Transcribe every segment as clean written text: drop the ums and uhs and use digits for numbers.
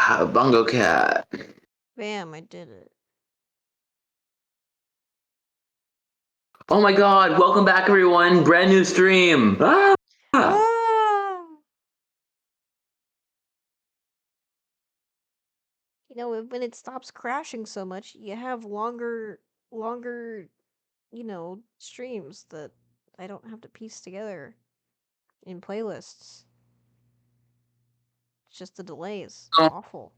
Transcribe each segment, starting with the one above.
Bungo Cat. Bam, I did it. Oh my god, welcome back everyone, brand new stream. Ah! Ah! You know, when it stops crashing so much, you have longer, streams that I don't have to piece together in playlists. It's just the delays. It's Oh. awful.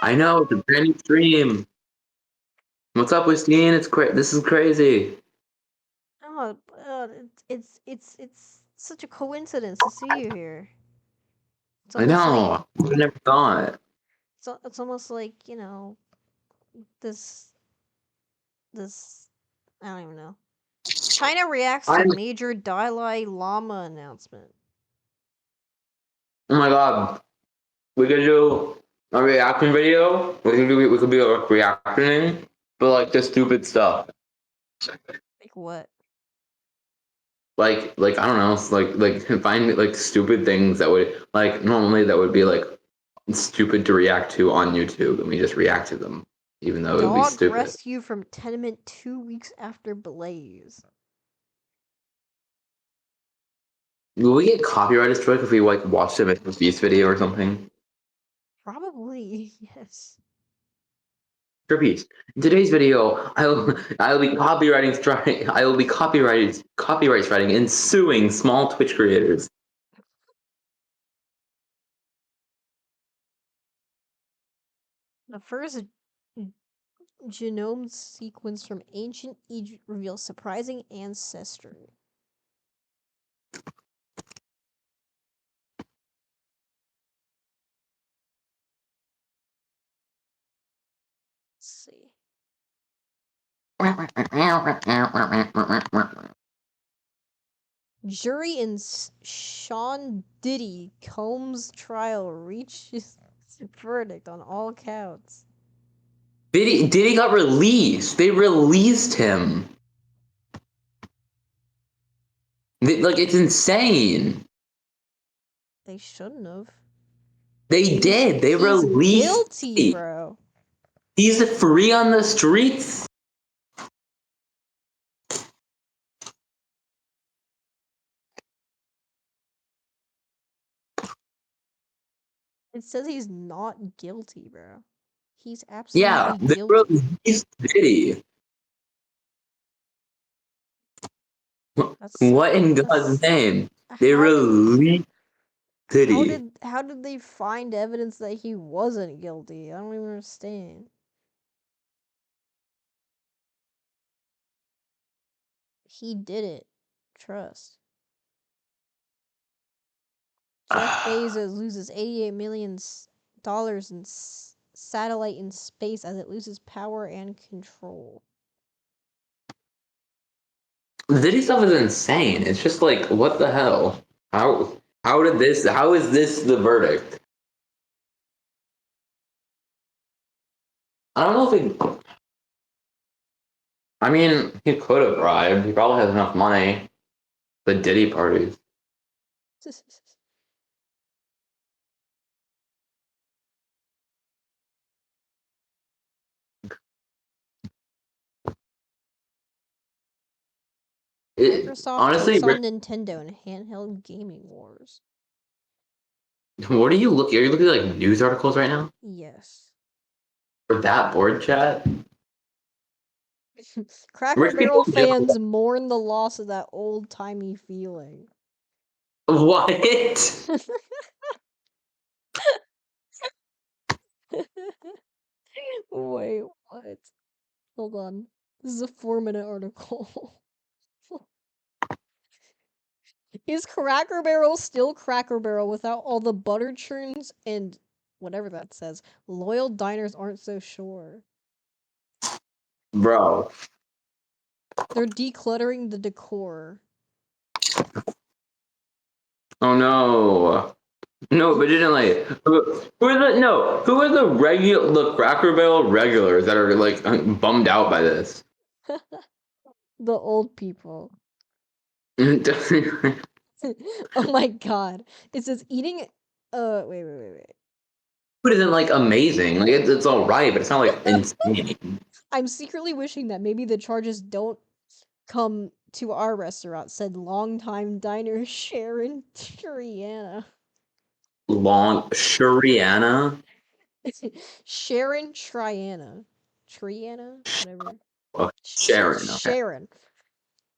I know, it's a brand new stream. What's up, Wistine? This is crazy. Oh, it's such a coincidence to see you here. It's I almost like know. I never thought. it's almost like this I don't even know. China reacts to major Dalai Lama announcement. Oh my god. We could do a reaction video. We could be like reactioning, but like the stupid stuff. Like what? Like I don't know, like find like stupid things that would like normally that would be like stupid to react to on YouTube, and we just react to them, even though it would be Dog stupid. rescue from tenement 2 weeks after blaze. Will we get copyright strike if we like watched a Mr. Beast video or something? Probably, yes. Mr. Beast. In today's video, I will be copyright striking and suing small Twitch creators. The first genome sequence from ancient Egypt reveals surprising ancestry. Let's see. Jury in Sean Diddy Combs trial reaches verdict on all counts. Diddy got released. They released him. Like, it's insane. They shouldn't have. They did. They released. Guilty, bro. He's free on the streets. It says he's not guilty, bro. He's absolutely They guilty. released Diddy. What in God's name? They released Diddy. How did they find evidence that he wasn't guilty? I don't even understand. He did it. Trust. Jeff Bezos loses $88 million in satellite in space as it loses power and control. The Diddy stuff is insane. It's just like, what the hell? How is this the verdict? I don't know if he. I mean, he could have bribed. He probably has enough money. The Diddy parties. Microsoft Honestly, takes on Nintendo in handheld gaming wars. What are you looking? Are you looking at like news articles right now? Yes. For that board chat? Cracker Barrel fans mourn the loss of that old-timey feeling. What? Wait, what? Hold on. This is a 4-minute article. Is Cracker Barrel still Cracker Barrel without all the butter churns and whatever that says? Loyal diners aren't so sure. Bro. They're decluttering the decor. Oh no. No, but didn't like who are the Cracker Barrel regulars that are like bummed out by this? The old people. Oh my god. It says eating Wait. But it isn't like amazing. Like it's all right, but it's not like insane. I'm secretly wishing that maybe the charges don't come to our restaurant, said longtime diner Sharon Triana. Long Shuriana. Sharon Triana. Triana? Whatever. Oh, Sharon. Okay. Sharon.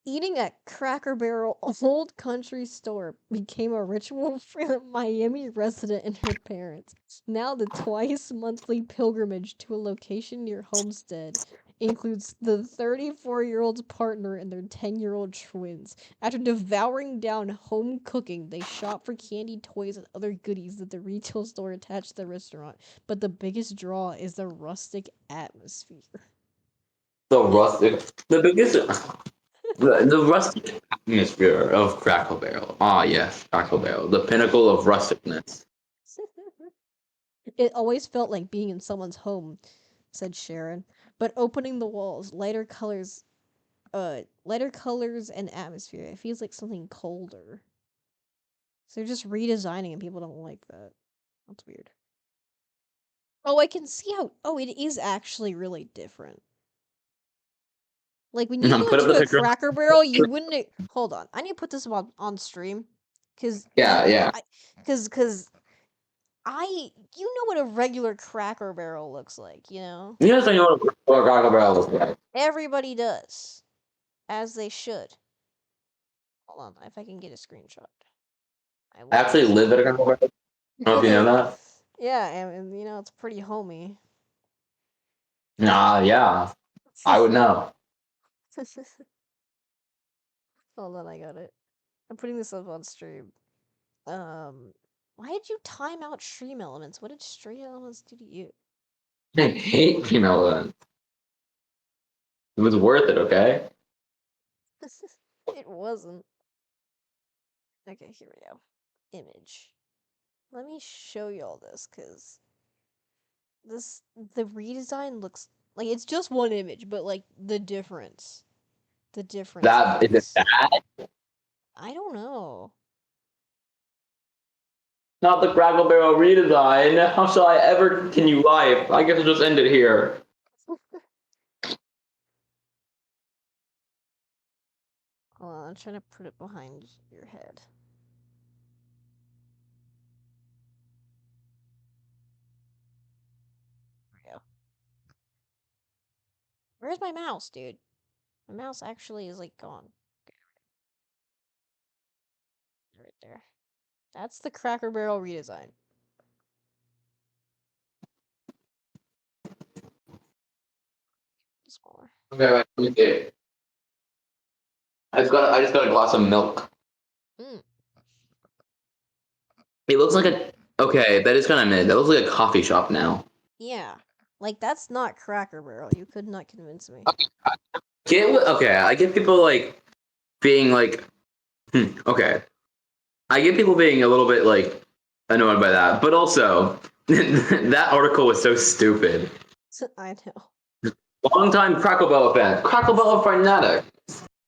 Eating at Cracker Barrel Old Country Store became a ritual for the Miami resident and her parents. Now the twice monthly pilgrimage to a location near Homestead includes the 34-year-old's partner and their 10-year-old twins. After devouring down home cooking, they shop for candy, toys, and other goodies at the retail store attached to the restaurant. But the biggest draw is the rustic atmosphere. The biggest, the rustic atmosphere of Crackle Barrel. Ah, yes, Crackle Barrel, the pinnacle of rusticness. It always felt like being in someone's home, said Sharon. But opening the walls, lighter colors and atmosphere, it feels like something colder. So they're just redesigning and people don't like that. That's weird. Oh, I can see how. Oh, it is actually really different. Like when you go Put up into the a picture. Cracker Barrel, you wouldn't. Hold on, I need to put this on stream, cause Yeah. cause you know what a regular Cracker Barrel looks like, you know. You guys know what Crackle Barrel looks like. Everybody does, as they should. Hold on, if I can get a screenshot. I I will. actually live at a Crackle Barrel. I don't know if you know that. Yeah, and you know it's pretty homey. Nah, yeah, I would know. Hold on, I got it. I'm putting this up on stream. Why did you time out Stream Elements? What did Stream Elements do to you? I hate female events. It was worth it, okay? It wasn't. Okay, here we go. Image. Let me show you all this, cause the redesign looks like it's just one image, but like the difference That is it. is That I don't know. not the Crackle Barrel redesign. How shall I ever continue life? I guess I'll just end it here. Hold on, I'm trying to put it behind your head. There we go. Where's my mouse, dude? My mouse actually is like gone. Right there. That's the Cracker Barrel redesign. Smaller. Okay, wait, let me see. I just got a glass of milk. Mm. It looks like a okay. That is kind of mid. That looks like a coffee shop now. Yeah. Like that's not Cracker Barrel. You could not convince me. I get people like being like, okay. I get people being a little bit like annoyed by that, but also that article was so stupid. I know. Longtime Crackle Barrel fan, Crackle Barrel fanatic.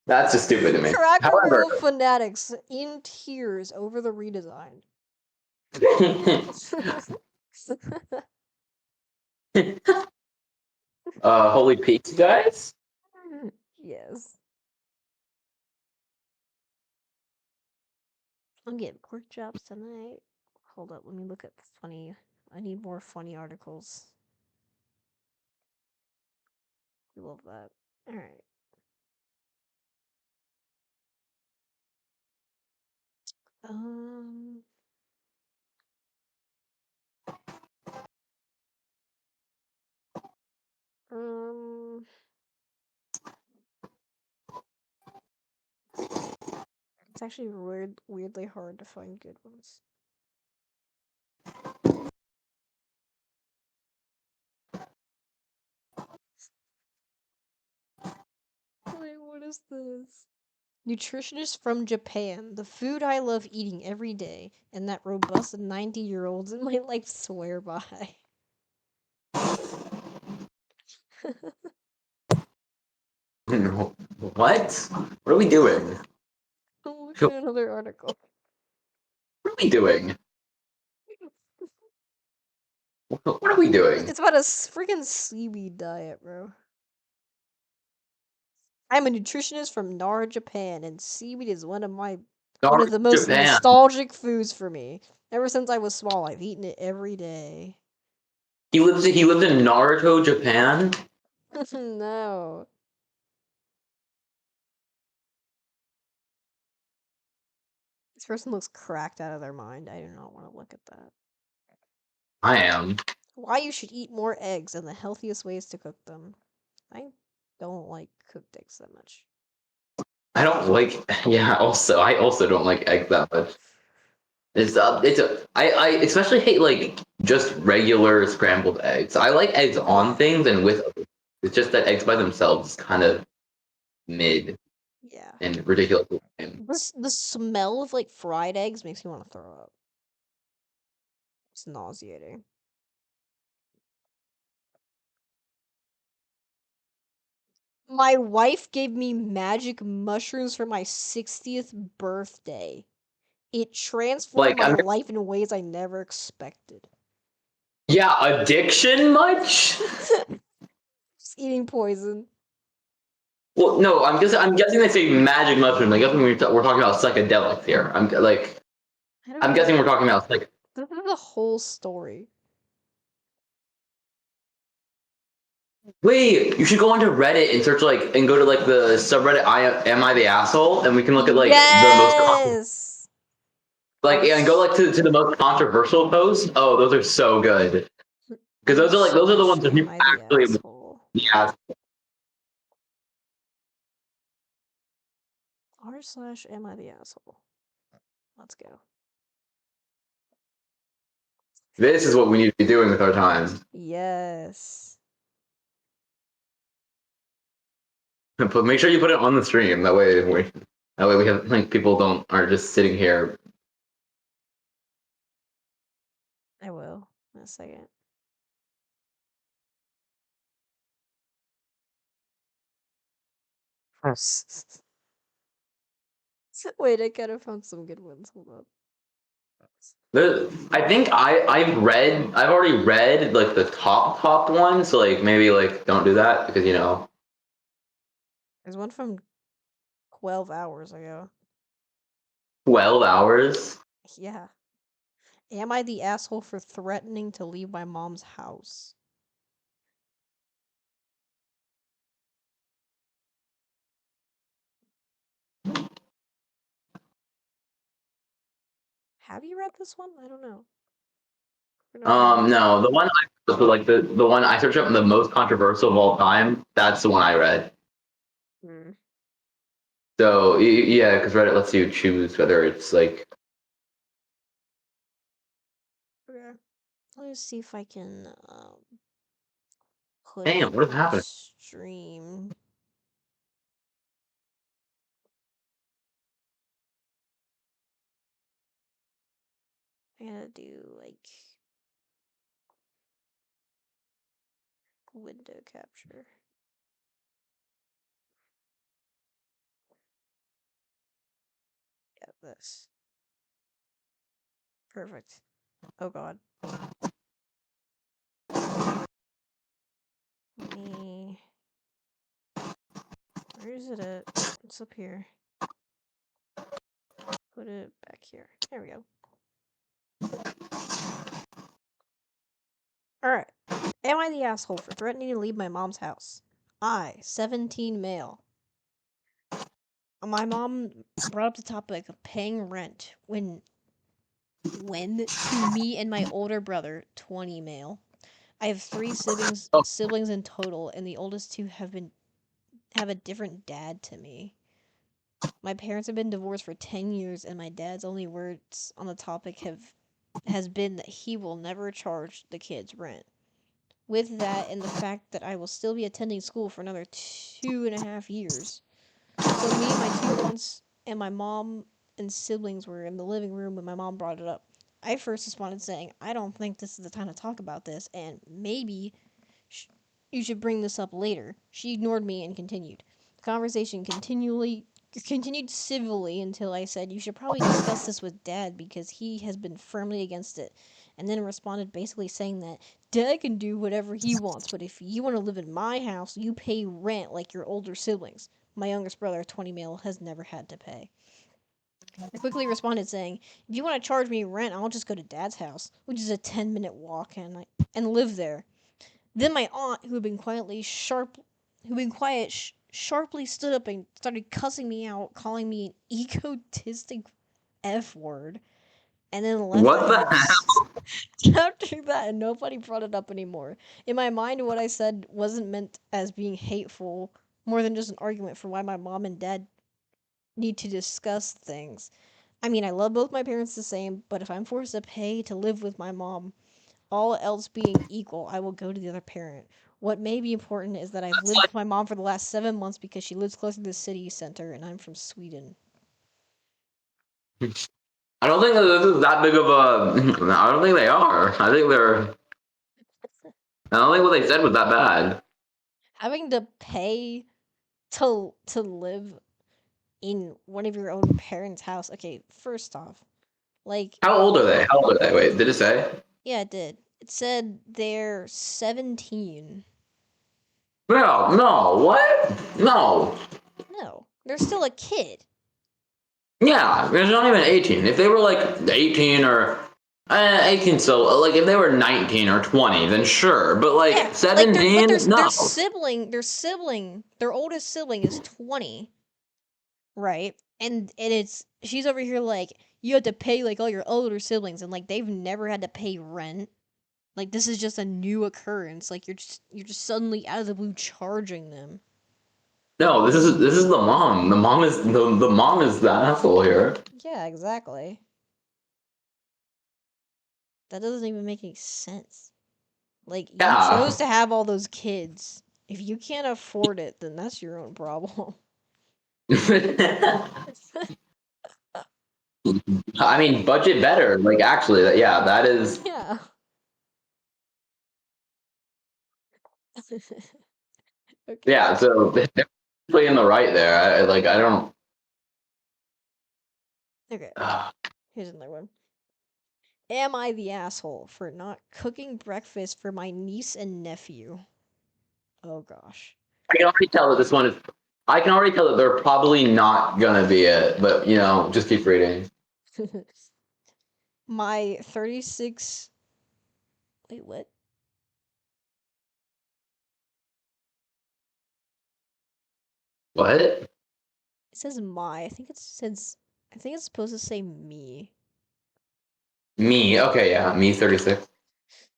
That's just stupid to me. Cracker However, Barrel fanatics in tears over the redesign. holy pizza guys. Yes. I'm getting pork chops tonight. Hold up, let me look at funny. I need more funny articles. We love that. Alright. Um. Um. It's actually weirdly hard to find good ones. Wait, what is this? Nutritionist from Japan. The food I love eating every day, and that robust 90-year-olds in my life swear by. What? What are we doing? Look at another article. What are we doing? What are we doing? It's about a freaking seaweed diet, bro. I'm a nutritionist from Nara, Japan, and seaweed is one of Dark the most Japan. nostalgic foods for me. Ever since I was small, I've eaten it every day. He lives in Naruto, Japan. No. This person looks cracked out of their mind. I do not want to look at that. I am. Why you should eat more eggs and the healthiest ways to cook them. I don't like cooked eggs that much. I don't like. Yeah. Also, I also don't like eggs that much. I especially hate like just regular scrambled eggs. I like eggs on things and with. It's just that eggs by themselves is kind of mid Yeah. and ridiculous. The smell of like fried eggs makes me want to throw up. It's nauseating. My wife gave me magic mushrooms for my 60th birthday. It transformed Like my I'm. life in ways I never expected. Yeah, addiction much? Just eating poison. Well, no. I'm guessing they say magic mushroom. I'm guessing we're talking about psychedelics here. I don't I'm know. guessing we're talking about like. This is the whole story. Wait, you should go onto Reddit and search like and go to like the subreddit Am I the Asshole? And we can look at like the most Yes. like and go R like to the most controversial posts. Oh, those are so good. Because those are the ones that Am people I the actually asshole? yeah. R/ am I the asshole? Let's go. This is what we need to be doing with our time. Yes. But make sure you put it on the stream. That way we have like people don't are just sitting here. I will. In a second. Wait, I kind of found some good ones. Hold up. I think I've already read like the top one, so like maybe like don't do that because There's one from 12 hours ago. 12 hours. Yeah. Am I the asshole for threatening to leave my mom's house? Have you read this one? I don't know. No, the one I searched up the most controversial of all time. That's the one I read. Hmm. So yeah, because Reddit lets you choose whether it's like. Okay. Let me see if I can put Damn, it what is on happening? stream. I gotta do like window capture. Yeah, this. Perfect. Oh god. Let me. Where is it at? It's up here. Put it back here. There we go. Alright. Am I the asshole for threatening to leave my mom's house? I, 17 male. My mom brought up the topic of paying rent when to me and my older brother, 20 male. I have three Oh, siblings in total, and the oldest two have a different dad to me. My parents have been divorced for 10 years, and my dad's only words on the topic has been that he will never charge the kids rent. With that and the fact that I will still be attending school for another 2.5 years. So me and my two aunts and my mom and siblings were in the living room when my mom brought it up. I first responded saying, I don't think this is the time to talk about this, and maybe you should bring this up later. She ignored me and continued. The conversation continually continued civilly until I said, "You should probably discuss this with Dad because he has been firmly against it." And then responded basically saying that Dad can do whatever he wants, but if you want to live in my house, you pay rent like your older siblings. My youngest brother, 20 male, has never had to pay. I quickly responded saying, "If you want to charge me rent, I'll just go to Dad's house, which is a 10-minute walk, and live there." Then my aunt, who'd been quiet, sharply stood up and started cussing me out, calling me an egotistic F word, and then left the What the house. After that, nobody brought it up anymore. In my mind, what I said wasn't meant as being hateful, more than just an argument for why my mom and dad need to discuss things. I mean, I love both my parents the same, but if I'm forced to pay to live with my mom, all else being equal, I will go to the other parent. What may be important is that I've lived with my mom for the last 7 months because she lives close to the city center and I'm from Sweden. I don't think this is that big of a. I don't think they are. I think they're. I don't think what they said was that bad. Having to pay to live in one of your own parents' house. Okay, first off, like, How old are they? How old are they? Wait, did it say? yeah, it did. It said they're 17. No, no, what? No. No, they're still a kid. Yeah, it's not even 18. If they were like 18 or 18, so like if they were 19 or 20, then sure. But Yeah, like like seventeen, their no. sibling, their oldest sibling is 20, right? And it's she's over here like you have to pay like all your older siblings, and like they've never had to pay rent. Like this is just a new occurrence. Like you're just suddenly out of the blue charging them. No, this is the mom. The mom is the asshole here. Yeah, exactly. That doesn't even make any sense. Like you Yeah. chose to have all those kids. If you can't afford it, then that's your own problem. I mean, budget better. Like actually, yeah, that is. Yeah. Okay. Yeah, so they're definitely in the right there. Like I don't. Okay. Uh, Here's another one. Am I the asshole for not cooking breakfast for my niece and nephew? Oh gosh. I can already tell that this one is. I can already tell that they're probably not gonna be it. But just keep reading. My 36. Wait, what? What? It says my. I think it's supposed to say me. Me? Okay, yeah, me 36.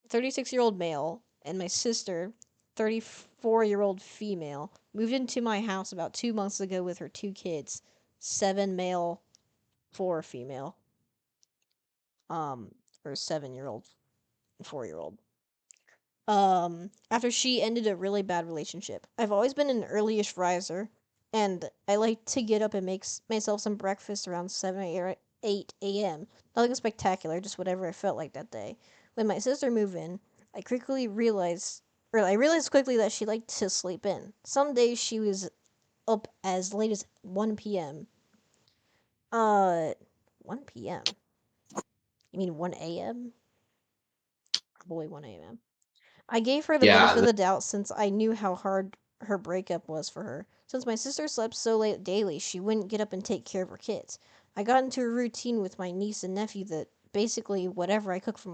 36-year-old male and my sister, 34-year-old female, moved into my house about 2 months ago with her two kids, 7 male, 4 female. Or 7-year-old, 4-year-old. After she ended a really bad relationship. I've always been an early-ish riser, and I like to get up and make myself some breakfast around 7 or 8 a.m. Nothing spectacular, just whatever I felt like that day. When my sister moved in, I realized quickly that she liked to sleep in. Some days she was up as late as 1 p.m. 1 p.m. You mean 1 a.m.? Probably 1 a.m. I gave her the benefit of Yeah, the doubt since I knew how hard her breakup was for her. Since my sister slept so late daily, she wouldn't get up and take care of her kids. I got into a routine with my niece and nephew that basically whatever I cook for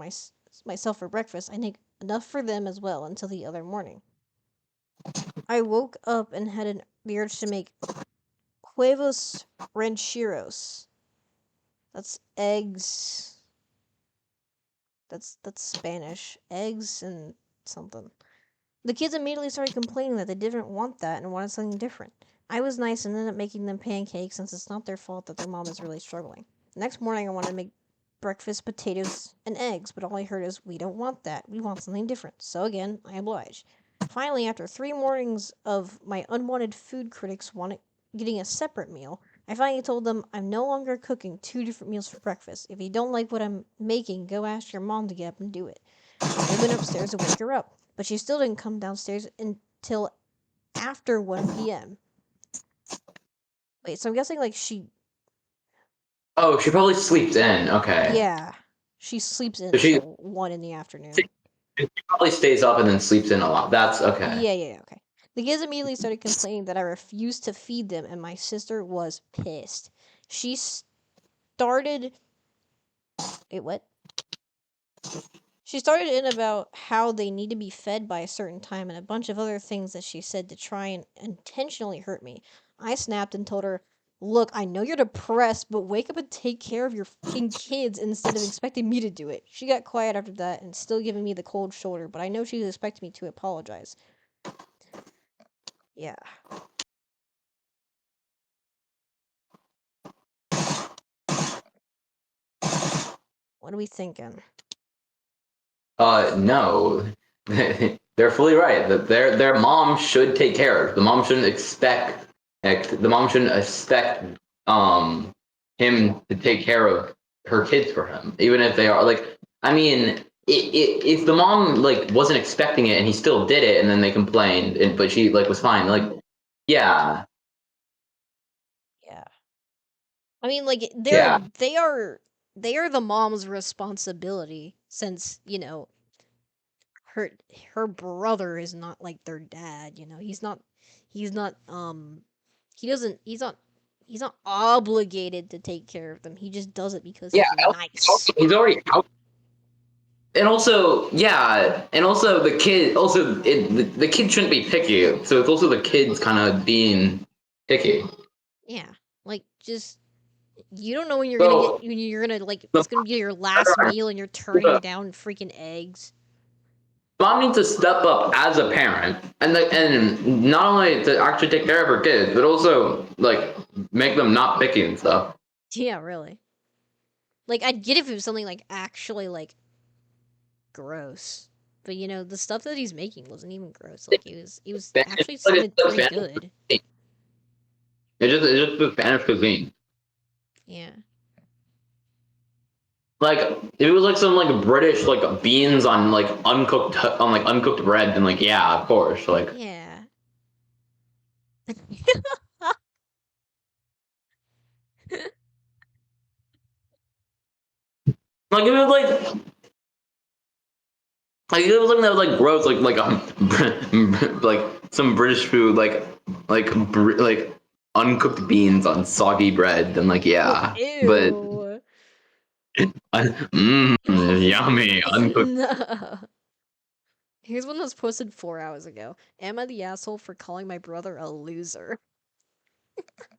myself for breakfast, I make enough for them as well until the other morning. I woke up and had the urge to make huevos rancheros. That's eggs. That's Spanish. Eggs and something. The kids immediately started complaining that they didn't want that and wanted something different. I was nice and ended up making them pancakes since it's not their fault that their mom is really struggling. The next morning, I wanted to make breakfast potatoes and eggs, but all I heard is, "We don't want that. We want something different." So again, I obliged. Finally, after 3 mornings of my unwanted food critics getting a separate meal, I finally told them I'm no longer cooking two different meals for breakfast. If you don't like what I'm making, go ask your mom to get up and do it. I went upstairs to wake her up, but she still didn't come downstairs until after 1 p.m. Wait, so I'm guessing like she, Oh, she probably sleeps in. Okay. yeah, she sleeps in So until 1 in the afternoon. she probably stays up and then sleeps in a lot. That's okay. Yeah, okay. The kids immediately started complaining that I refused to feed them, and my sister was pissed. She started. Wait, what? She started in about how they need to be fed by a certain time and a bunch of other things that she said to try and intentionally hurt me. I snapped and told her, "Look, I know you're depressed, but wake up and take care of your fucking kids instead of expecting me to do it." She got quiet after that and still giving me the cold shoulder, but I know she was expecting me to apologize. Yeah. What are we thinking? No, they're fully right. That their mom should take care. The mom shouldn't expect. The mom shouldn't expect him to take care of her kids for him, even if they are like. I mean, if the mom like wasn't expecting it and he still did it, and then they complained, but she like was fine. Like, yeah, Yeah. I mean, like yeah, they are the mom's responsibility since, you know, her her brother is not like their dad, you know. He's not he doesn't he's not obligated to take care of them. He just does it because yeah. he's nice. He's already out. And also, yeah, and also the kid. Also, the kid shouldn't be picky. So it's also the kids kind of being picky. Yeah. Like just you don't know when you're gonna get So when you're gonna like the it's gonna be your last meal and you're turning down freaking eggs. mom needs to step up as a parent, and not only to actually take care of her kids, but also like make them not picky and stuff. Yeah, really. Like I'd get if it was something like actually like gross. But you know, the stuff that he's making wasn't even gross. Like it was It's actually like it's sounded just pretty Spanish good. cuisine. It's just the Spanish cuisine. Yeah. Like if it was like some like British like beans on like uncooked bread, then like yeah, of course. Yeah. Like if it was like it was something that was like gross, like some British food, like uncooked beans on soggy bread. Then like Oh, yeah, but ew. yummy uncooked. No. Here's one that was posted 4 hours ago. Am I the asshole for calling my brother a loser?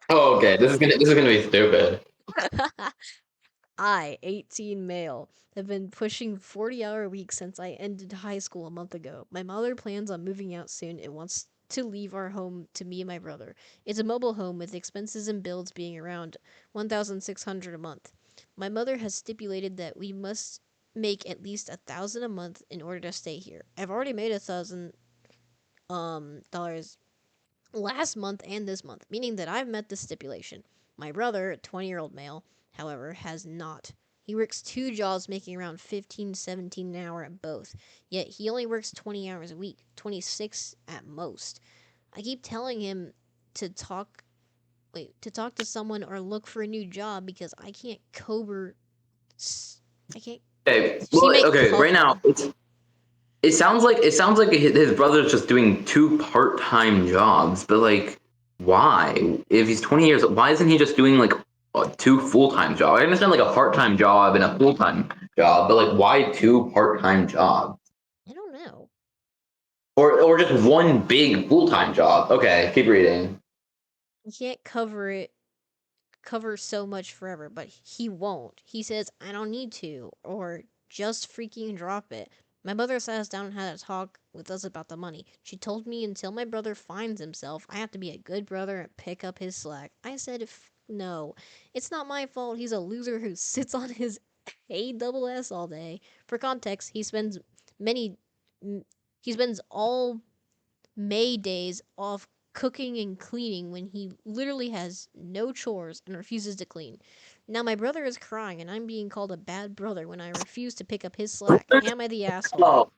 Oh, okay, this is gonna be stupid. I, 18 male, have been pushing 40-hour weeks since I ended high school a month ago. My mother plans on moving out soon and wants to leave our home to me and my brother. It's a mobile home with expenses and bills being around 1,600 a month. My mother has stipulated that we must make at least 1,000 a month in order to stay here. I've already made $1,000 last month and this month, meaning that I've met the stipulation. My brother, a 20-year-old male, however, has not. He works two jobs making around 15, 17 an hour at both, yet he only works 20 hours a week, 26 at most. I keep telling him to to talk to someone or look for a new job because I can't cover. I can't. Okay, She well, may okay, right now cover. it sounds like his brother's just doing two part-time jobs, but like why? If he's 20 years, why isn't he just doing like two full-time jobs? I understand like a part-time job and a full-time job, but like why two part-time jobs? I don't know. Or just one big full-time job. Okay, keep reading. He can't cover so much forever, but he won't. He says, I don't need to, or just freaking drop it. My mother sat us down and had a talk with us about the money. She told me until my brother finds himself, I have to be a good brother and pick up his slack. I said, no, it's not my fault. He's a loser who sits on his ASS all day. For context, many, he spends all May days off cooking and cleaning when he literally has no chores and refuses to clean. Now my brother is crying and I'm being called a bad brother when I refuse to pick up his slack. Am I the asshole? Oh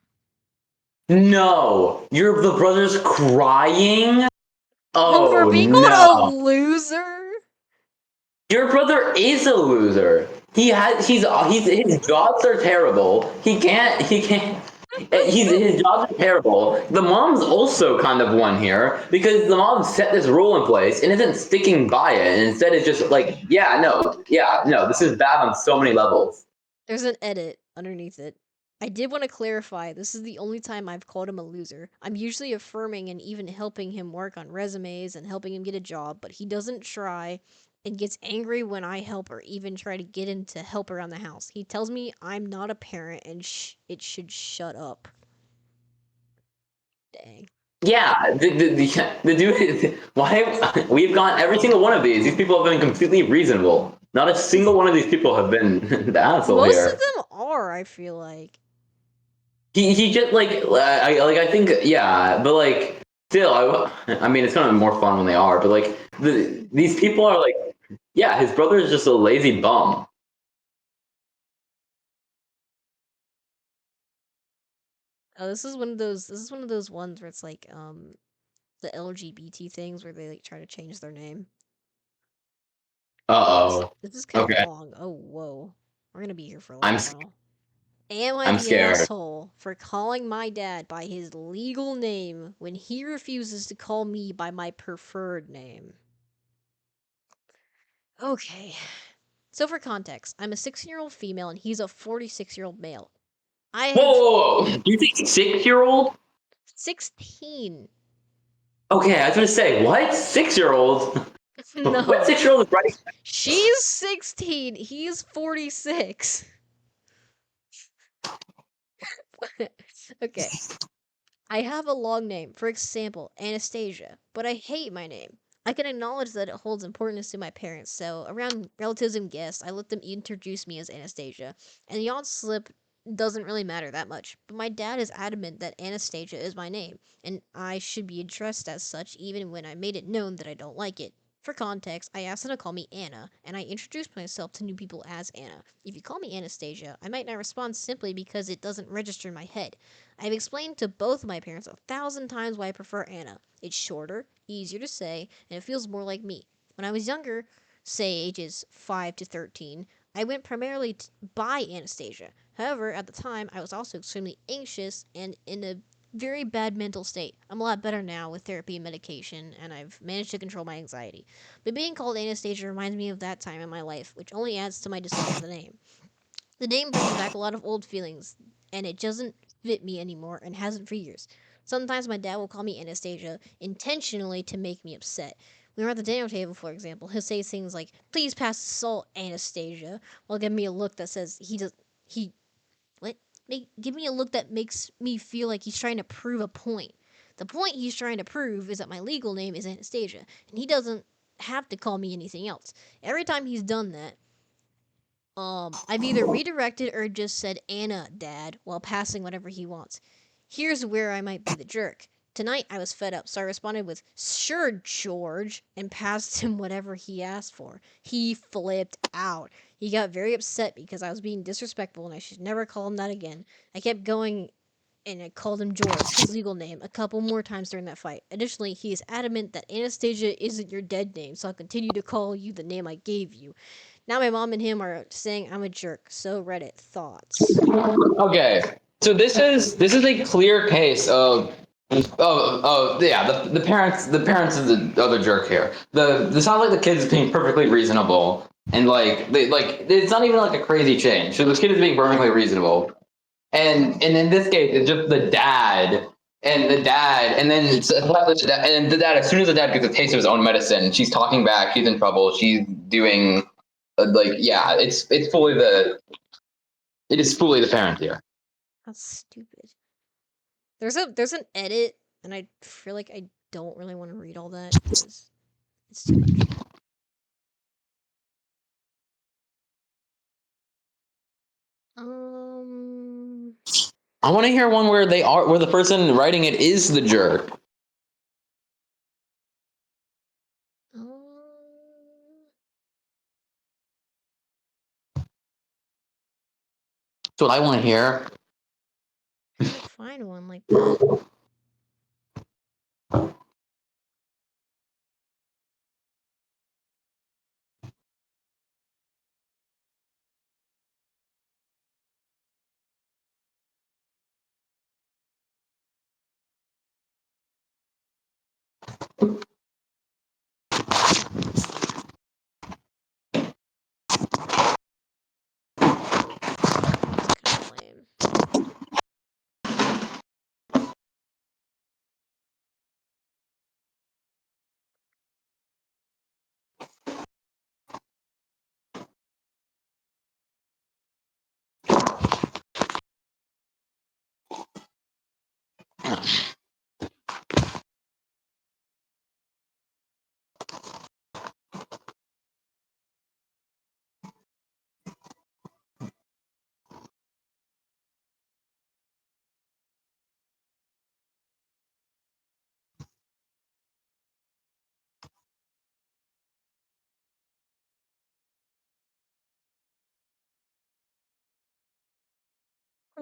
no, the brother's crying. Oh, for Oh being called a no. loser? Your brother is a loser. His jobs are terrible. His jobs are terrible. The mom's also kind of one here because the mom set this rule in place and isn't sticking by it, and instead it's just like, no, this is bad on so many levels. There's an edit underneath it. I did want to clarify, this is the only time I've called him a loser. I'm usually affirming and even helping him work on resumes and helping him get a job, but he doesn't try and gets angry when I help or even try to get him to help around the house. He tells me I'm not a parent and it should shut up. Dang. Yeah, the dude. Why we've got every single one of these. These people have been completely reasonable. Not a single one of these people have been the asshole Most here. of them are, I feel like. He just I think but like still I mean it's kind of more fun when they are, but like these people are like, yeah, his brother is just a lazy bum. Oh, this is one of those ones where it's like the LGBT things where they like try to change their name. Uh-oh. This is kind of Okay. long. Oh, whoa. We're gonna be here for a I'm little while. Am I I'm the scared. asshole for calling my dad by his legal name when he refuses to call me by my preferred name? Okay. So for context, I'm a 16-year-old female and he's a 46-year-old male. I have Whoa. You think 6-year-old? 16. Okay, I was gonna say, what? 6-year-old? What No. 6-year-old is writing? She's 16. He's 46. Okay. I have a long name, for example, Anastasia, but I hate my name. I can acknowledge that it holds importance to my parents, so around relatives and guests, I let them introduce me as Anastasia, and the odd slip doesn't really matter that much. But my dad is adamant that Anastasia is my name, and I should be addressed as such even when I made it known that I don't like it. For context, I asked them to call me Anna, and I introduced myself to new people as Anna. If you call me Anastasia, I might not respond simply because it doesn't register in my head. I've explained to both of my parents 1,000 times why I prefer Anna. It's shorter, easier to say, and it feels more like me. When I was younger, say ages 5 to 13, I went primarily by Anastasia. However, at the time, I was also extremely anxious and in a very bad mental state. I'm a lot better now with therapy and medication, and I've managed to control my anxiety. But being called Anastasia reminds me of that time in my life, which only adds to my dislike of the name. The name brings back a lot of old feelings, and it doesn't fit me anymore and hasn't for years. Sometimes my dad will call me Anastasia intentionally to make me upset. When we're at the dinner table, for example, he'll say things like, "Please pass the salt, Anastasia," while giving me a look that says he what give me a look that makes me feel like he's trying to prove a point. The point he's trying to prove is that my legal name is Anastasia, and he doesn't have to call me anything else. Every time he's done that, I've either redirected or just said Anna, Dad, while passing whatever he wants. Here's where I might be the jerk. Tonight I was fed up, so I responded with, "Sure, George," and passed him whatever he asked for. He flipped out. He got very upset because I was being disrespectful and I should never call him that again. I kept going and I called him George, his legal name, a couple more times during that fight. Additionally, he is adamant that Anastasia isn't your dead name, so I'll continue to call you the name I gave you. Now my mom and him are saying I'm a jerk. So Reddit thoughts. Okay, so this is a clear case of yeah, the parents is the other jerk here. The sounds like the kid is being perfectly reasonable, and like it's not even like a crazy change. So this kid is being perfectly reasonable, and in this case it's just the dad, and then the dad, as soon as the dad gets a taste of his own medicine, she's talking back, she's in trouble, she's doing yeah, it is fully the parent here. That's stupid. There's an edit, and I feel like I don't really want to read all that because it's too much. Um. I want to hear one where the person writing it is the jerk. um That's what I want to hear. Can't find one like that. That's kind of lame.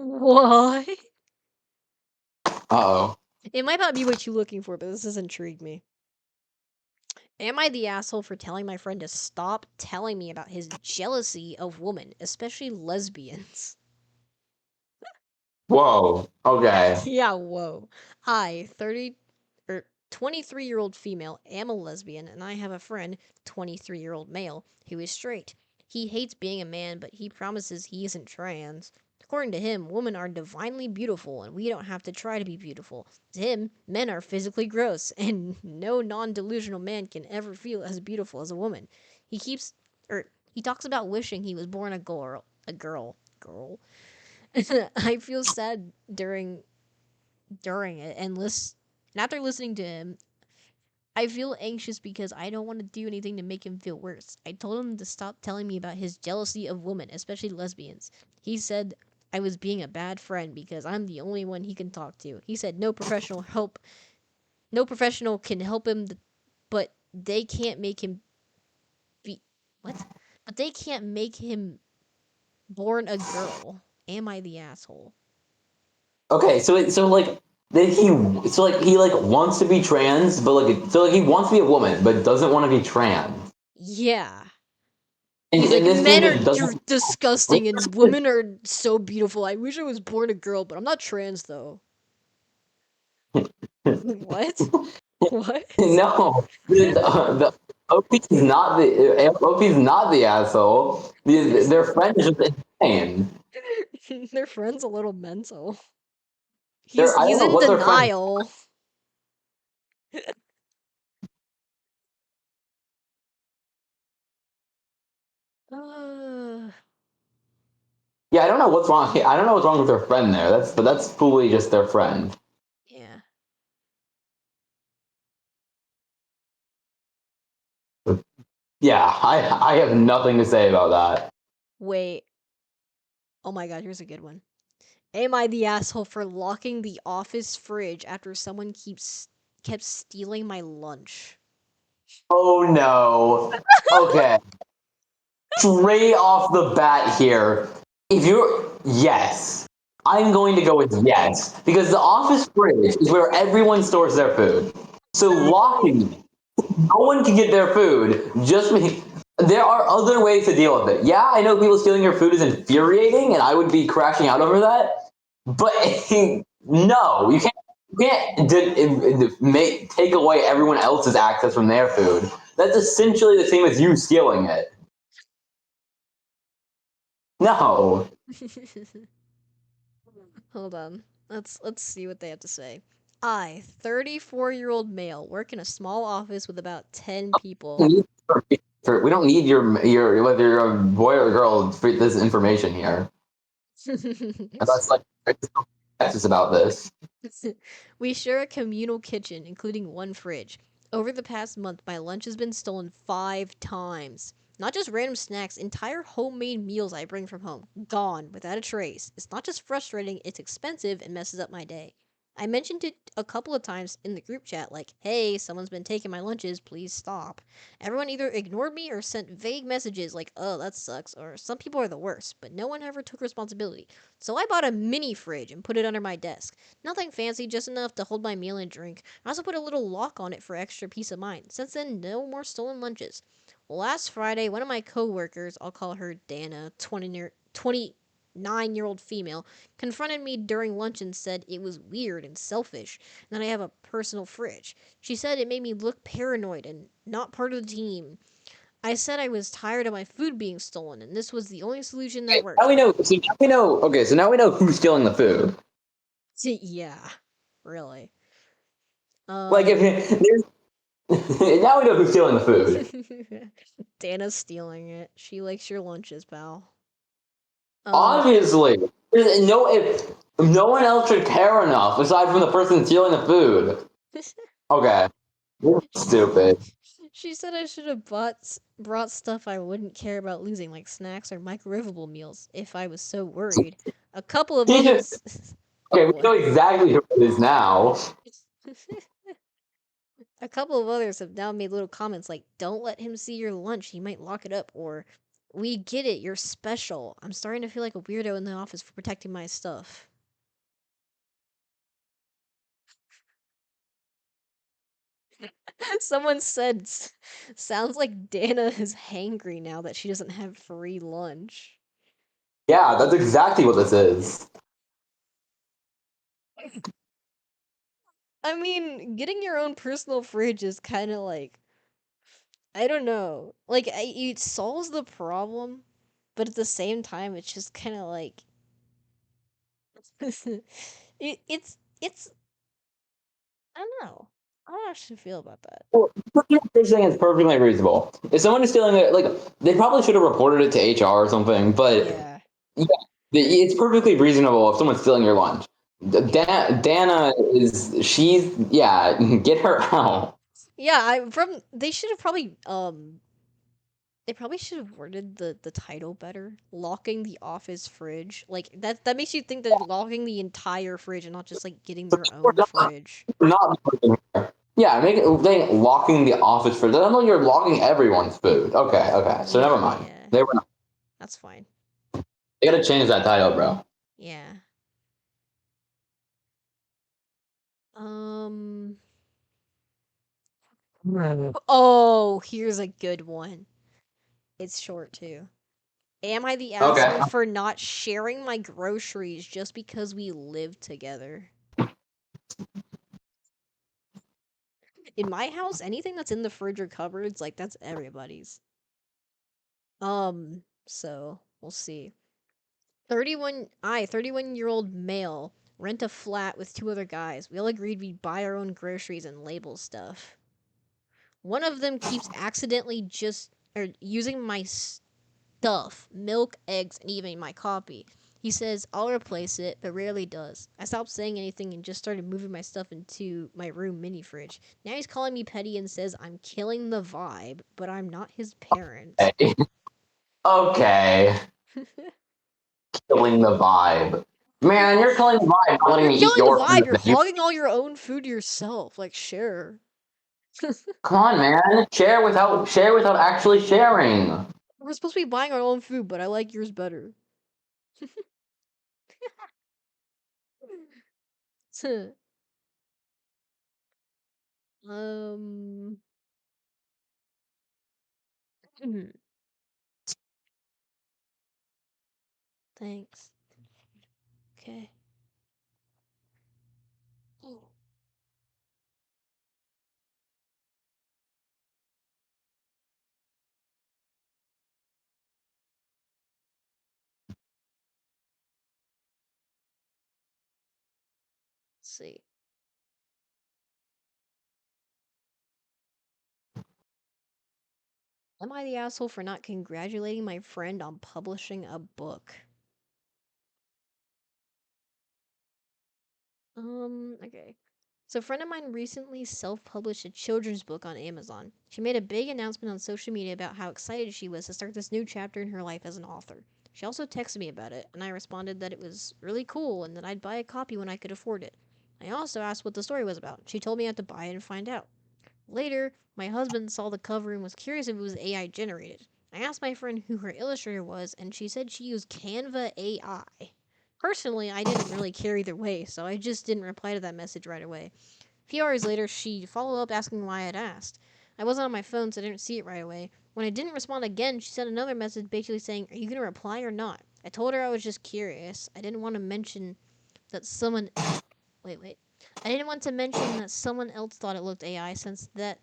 What? Uh-oh. It might not be what you're looking for, but this has intrigued me. Am I the asshole for telling my friend to stop telling me about his jealousy of women, especially lesbians? Whoa. Okay. Yeah, whoa. I, 30 or 23-year-old female, am a lesbian, and I have a friend, 23-year-old male, who is straight. He hates being a man, but he promises he isn't trans. According to him, women are divinely beautiful, and we don't have to try to be beautiful. To him, men are physically gross, and no non-delusional man can ever feel as beautiful as a woman. He keeps, he talks about wishing he was born a girl. I feel sad during it and after listening to him, I feel anxious because I don't want to do anything to make him feel worse. I told him to stop telling me about his jealousy of women, especially lesbians. He said I was being a bad friend because I'm the only one he can talk to. He said no professional can help him, but they can't make him be what? But they can't make him born a girl. Am I the asshole? Okay, so like that he like wants to be trans, but like he wants to be a woman, but doesn't want to be trans. Yeah. And, He's like, and this dude men are just doesn't. disgusting and women are so beautiful. I wish I was born a girl, but I'm not trans though. What? What? No, the OP's not the asshole. Their friend is just insane. Their friend's a little mental. He's I don't he's know in what their friend. denial. Uh, Yeah, I don't know what's wrong. I don't know what's wrong with their friend there. That's fully just their friend. yeah. Yeah, I have nothing to say about that. Wait. Oh my god, here's a good one. Am I the asshole for locking the office fridge after someone kept stealing my lunch? Oh no. Okay. Straight off the bat here, if you're yes, I'm going to go with yes because the office fridge is where everyone stores their food. So locking it, no one can get their food. There are other ways to deal with it. Yeah, I know people stealing your food is infuriating, and I would be crashing out over that. But no, you can't. You can't take away everyone else's access from their food. That's essentially the same as you stealing it. No. Hold on. Let's see what they have to say. I, 34-year-old male, work in a small office with about 10 people. We don't need your whether you're a boy or a girl for this information here. That's like that's just about this. We share a communal kitchen, including one fridge. Over the past month, my lunch has been stolen 5 times. Not just random snacks, entire homemade meals I bring from home. Gone, without a trace. It's not just frustrating, it's expensive and messes up my day. I mentioned it a couple of times in the group chat, like, hey, someone's been taking my lunches, please stop. Everyone either ignored me or sent vague messages like, oh, that sucks, or some people are the worst, but no one ever took responsibility. So I bought a mini fridge and put it under my desk. Nothing fancy, just enough to hold my meal and drink. I also put a little lock on it for extra peace of mind. Since then, no more stolen lunches. Well, last Friday, one of my coworkers, I'll call her Dana, 20, 9-year-old female, confronted me during lunch and said it was weird and selfish, and that I have a personal fridge. She said it made me look paranoid and not part of the team. I said I was tired of my food being stolen, and this was the only solution that Okay, now worked. we know. So now we know. Okay, so now we know who's stealing the food. Yeah, really. Like if Um, there's now we know who's stealing the food. Dana's stealing it. She likes your lunches, pal. Um, Obviously, if no one else should care enough aside from the person stealing the food. Okay, you're stupid. she said I should have brought stuff I wouldn't care about losing, like snacks or microwavable meals, if I was so worried. A couple of He just others. okay. We What? know exactly who it is now. A couple of others have now made little comments like, "Don't let him see your lunch, he might lock it up," or "We get it, you're special." I'm starting to feel like a weirdo in the office for protecting my stuff. Someone said, "Sounds like Dana is hangry now that she doesn't have free lunch." Yeah, that's exactly what this is. I mean, getting your own personal fridge is kind of like, I don't know. Like, it solves the problem, but at the same time, it's just kind of like, it's, I don't know. I don't know how I should feel about that. Well, this thing is perfectly reasonable. If someone is stealing it, like they probably should have reported it to HR or something. But Yeah. yeah, it's perfectly reasonable if someone's stealing your lunch. Dana is she's yeah. Get her out. Yeah, they should have probably they probably should have worded the title better. Locking the office fridge. Like that makes you think they're locking the entire fridge and not just like getting their We're own fridge. not yeah, make it they locking the office for. I don't know. You're locking everyone's food. Okay, okay. So never Yeah, mind. yeah. They were. That's fine. They gotta change that title, bro. Yeah. Um Oh, here's a good one. It's short too. Am I the Okay. asshole for not sharing my groceries just because we live together? In my house, anything that's in the fridge or cupboards, like that's everybody's. So we'll see. 31-year-old male, rent a flat with two other guys. We all agreed we'd buy our own groceries and label stuff. One of them keeps accidentally just or using my stuff, milk, eggs, and even my copy. He says I'll replace it, but rarely does. I stopped saying anything and just started moving my stuff into my room mini fridge. Now he's calling me petty and says I'm killing the vibe, but I'm not his parent. Okay. Okay. Killing the vibe. Man, you're killing the vibe, not letting You're me eat killing the your vibe. food. You're hogging all your own food yourself. Like, share. Come on, man. Share without actually sharing. We're supposed to be buying our own food, but I like yours better. um. Thanks. Okay. Let's see. Am I the asshole for not congratulating my friend on publishing a book? Okay. So a friend of mine recently self-published a children's book on Amazon. She made a big announcement on social media about how excited she was to start this new chapter in her life as an author. She also texted me about it, and I responded that it was really cool and that I'd buy a copy when I could afford it. I also asked what the story was about. She told me I had to buy it and find out. Later, my husband saw the cover and was curious if it was AI generated. I asked my friend who her illustrator was, and she said she used Canva AI. Personally, I didn't really care either way, so I just didn't reply to that message right away. A few hours later, she followed up asking why I'd asked. I wasn't on my phone, so I didn't see it right away. When I didn't respond again, she sent another message basically saying, "Are you going to reply or not?" I told her I was just curious. I didn't want to mention that someone. Wait. I didn't want to mention that someone else thought it looked AI since that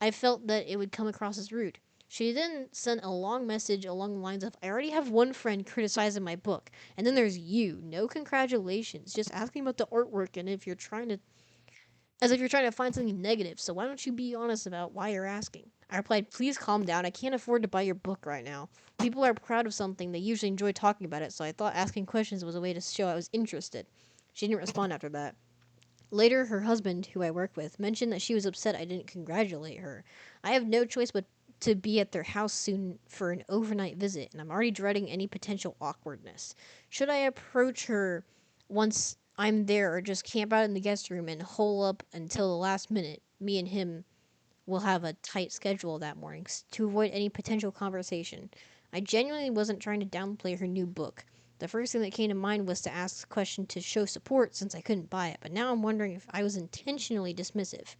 I felt that it would come across as rude. She then sent a long message along the lines of, I already have one friend criticizing my book, and then there's you. No congratulations. Just asking about the artwork and if you're trying to as if you're trying to find something negative, so why don't you be honest about why you're asking? I replied, please calm down. I can't afford to buy your book right now. When people are proud of something, they usually enjoy talking about it, so I thought asking questions was a way to show I was interested. She didn't respond after that. Later, her husband, who I work with, mentioned that she was upset I didn't congratulate her. I have no choice but to be at their house soon for an overnight visit, and I'm already dreading any potential awkwardness. Should I approach her once I'm there or just camp out in the guest room and hole up until the last minute? Me and him will have a tight schedule that morning to avoid any potential conversation. I genuinely wasn't trying to downplay her new book. The first thing that came to mind was to ask the question to show support since I couldn't buy it, but now I'm wondering if I was intentionally dismissive.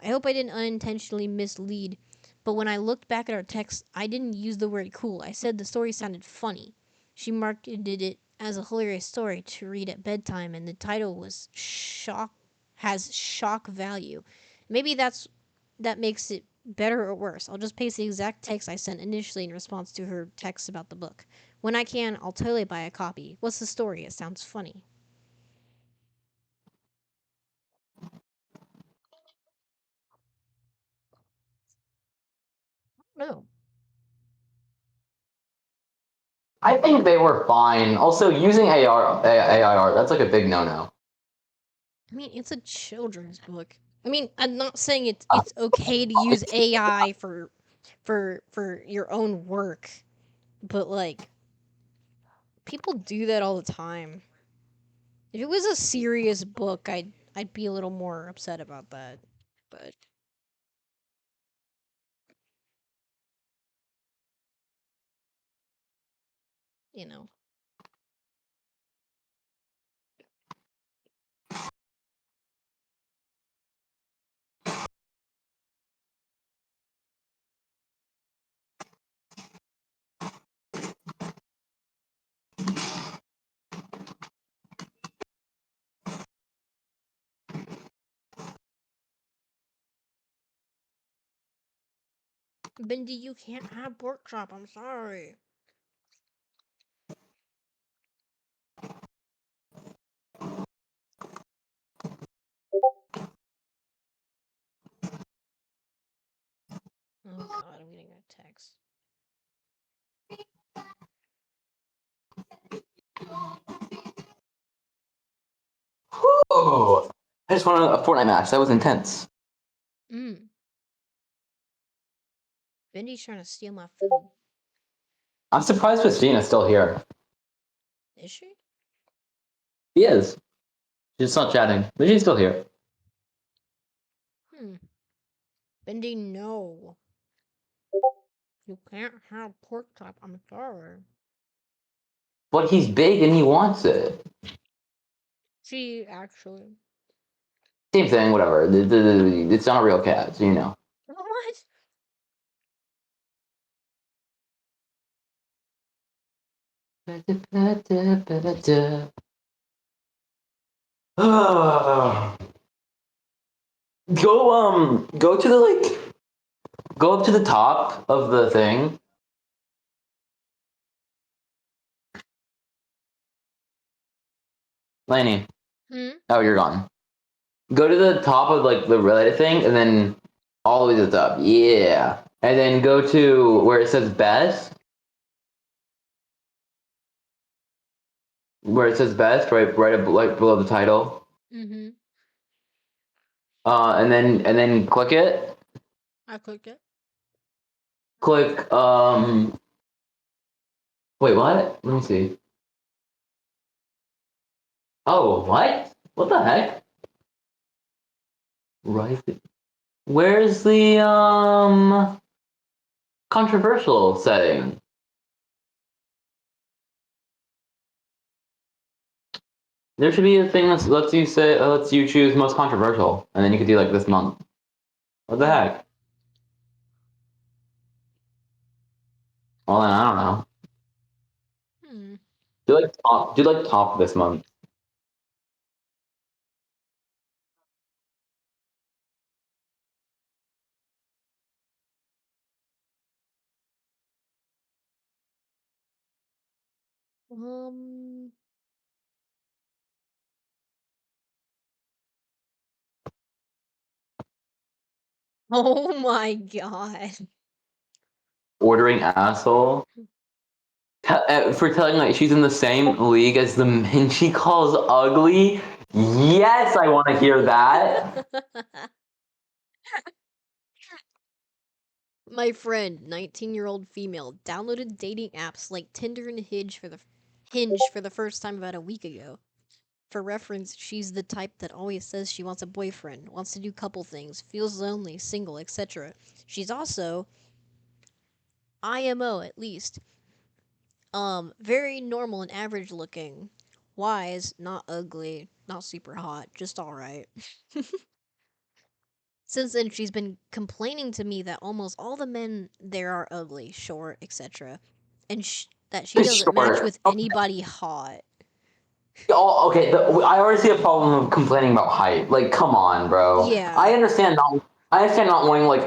I hope I didn't unintentionally mislead, but when I looked back at our text, I didn't use the word cool. I said the story sounded funny. She marketed it as a hilarious story to read at bedtime, and the title was shock value. Maybe that makes it better or worse. I'll just paste the exact text I sent initially in response to her text about the book. When I can, I'll totally buy a copy. What's the story? It sounds funny. No. I think they were fine. Also, using AI art, that's like a big no-no. I mean, it's a children's book. I mean, I'm not saying it's okay to use AI for your own work, but like people do that all the time. If it was a serious book, I'd be a little more upset about that. But you know, Bendy, you can't have pork chop. I'm sorry. Oh God, I'm getting a text. Oh, I just won a Fortnite match. That was intense. Mm. Bendy's trying to steal my food. I'm surprised Christina's still here. Is she? She is. She's not chatting, but she's still here. Hmm. Bendy, no. You can't have pork chop. I'm sorry. But he's big and he wants it. She actually. Same thing, whatever. It's not a real cat, so you know. What? Go to the go up to the top of the thing. Laney. Hmm? Oh, you're gone. Go to the top of like the related thing and then all the way to the top. Yeah. And then go to where it says best. Where it says best, like below the title. Mm-hmm. And then click it. I clicked it. Click wait, what? Let me see. Oh, what? What the heck? Right. Where's the controversial setting? There should be a thing that lets you choose most controversial, and then you could do like this month. What the heck? Well, then I don't know. Hmm. Do like top this month. Um. Oh my god. Ordering asshole. For telling like she's in the same league as the men she calls ugly. Yes, I want to hear that. My friend, 19-year-old female, downloaded dating apps like Tinder and Hinge for the first time about a week ago. For reference, she's the type that always says she wants a boyfriend, wants to do couple things, feels lonely, single, etc. She's also IMO at least. Very normal and average looking. Wise, not ugly, not super hot, just alright. Since then, she's been complaining to me that almost all the men there are ugly, short, etc., and that she doesn't match Sure. with anybody hot. Oh, okay. I already see a problem of complaining about height. Like, come on, bro. Yeah, I understand not wanting like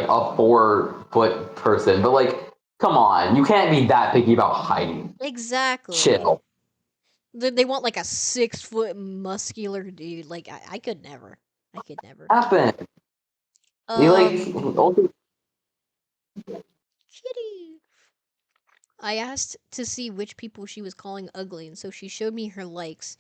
a 4 foot person, but like, come on, you can't be that picky about height. exactly. Chill. They want like a 6 foot muscular dude. Like I could never. I could never. Happen. You like Um, also kitty. I asked to see which people she was calling ugly, and so she showed me her likes.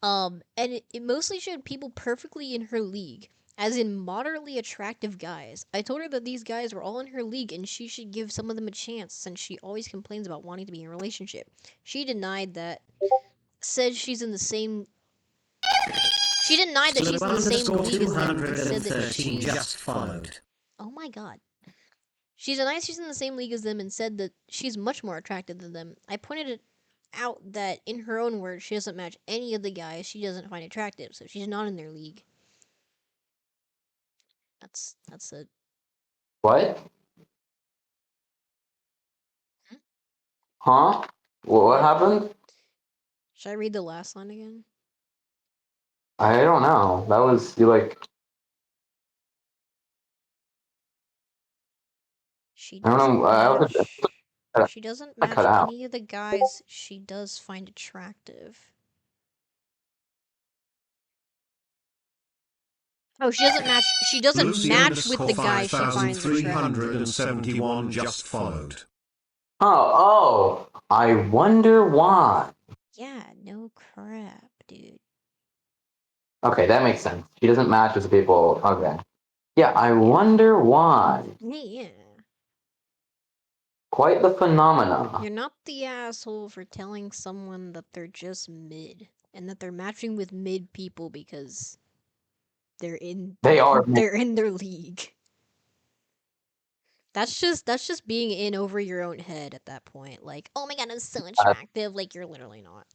And it mostly showed people perfectly in her league, as in moderately attractive guys. I told her that these guys were all in her league and she should give some of them a chance since she always complains about wanting to be in a relationship. She denied that, said she's in the same. She denied that she's in the same league as them and said that she's. Just followed. Oh my god. She denies she's in the same league as them and said that she's much more attractive than them. I pointed it out that, in her own words, she doesn't match any of the guys she doesn't find attractive, so she's not in their league. That's it. what? Hmm? Huh? What happened? Should I read the last line again? I don't know. That was you like She I don't doesn't know. match. She doesn't I cut match out. any of the guys she does find attractive. Oh, she doesn't match. She doesn't Lucy match with the underscore guys she finds attractive. 5371 just followed. Oh, I wonder why. Yeah, no crap, dude. Okay, that makes sense. She doesn't match with the people. Okay. Yeah, I wonder why. Yeah. Quite the phenomena. You're not the asshole for telling someone that they're just mid and that they're matching with mid people because they're in They are. they're in their league. That's just being in over your own head at that point. Like, oh my god, I'm so attractive. Like you're literally not.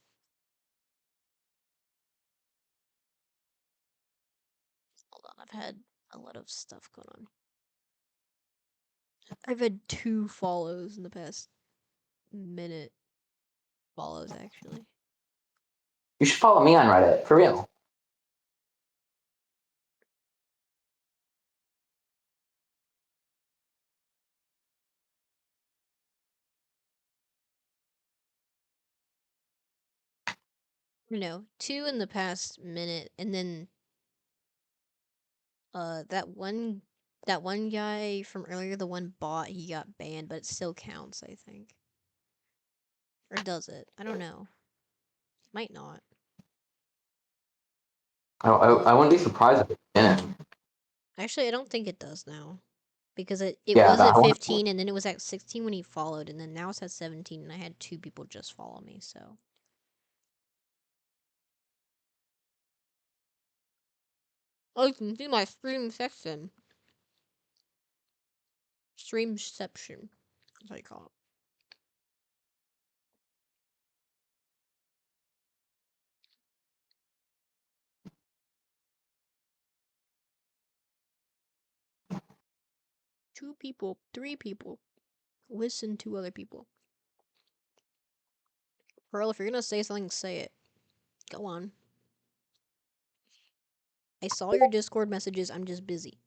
Hold on, I've had a lot of stuff going on. I've had 2 follows in the past minute. Follows actually. You should follow me on Reddit for real. No, 2 in the past minute, and then that one guy from earlier, the one bot, he got banned, but it still counts, I think. Or does it? I don't know. Might not. I wouldn't be surprised if it didn't. Actually, I don't think it does now. Because it Yeah, was that at I want. 15 and then it was at 16 when he followed and then now it's at 17 and I had 2 people just follow me, so. Oh, you can see my stream section. Streamception. That's how you call it. Two people, 3 people. Listen to other people. Pearl, if you're gonna say something, say it. Go on. I saw your Discord messages. I'm just busy.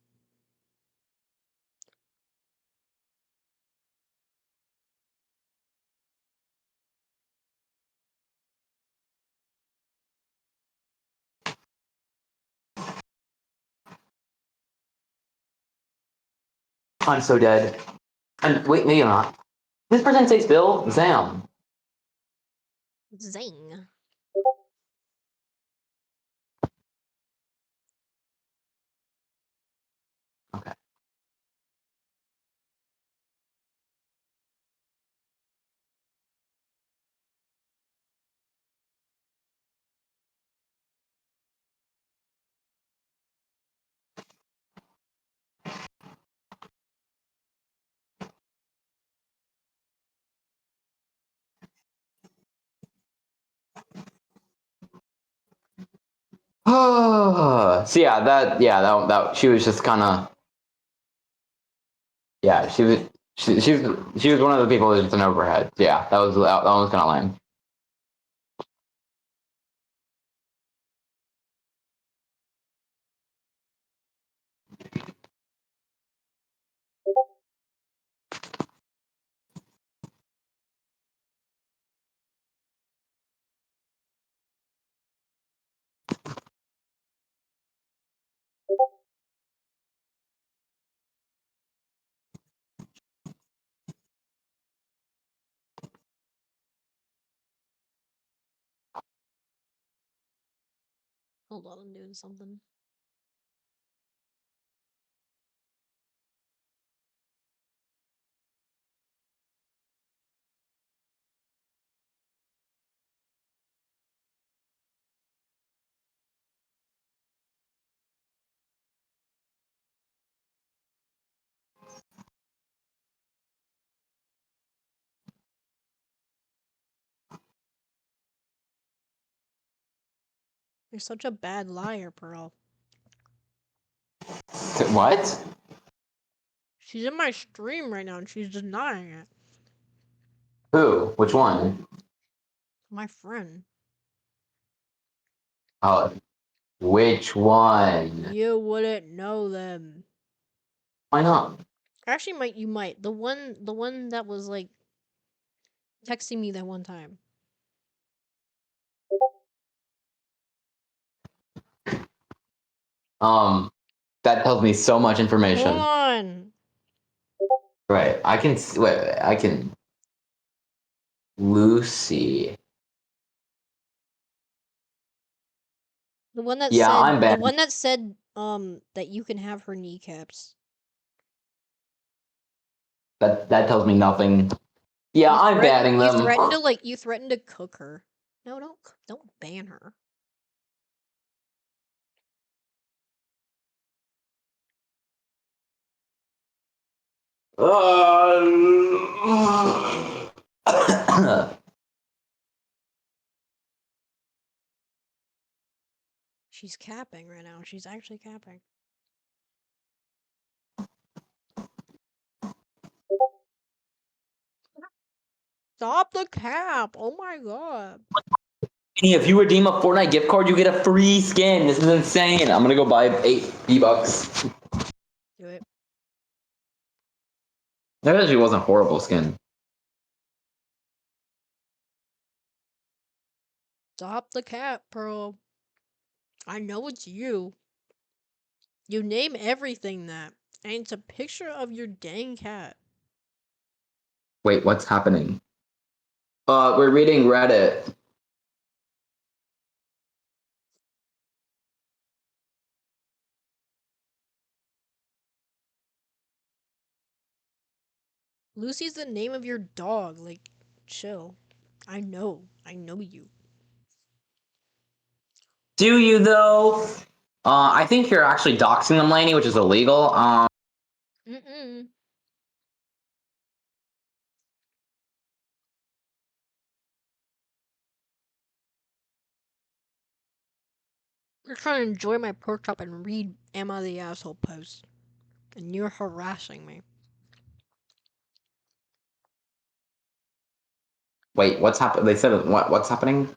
I'm so dead. And wait, maybe not. This person say Bill? Zam. Zing. Okay. So that she was just kind of she was one of the people who was just an overhead. Yeah, that one was kind of lame. Hold on, I'm doing something. You're such a bad liar, Pearl. What? She's in my stream right now and she's denying it. Who? Which one? My friend. Oh, which one? You wouldn't know them. Why not? Actually, you might. The one that was like texting me that one time. That tells me so much information. Hold on. Right. I can wait. I can. Lucy. The one that Yeah, said I'm the bad. one that said that you can have her kneecaps. That tells me nothing. Yeah, I'm banning You them. threatened to cook her. No, don't ban her. She's capping right now. She's actually capping. Stop the cap! Oh my god. If you redeem a Fortnite gift card, you get a free skin. This is insane. I'm gonna go buy 8 V-Bucks. Do it. That actually wasn't a horrible skin. Stop the cap, Pearl. I know it's you. You name everything that. And it's a picture of your dang cat. Wait, what's happening? We're reading Reddit. Lucy's the name of your dog. Like, chill. I know you. Do you though? I think you're actually doxing them, Lainey, which is illegal. Mm-mm. I'm trying to enjoy my pork chop and read Emma the Asshole posts. And you're harassing me. Wait, what's happening? They said what's happening?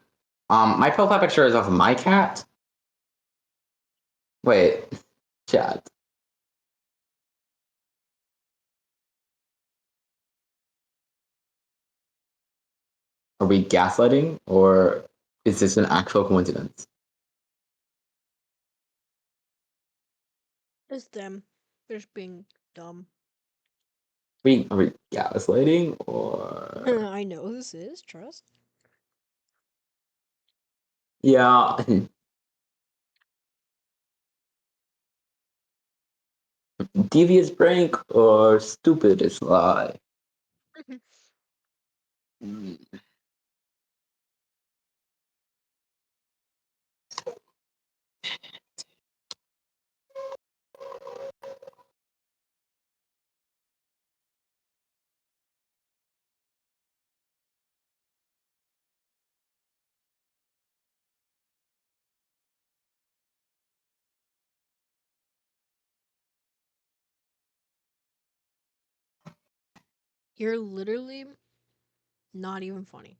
My profile picture is of my cat. Wait, chat. Are we gaslighting or is this an actual coincidence? It's them. They're just being dumb. Are we gaslighting or I know who this is, trust. yeah? Devious prank or stupidest lie? You're literally not even funny.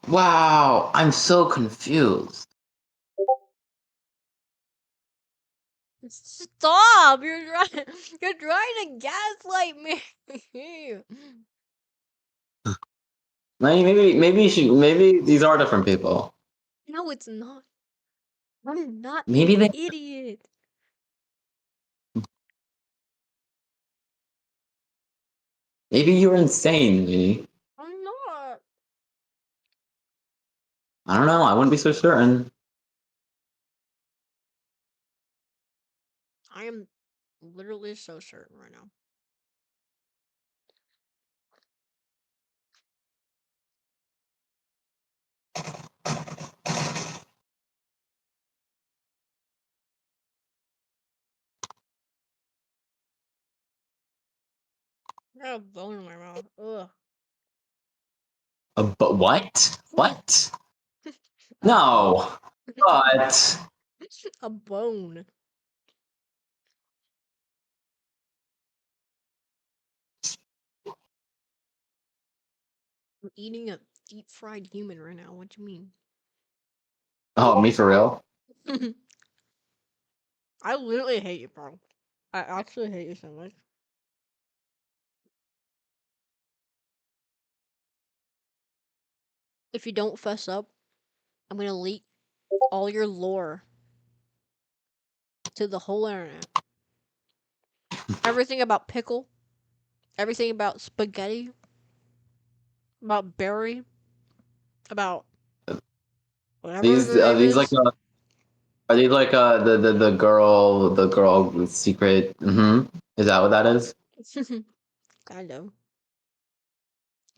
Wow, I'm so confused. Stop! You're trying to gaslight me. Maybe these are different people. No, it's not. I'm not Maybe an they idiot. maybe you're insane, lady. I'm not. I don't know. I wouldn't be so certain. I am literally so certain right now. I got a bone in my mouth. Ugh. But what? What? A bone. No. But A bone. I'm eating a deep fried human right now. What do you mean? oh, me for real? I literally hate you, bro. I actually hate you so much. If you don't fess up, I'm gonna leak all your lore to the whole internet. Everything about pickle, everything about spaghetti, about berry, about whatever These your are name these like is. are these like the girl with secret? Mm-hmm. Is that what that is? Kind of.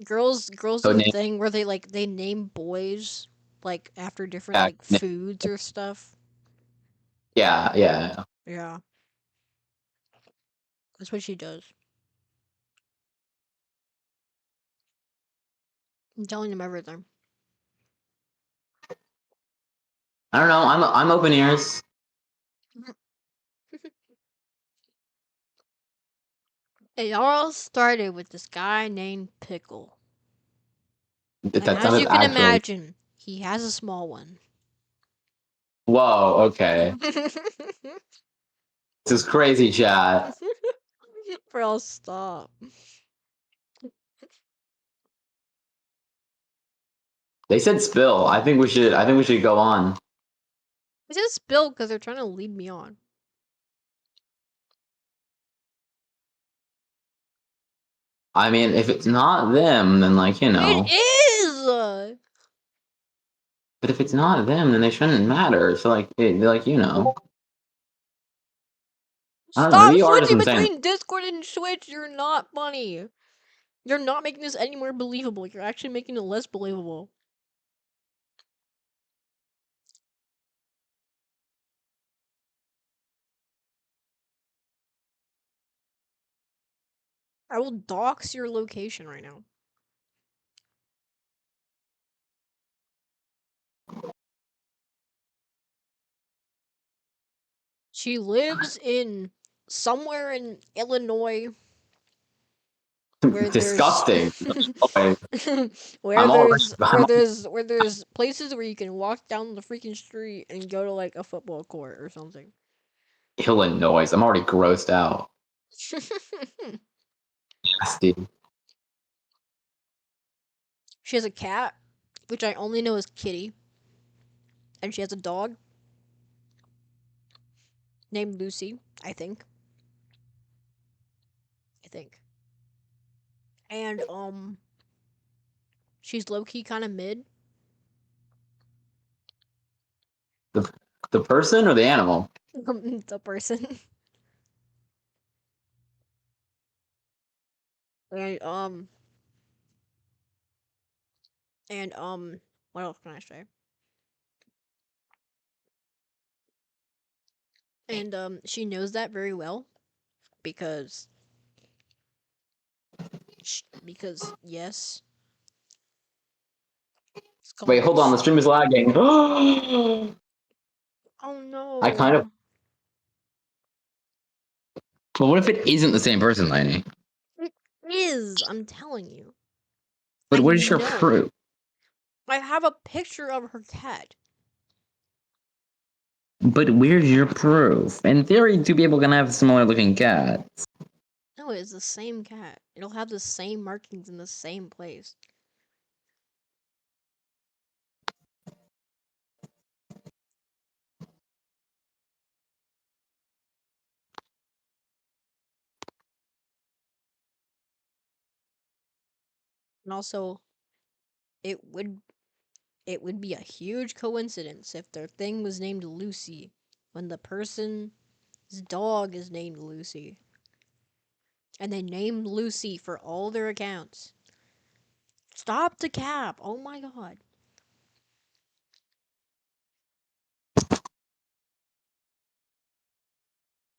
Girls do Code the name? thing where they name boys like after different Yeah. like foods or stuff. Yeah. Yeah, that's what she does. I'm telling them everything. I don't know. I'm open ears. It all started with this guy named Pickle. And That as sounded you can actual. imagine, he has a small one. Whoa. Okay. This is crazy, chat. Bro, stop. They said spill. I think we should. I think we should go on. It's just spilled because they're trying to lead me on. I mean, if it's not them, then like you It know. is! But if it's not them, then they shouldn't matter. So like you know. I don't know. Stop Maybe you are just switching insane. between Discord and Switch. You're not funny. You're not making this any more believable. You're actually making it less believable. I will dox your location right now. She lives in somewhere in Illinois. Where there's Disgusting. Okay. where I'm already. there's I'm, where there's places where you can walk down the freaking street and go to like a football court or something. Illinois. I'm already grossed out. Nasty. She has a cat, which I only know as Kitty, and she has a dog named Lucy, I think. And she's low key kind of mid. The person or the animal? The person. And what else can I say? And she knows that very well because yes. It's called Wait, hold on. The stream is lagging. Oh no. I kind of. But what if it isn't the same person, Laney? It is, I'm telling you. But I what is your know. proof? I have a picture of her cat. But where's your proof? In theory, two people can have similar looking cats. No, it's the same cat. It'll have the same markings in the same place. And also, it would be a huge coincidence if their thing was named Lucy when the person's dog is named Lucy. And they named Lucy for all their accounts. Stop the cap! Oh my god.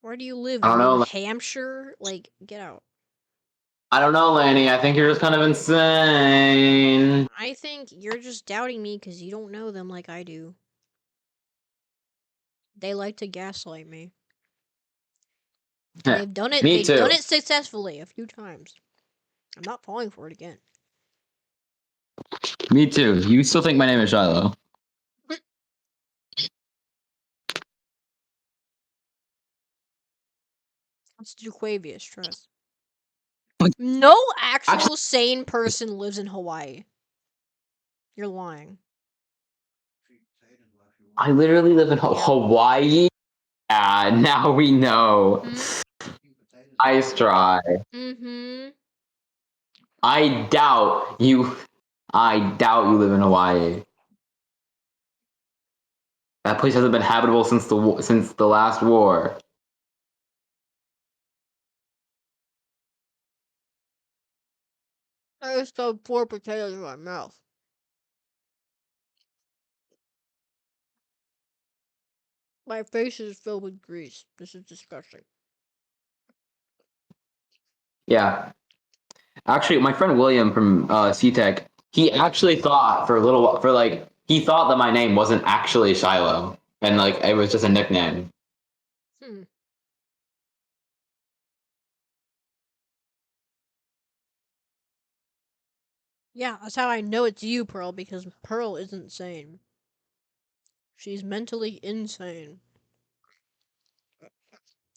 Where do you live? I don't know. New Hampshire? Like, get out. I don't know, Laney. I think you're just kind of insane. I think you're just doubting me because you don't know them like I do. They like to gaslight me. And they've done it. Me They've too. done it successfully a few times. I'm not falling for it again. Me too. You still think my name is Shiloh? It's Duquavius, trust. But- No actual sane person lives in Hawaii. You're lying. I literally live in Hawaii. Yeah, now we know. Nice try. Mm-hmm. I doubt you live in Hawaii. That place hasn't been habitable since the last war. I just got 4 potatoes in my mouth. My face is filled with grease. This is disgusting. Yeah. Actually, my friend William from CTech, he actually thought he thought that my name wasn't actually Shiloh, and like it was just a nickname. Yeah, that's how I know it's you, Pearl, because Pearl isn't sane. She's mentally insane.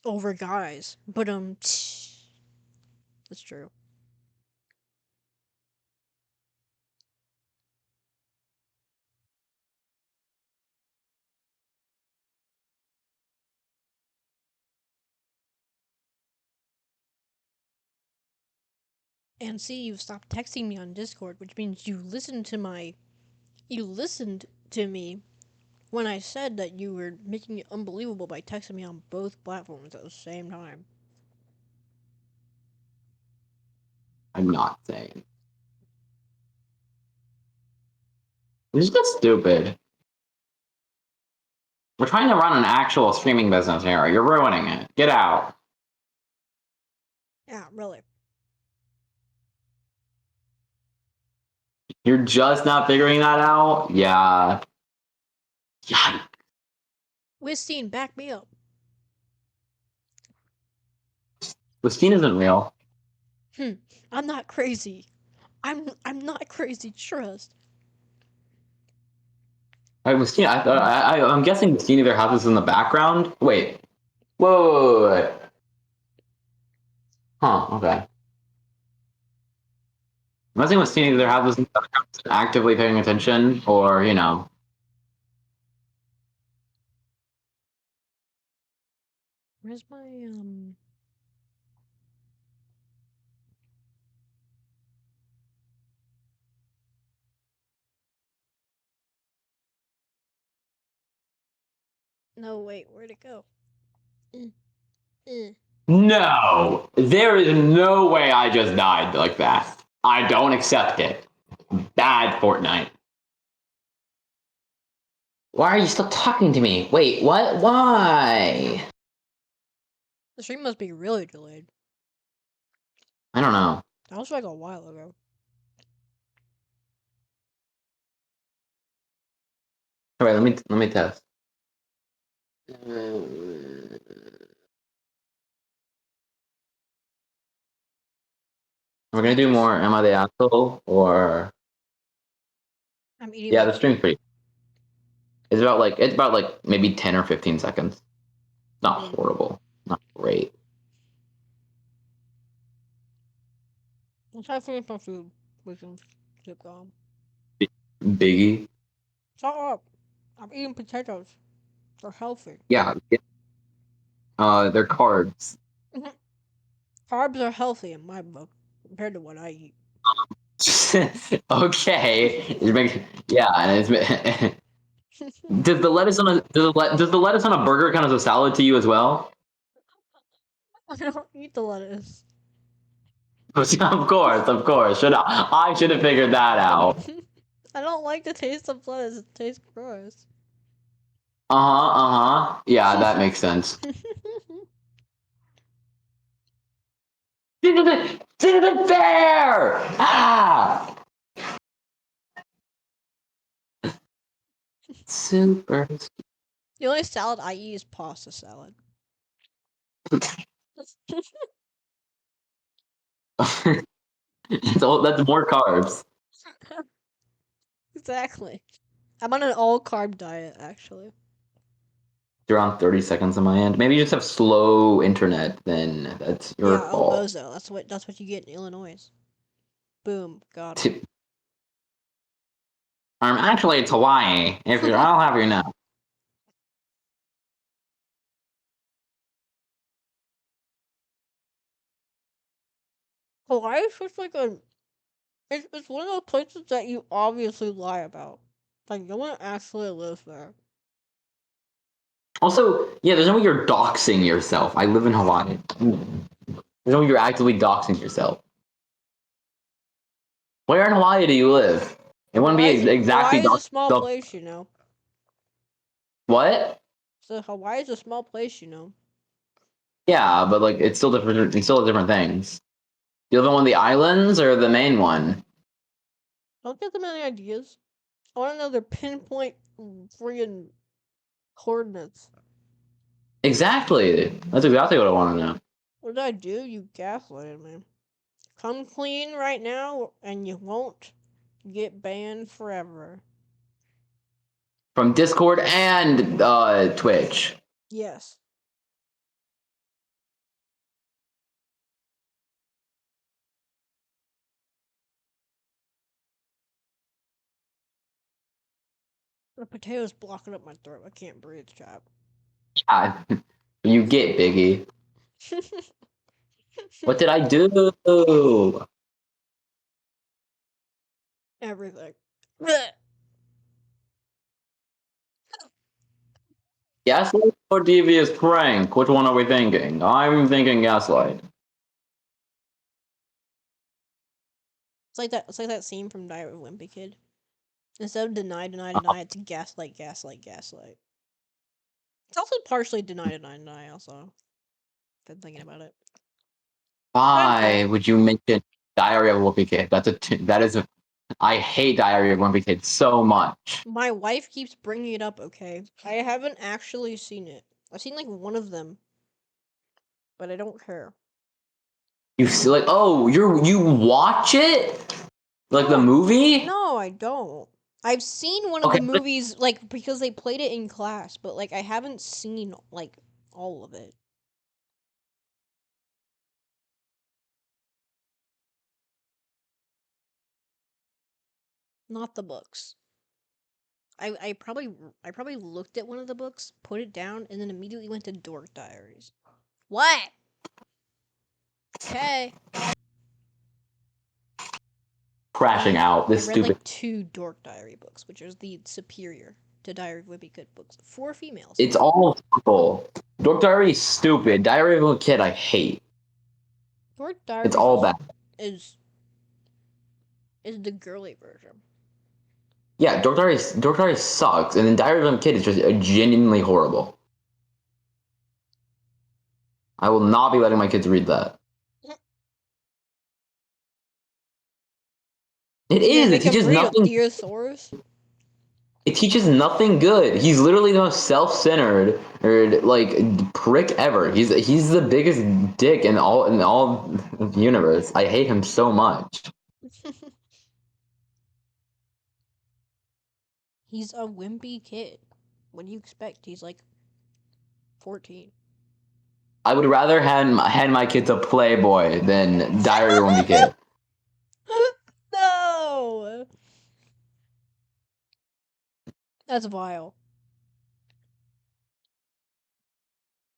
Over guys. But, that's true. And see, you've stopped texting me on Discord, which means you listened to me when I said that you were making it unbelievable by texting me on both platforms at the same time. I'm not saying. This is just stupid. We're trying to run an actual streaming business here. You're ruining it. Get out. Yeah, really. You're just not figuring that out? Yeah. Yeah. Wistine, back me up. Wistine isn't real. I'm not crazy. I'm not crazy. Trust. I'm guessing the scene of their house is in the background. Wait. Whoa. Huh. Okay. I'm guessing what scene of their house is in the background, actively paying attention, or Where's my No, wait, where'd it go? Eh. No, there is no way I just died like that. I don't accept it. Bad Fortnite. Why are you still talking to me? Wait, what? Why? The stream must be really delayed. I don't know. That was like a while ago. All right, let me test. We're gonna do more Am I the Asshole or I'm eating yeah, my the stream's pretty. It's about like maybe 10 or 15 seconds. Not horrible. Not great. Let's try to finish my food. We can keep going. Biggie. Shut up. I'm eating potatoes. They're healthy. Yeah. They're carbs. Carbs are healthy in my book compared to what I eat. Okay. Yeah, and it's does the lettuce on a does the lettuce on a burger count as a salad to you as well? I don't eat the lettuce. Of course. I should have figured that out. I don't like the taste of lettuce. It tastes gross. Yeah, that makes sense. Did bear! Ah! Super. The only salad I eat is pasta salad. That's more carbs. Exactly. I'm on an all carb diet, actually. You're on 30 seconds on my end. Maybe you just have slow internet, then that's your Yeah, El fault. Bozo. That's what you get in Illinois. Boom, got him. Actually, it's Hawaii. I'll have you know. Hawaii is just like it's one of those places that you obviously lie about. Like no one actually lives there. Also, yeah, there's no way you're doxing yourself. I live in Hawaii. There's no way you're actively doxing yourself. Where in Hawaii do you live? It wouldn't be exactly Hawaii is a doxing small yourself. place, you know. What? So Hawaii is a small place, you know. Yeah, but like it's still different. It's still different things. You live on one of the islands or the main one? Don't give them any ideas. I want to know their pinpoint friggin' coordinates. Exactly. That's exactly what I want to know. What did I do? You gaslighted me. Come clean right now, and you won't get banned forever. From Discord and Twitch. Yes. The potato's blocking up my throat. I can't breathe, chat. Yeah, you get Biggie. What did I do? Everything. Gaslight or devious prank? Which one are we thinking? I'm thinking gaslight. It's like that scene from Diary of a Wimpy Kid. Instead of deny, it's gaslight. It's also partially deny. Also, been thinking about it. Why would you mention Diary of a Wimpy Kid? That is a. I hate Diary of a Wimpy Kid so much. My wife keeps bringing it up. Okay, I haven't actually seen it. I've seen like one of them, but I don't care. You see, like, oh, you watch it, like the No, movie. no, I don't. I've seen one of Okay, the movies, like, because they played it in class, but, like, I haven't seen, like, all of it. Not the books. I probably looked at one of the books, put it down, and then immediately went to Dork Diaries. What? Okay. crashing out. I This read stupid. like 2 Dork Diary books, which is the superior to Diary of Wimpy Kid books. 4 females. It's all simple. Dork Diary is stupid. Diary of a Kid, I hate. Dork It's Diaries all bad. is the girly version. Yeah, Dork Diary sucks, and then Diary of a Kid is just genuinely horrible. I will not be letting my kids read that. It You're gonna is. It make him teaches read nothing. Theosaurus? It teaches nothing good. He's literally the most self-centered, or like prick ever. He's the biggest dick in all of the universe. I hate him so much. He's a wimpy kid. What do you expect? He's like 14. I would rather hand my kids a Playboy than Diary of a Wimpy Kid. No! That's vile.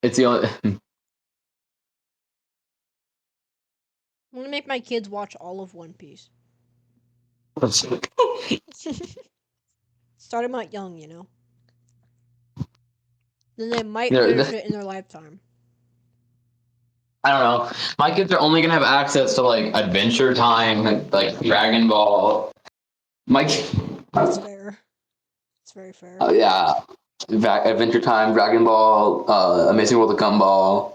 It's the only. I'm gonna make my kids watch all of One Piece. Start them out young, you know? Then they might finish it in their lifetime. I don't know. My kids are only gonna have access to like Adventure Time, like Dragon Ball. That's fair. It's very fair. Yeah, Adventure Time, Dragon Ball, Amazing World of Gumball.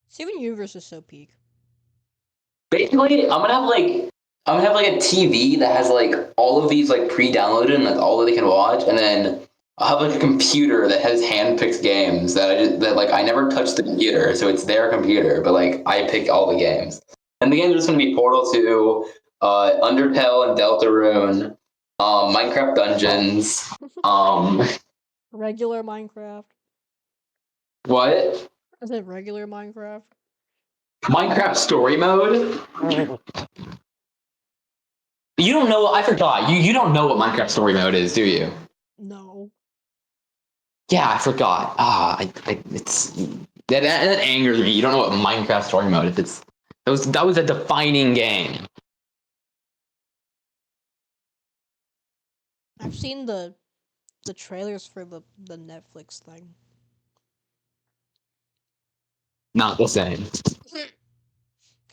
Steven Universe is so peak. Basically, I'm gonna have like a TV that has like all of these like pre-downloaded and that's all that they can watch, and then I'll have like a computer that has hand-picked games that like I never touch the computer, so it's their computer, but like I pick all the games. And the games are just gonna be Portal 2, Undertale and Deltarune, Minecraft Dungeons, Regular Minecraft. what? I said regular Minecraft. Minecraft Story Mode? You don't know. I forgot. You don't know what Minecraft Story Mode is, do you? No. Yeah, I forgot. It's that angers me. You don't know what Minecraft Story Mode is. That was a defining game. I've seen the trailers for the Netflix thing. Not the same.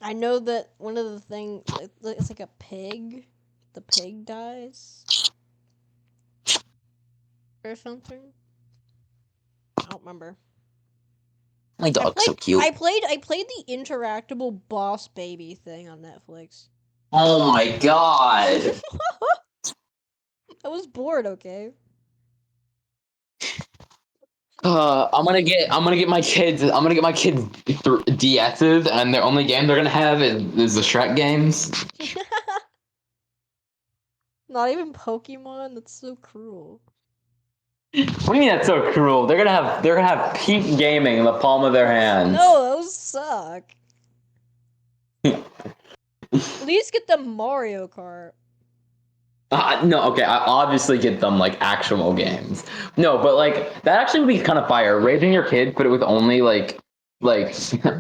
I know that one of the things, it's like a pig. The pig dies. Or something. I don't remember. My dog's so cute. I played the interactable Boss Baby thing on Netflix. Oh my god. I was bored, okay? I'm gonna get my kids DSs, and the only game they're gonna have is the Shrek games. Not even Pokemon? That's so cruel. What do you mean that's so cruel? They're gonna have peak gaming in the palm of their hands. No, those suck. At least get the Mario Kart. No, okay, I obviously get them like actual games. No, but like that actually would be kind of fire. Raising your kid, put it with only like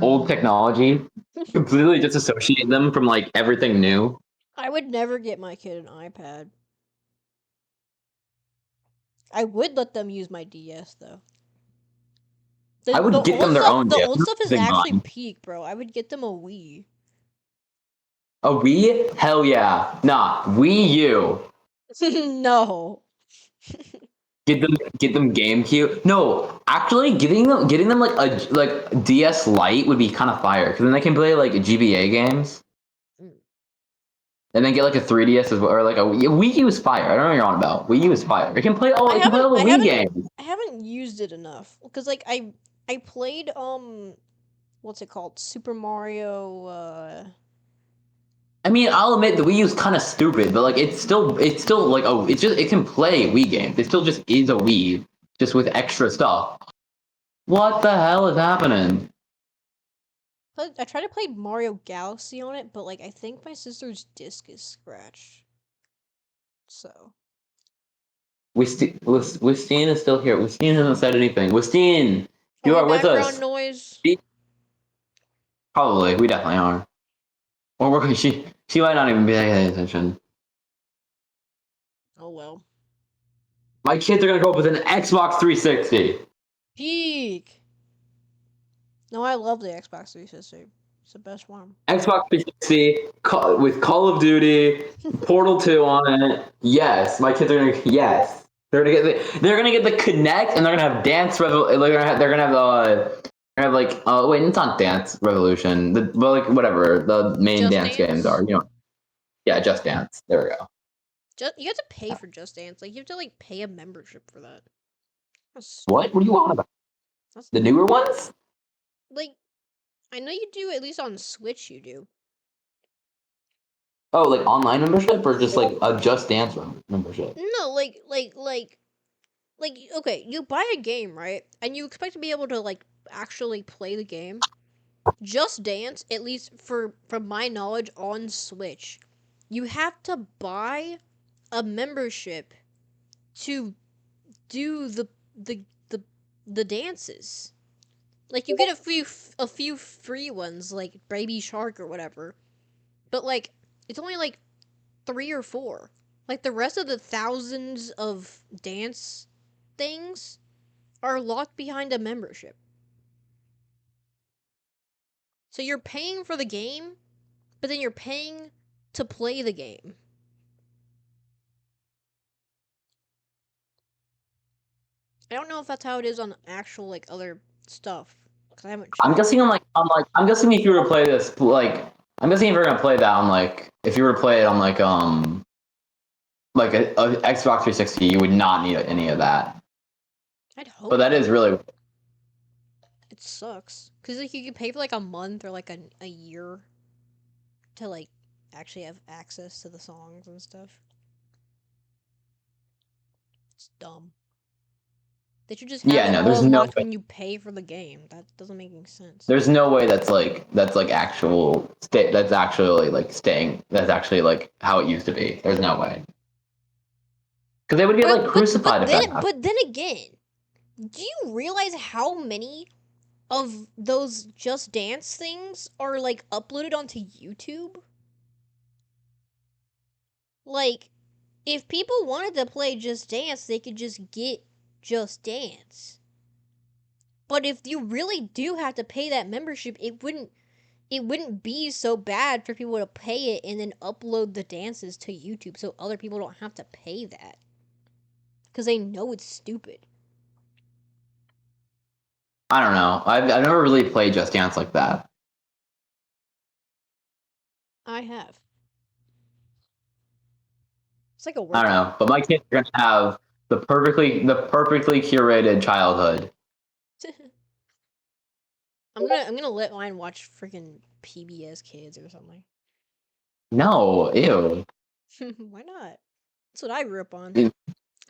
old technology, completely disassociate them from like everything new. I would never get my kid an iPad. I would let them use my DS though. I would get them their own The DS. old stuff is Big actually time. peak, bro. I would get them a Wii. A Wii? Hell yeah. Nah, Wii U. No. Get them GameCube. No, actually, getting them like a DS Lite would be kind of fire because then they can play like GBA games. Mm. And then get like a 3DS as well, or like a Wii U is fire. I don't know what you're on about. Wii U is fire. It can play all. It can play all the Wii games. I haven't used it enough because like I played what's it called? Super Mario. I mean, I'll admit the Wii U's kind of stupid, but like it's still like it can play Wii games. It still just is a Wii, just with extra stuff. What the hell is happening? I tried to play Mario Galaxy on it, but like I think my sister's disc is scratched. So Wistine is still here. Wistine hasn't said anything. Wistine, you are are we with background us. noise? Probably, we definitely are. Or she might not even be paying attention. Oh well. My kids are gonna grow up with an Xbox 360. Peak. No, I love the Xbox 360. It's the best one. Xbox 360 with Call of Duty, Portal 2 on it. Yes, my kids are gonna. Yes, they're gonna get the Kinect, and they're gonna have Dance Revolution. They're gonna have like wait, it's not Dance Revolution. But like whatever the main Just dance games Dance? are. Yeah, Just Dance. There we go. You have to pay for Just Dance. Like you have to like pay a membership for that. That's What? What do you want about That's the newer ones? like I know you do, at least on Switch you do. Oh, like online membership or just like a Just Dance membership? No, okay, you buy a game, right? And you expect to be able to like actually play the game. Just Dance, at least from my knowledge on Switch, you have to buy a membership to do the dances. Like you get a few free ones like Baby Shark or whatever. But like it's only like 3 or 4. Like the rest of the thousands of dance things are locked behind a membership. So you're paying for the game, but then you're paying to play the game. I don't know if that's how it is on actual like other stuff because I haven't I'm checked. guessing I'm guessing if you were to play this I'm guessing if you're gonna play that on if you were to play it on a Xbox 360, you would not need any of that. I'd hope. But that is really It sucks because like you can pay for like a month or like a year to like actually have access to the songs and stuff. It's dumb. They should just have yeah it no. all unlocked when you pay for the game. That doesn't make any sense. There's no way that's actually like staying. That's actually like how it used to be. There's no way. Because they would get like crucified if that happened. But then again, do you realize how many of those Just Dance things are like uploaded onto YouTube? Like, if people wanted to play Just Dance, they could just get Just Dance. But if you really do have to pay that membership, it wouldn't be so bad for people to pay it and then upload the dances to YouTube so other people don't have to pay that. Because they know it's stupid. I don't know. I've never really played Just Dance like that. I have. It's like a I workout. don't know. But my kids are gonna have the perfectly curated childhood. I'm gonna let mine watch freaking PBS Kids or something. No, ew. Why not? That's what I grew up on. It's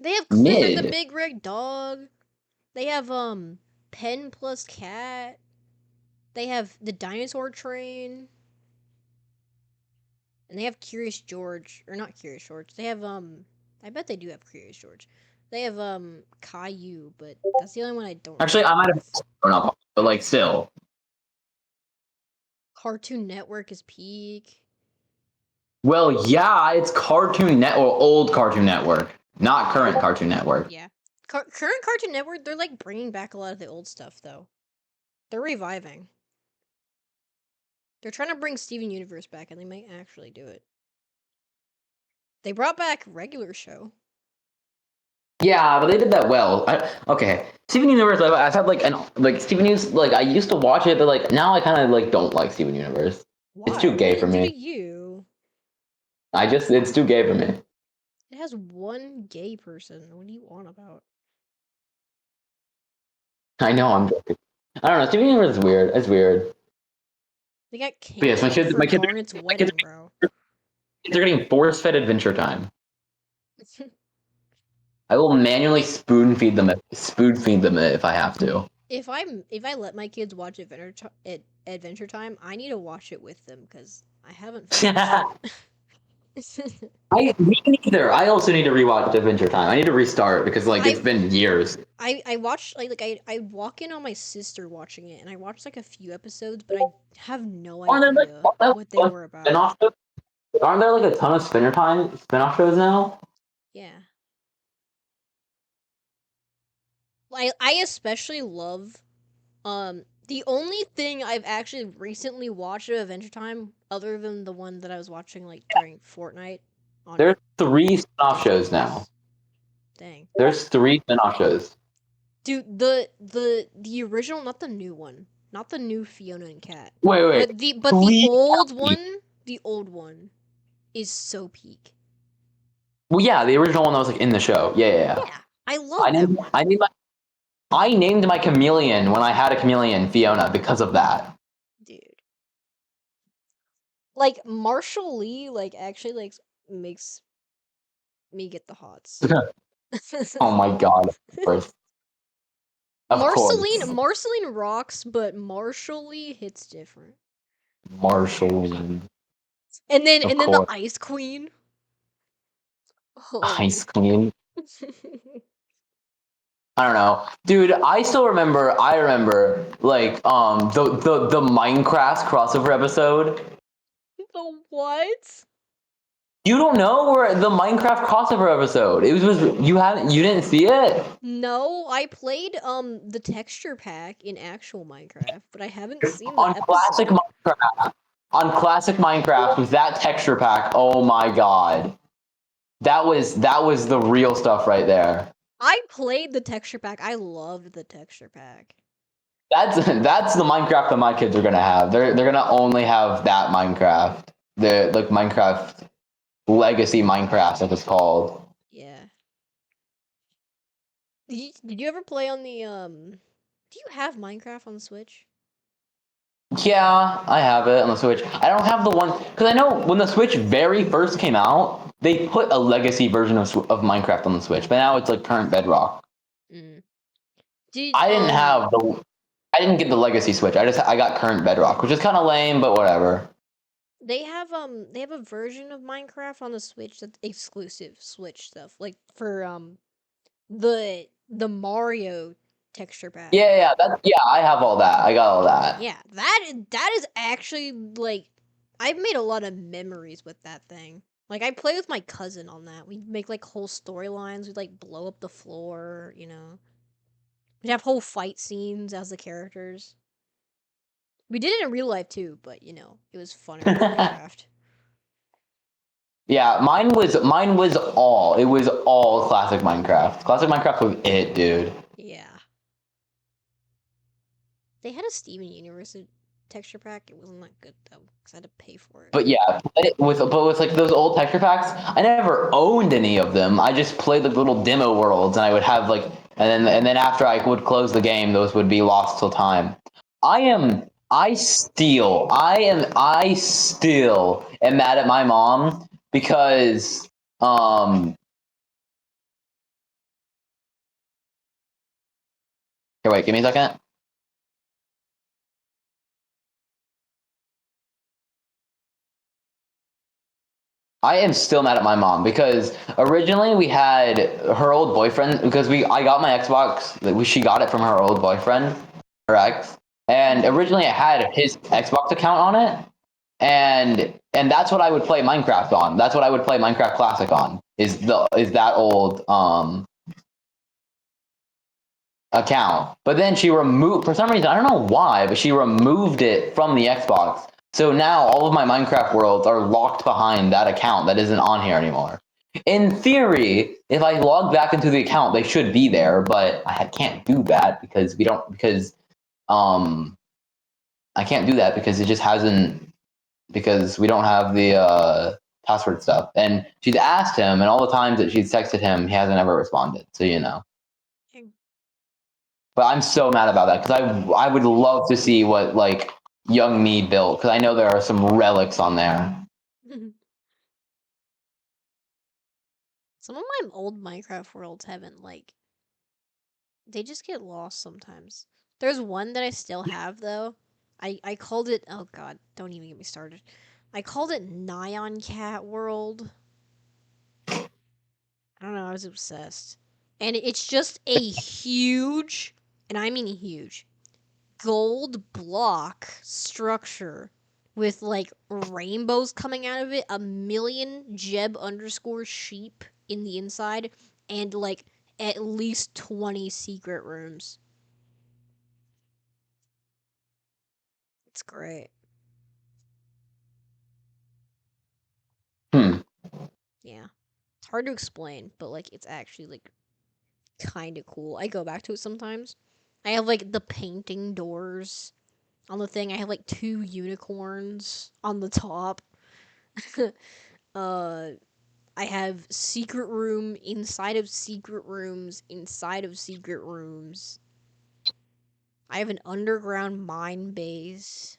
They have Clifford the mid. Big Red Dog. They have Pen plus Cat. They have the Dinosaur Train. And they have Curious George, or not Curious George. They have I bet they do have Curious George. They have Caillou, but that's the only one I don't. Actually, I might have grown up, but like still. Cartoon Network is peak. Well, yeah, it's Cartoon Net or old Cartoon Network, not current Cartoon Network. Yeah. Current Cartoon Network, they're like bringing back a lot of the old stuff though. They're reviving. They're trying to bring Steven Universe back, and they might actually do it. They brought back regular show. Yeah, but they did that well. Okay, Steven Universe. I've had Steven Universe. Like I used to watch it, but like now I kind of like don't like Steven Universe. Why? It's too gay for What did it do me. to you? It's too gay for me. It has one gay person. What do you want about? I know I'm joking. I don't know. Steven Universe is weird. It's weird. They got But yes, canceled for my kids, Garnet's my kids, wedding, bro. they're getting force-fed Adventure Time. I will manually spoon feed them if I have to. If I let my kids watch Adventure Time, I need to watch it with them because I haven't finished it. Me neither. I also need to rewatch Adventure Time. I need to restart because it's been years. I watched I walk in on my sister watching it and I watched like a few episodes, but I have no Aren't there idea what they were about. spin-off shows? Aren't there like a ton of spin-off shows now? Yeah. I especially love the only thing I've actually recently watched of Adventure Time, other than the one that I was watching like during Fortnite. There's 3 spin-off shows now. Dang. There's 3 spin-off shows. Dude, the original, not the new one, not the new Fiona and Cat. Wait. But the old one is so peak. Well, yeah, the original one that was like in the show. Yeah. Yeah, I love that one. I named my chameleon when I had a chameleon Fiona because of that. Dude. Like Marshall Lee actually makes me get the hots. Oh my god. Of course. Marceline rocks, but Marshall Lee hits different. Marshall. And then Of the course. Ice Queen. Oh. Ice Queen. I don't know, dude. I remember like the Minecraft crossover episode. The what? You don't know where the Minecraft crossover episode? It was you didn't see it? No, I played the texture pack in actual Minecraft, but I haven't seen the On episode. classic Minecraft. On classic Minecraft with that texture pack. Oh my god. That was the real stuff right there. I played the texture pack. I loved the texture pack. That's the Minecraft that my kids are gonna have. They're gonna only have that Minecraft. The like Minecraft Legacy Minecraft, as it's called. Yeah. Did you ever play on the Do you have Minecraft on the Switch? Yeah, I have it on the Switch. I don't have the one because I know when the Switch very first came out, they put a legacy version of Minecraft on the Switch, but now it's like current Bedrock. Mm. I didn't get the legacy Switch. I got current Bedrock, which is kind of lame, but whatever. They have a version of Minecraft on the Switch that's exclusive Switch stuff, like for the Mario texture pack. Yeah, I have all that. I got all that. Yeah, that is actually like I've made a lot of memories with that thing. Like I play with my cousin on that. We make like whole storylines. We'd like blow up the floor, you know. We'd have whole fight scenes as the characters. We did it in real life too, but you know, it was funner in Minecraft. Yeah, mine was all classic Minecraft. Classic Minecraft was it, dude. Yeah. They had a Steven Universe texture pack. It wasn't that good though, because I had to pay for it. But yeah, with like those old texture packs, I never owned any of them. I just played like little demo worlds, and I would have like, and then after I would close the game, those would be lost till time. I still am mad at my mom because here, wait, give me a second. I am still mad at my mom because originally we had her old boyfriend because I got my Xbox. She got it from her old boyfriend, her ex, and originally I had his Xbox account on it, and that's what I would play Minecraft on. That's what I would play Minecraft Classic on. Is that old account? But then she removed, for some reason, I don't know why, but she removed it from the Xbox. So now all of my Minecraft worlds are locked behind that account that isn't on here anymore. In theory, if I log back into the account, they should be there, but I can't do that because I can't do that because it just hasn't, because we don't have the password stuff. And she's asked him, and all the times that she's texted him, he hasn't ever responded. So you know. But I'm so mad about that because I would love to see what like young me built, because I know there are some relics on there. Some of my old Minecraft worlds haven't, like, they just get lost sometimes. There's one that I still have, though. I called it, oh god, don't even get me started. I called it Nyan Cat World. I don't know, I was obsessed. And it's just a huge, and I mean huge, gold block structure with like rainbows coming out of it, a million Jeb underscore sheep in the inside, and like at least 20 secret rooms. It's great. Hmm. Yeah. It's hard to explain, but like it's actually like kind of cool. I go back to it sometimes. I have like the painting doors on the thing. I have like 2 unicorns on the top. uh I have secret room inside of secret rooms inside of secret rooms. I have an underground mine base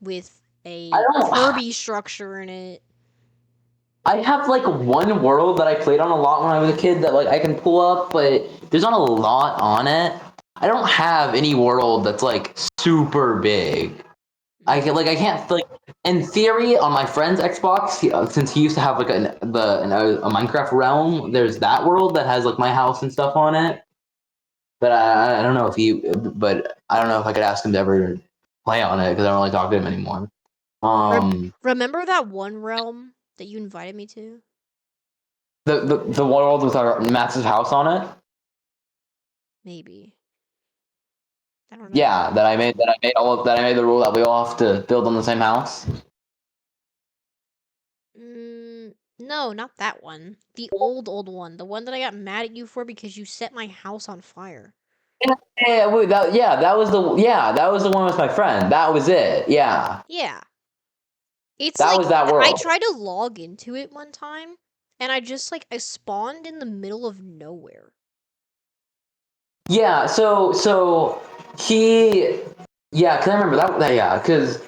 with I a don't. Kirby structure in it. I have like one world that I played on a lot when I was a kid that like I can pull up, but there's not a lot on it. I don't have any world that's like super big. I can't like in theory on my friend's Xbox since he used to have like a Minecraft realm. There's that world that has like my house and stuff on it. But I don't know if but I don't know if I could ask him to ever play on it because I don't really talk to him anymore. Remember that one realm that you invited me to? The world with our massive house on it. Maybe. I don't know. Yeah, that I made the rule that we all have to build on the same house. No, not that one. The old one. The one that I got mad at you for because you set my house on fire. Yeah, that was the one with my friend. That was it. Yeah. Yeah. It's That like was that I world. tried to log into it one time and I just like I spawned in the middle of nowhere. Yeah, so he, yeah, cause I remember that yeah, cause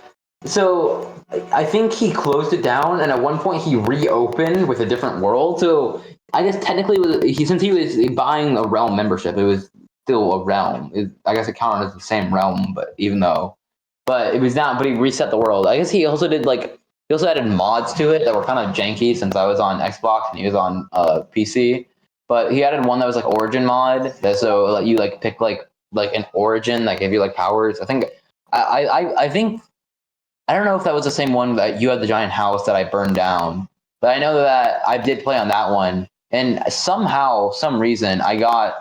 so I think he closed it down, and at one point he reopened with a different world. So I guess technically, since he was buying a realm membership, it was still a realm. I guess it counted as the same realm, but but it was not. But he reset the world. I guess he also did like he also added mods to it that were kind of janky since I was on Xbox and he was on PC. But he added one that was like origin mod, that so like, you like pick like an origin that gave you like powers. I think I think I don't know if that was the same one that you had the giant house that I burned down, but I know that I did play on that one, and somehow, some reason, I got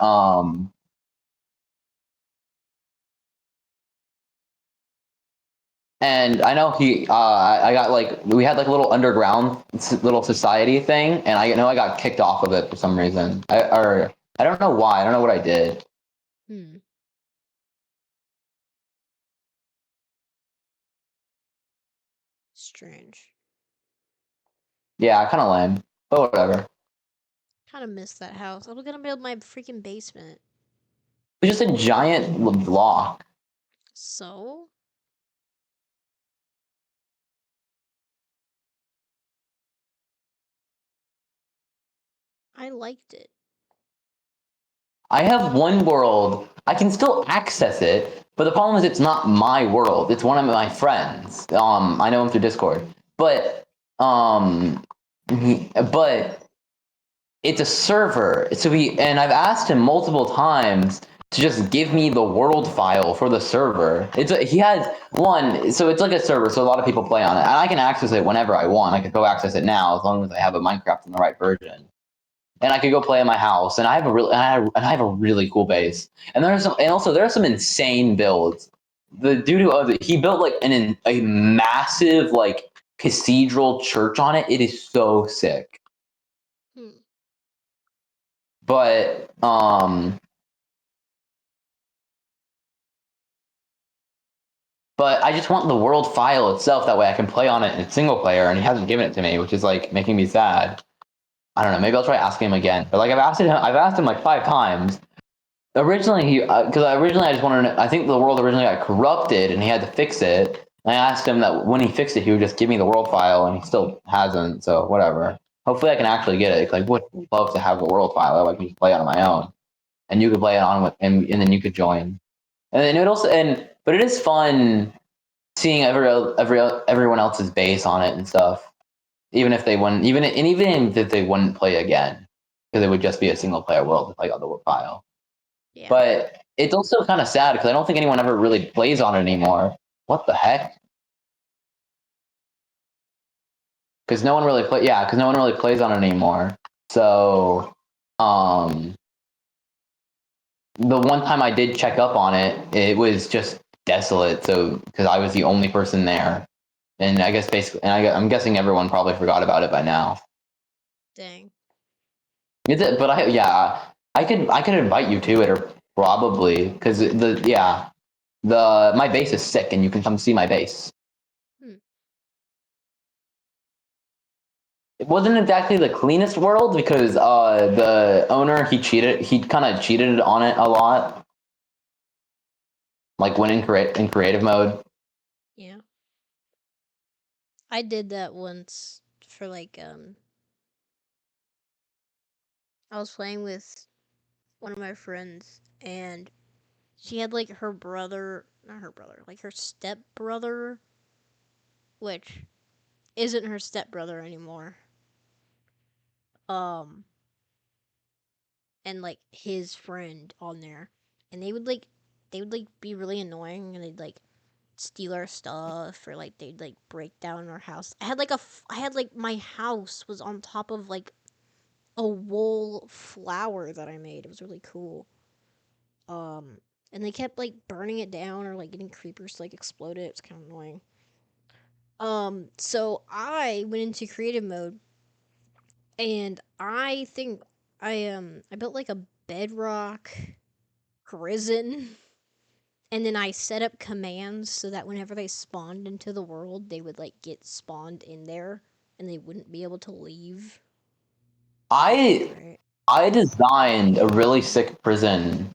and I know I got like we had like a little underground little society thing, and I know I got kicked off of it for some reason. I don't know why. I don't know what I did. Hmm. Strange. Yeah, kind of lame, but whatever. Kind of miss that house. I was gonna build my freaking basement. It's just a giant block. So? I liked it. I have one world. I can still access it, but the problem is it's not my world. It's one of my friends. I know him through Discord, but but it's a server. So and I've asked him multiple times to just give me the world file for the server. He has one, so it's like a server, so a lot of people play on it, and I can access it whenever I want. I can go access it now as long as I have a Minecraft in the right version. And I could go play in my house, and I have a really cool base. And there are some insane builds. The dude who owns it, he built like a massive like cathedral church on it. It is so sick. Hmm. But I just want the world file itself. That way I can play on it in single player, and he hasn't given it to me, which is like making me sad. I don't know. Maybe I'll try asking him again. But like I've asked him like 5 times. Originally, because originally I just wanted. I think the world originally got corrupted, and he had to fix it. I asked him that when he fixed it, he would just give me the world file, and he still hasn't. So whatever. Hopefully, I can actually get it. 'Cause I would love to have the world file. I can play it on my own, and you could play it on with, and then you could join. And then it also, but it is fun seeing everyone else's base on it and stuff. Even if they wouldn't, even if they wouldn't play again, because it would just be a single player world with like other file. Yeah. But it's also kind of sad because I don't think anyone ever really plays on it anymore. What the heck? Because no one really because no one really plays on it anymore. So, the one time I did check up on it, it was just desolate. So, because I was the only person there, and I guess basically, I'm guessing everyone probably forgot about it by now. Dang. Is it? But I could invite you to it, or probably because my base is sick, and you can come see my base. It wasn't exactly the cleanest world because the owner he kind of cheated on it a lot, like when in creative mode. Yeah. I did that once for like I was playing with one of my friends and she had like her brother, not her brother, like her step brother, which isn't her step brother anymore. And like his friend on there. And they would be really annoying and they'd like steal our stuff or like they'd like break down our house. I had like my house was on top of like a wool flower that I made. It was really cool. Um, and they kept like burning it down or like getting creepers to like explode it. It's kind of annoying. So I went into creative mode and I think I built like a bedrock prison and then I set up commands so that whenever they spawned into the world, they would like get spawned in there and they wouldn't be able to leave. I Right. I designed a really sick prison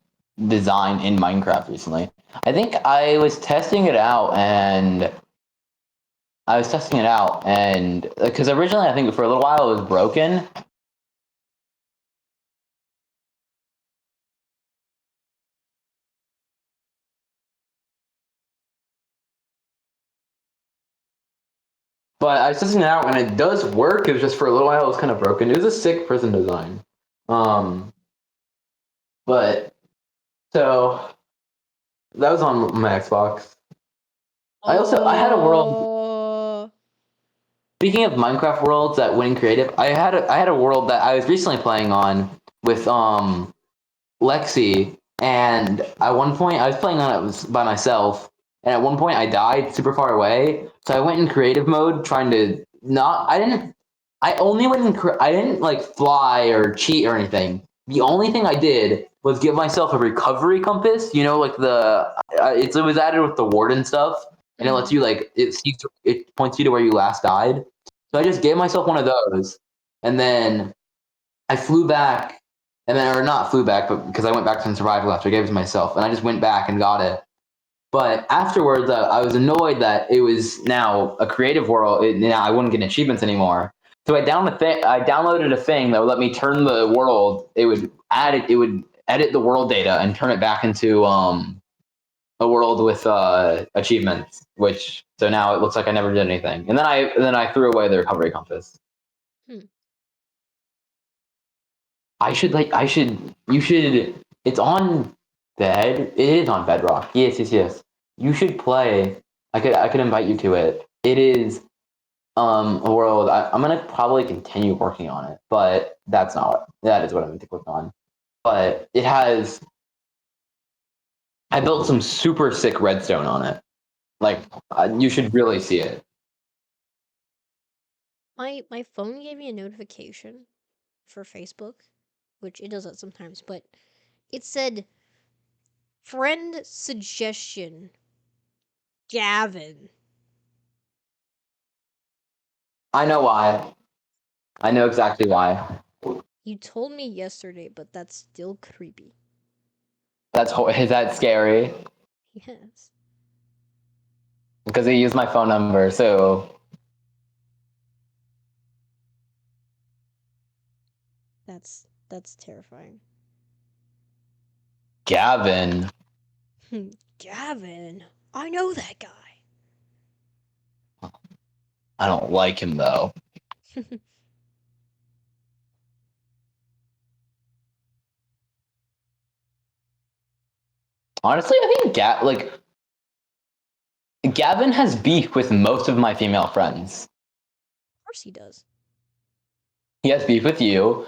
design in Minecraft recently. I think I was testing it out and because originally I think for a little while it was broken. But I was testing it out and it does work. It was just for a little while it was kind of broken. It was a sick prison design. But so that was on my Xbox. I had a world. Speaking of Minecraft worlds that went creative, I had a world that I was recently playing on with Lexi, and at one point I was playing on it by myself, and at one point I died super far away, so I went in creative mode trying to not. I only went in. I didn't like fly or cheat or anything. The only thing I did was give myself a recovery compass. You know, like it was added with the warden stuff, and it lets you like it points you to where you last died. So I just gave myself one of those, and then I flew back, and then or not flew back, but because I went back to survival after I gave it to myself, and I just went back and got it. But afterwards, I was annoyed that it was now a creative world. Now I wouldn't get achievements anymore. So I downloaded a thing that would let me turn the world. It would edit the world data and turn it back into a world with achievements. Which so now it looks like I never did anything. And then I threw away the recovery compass. You should. It's on bed. It is on Bedrock. Yes. You should play. I could invite you to it. It is a world. I'm gonna probably continue working on it, but that is what I'm going to click on. But it has. I built some super sick redstone on it. Like you should really see it. My phone gave me a notification for Facebook, which it does that sometimes, but it said friend suggestion Gavin. I know why. I know exactly why. You told me yesterday, but that's still creepy. Is that scary? Yes. because he used my phone number. So That's terrifying. Gavin, Gavin, I know that guy. I don't like him though. Honestly, I think Gavin has beef with most of my female friends. Of course he does. He has beef with you.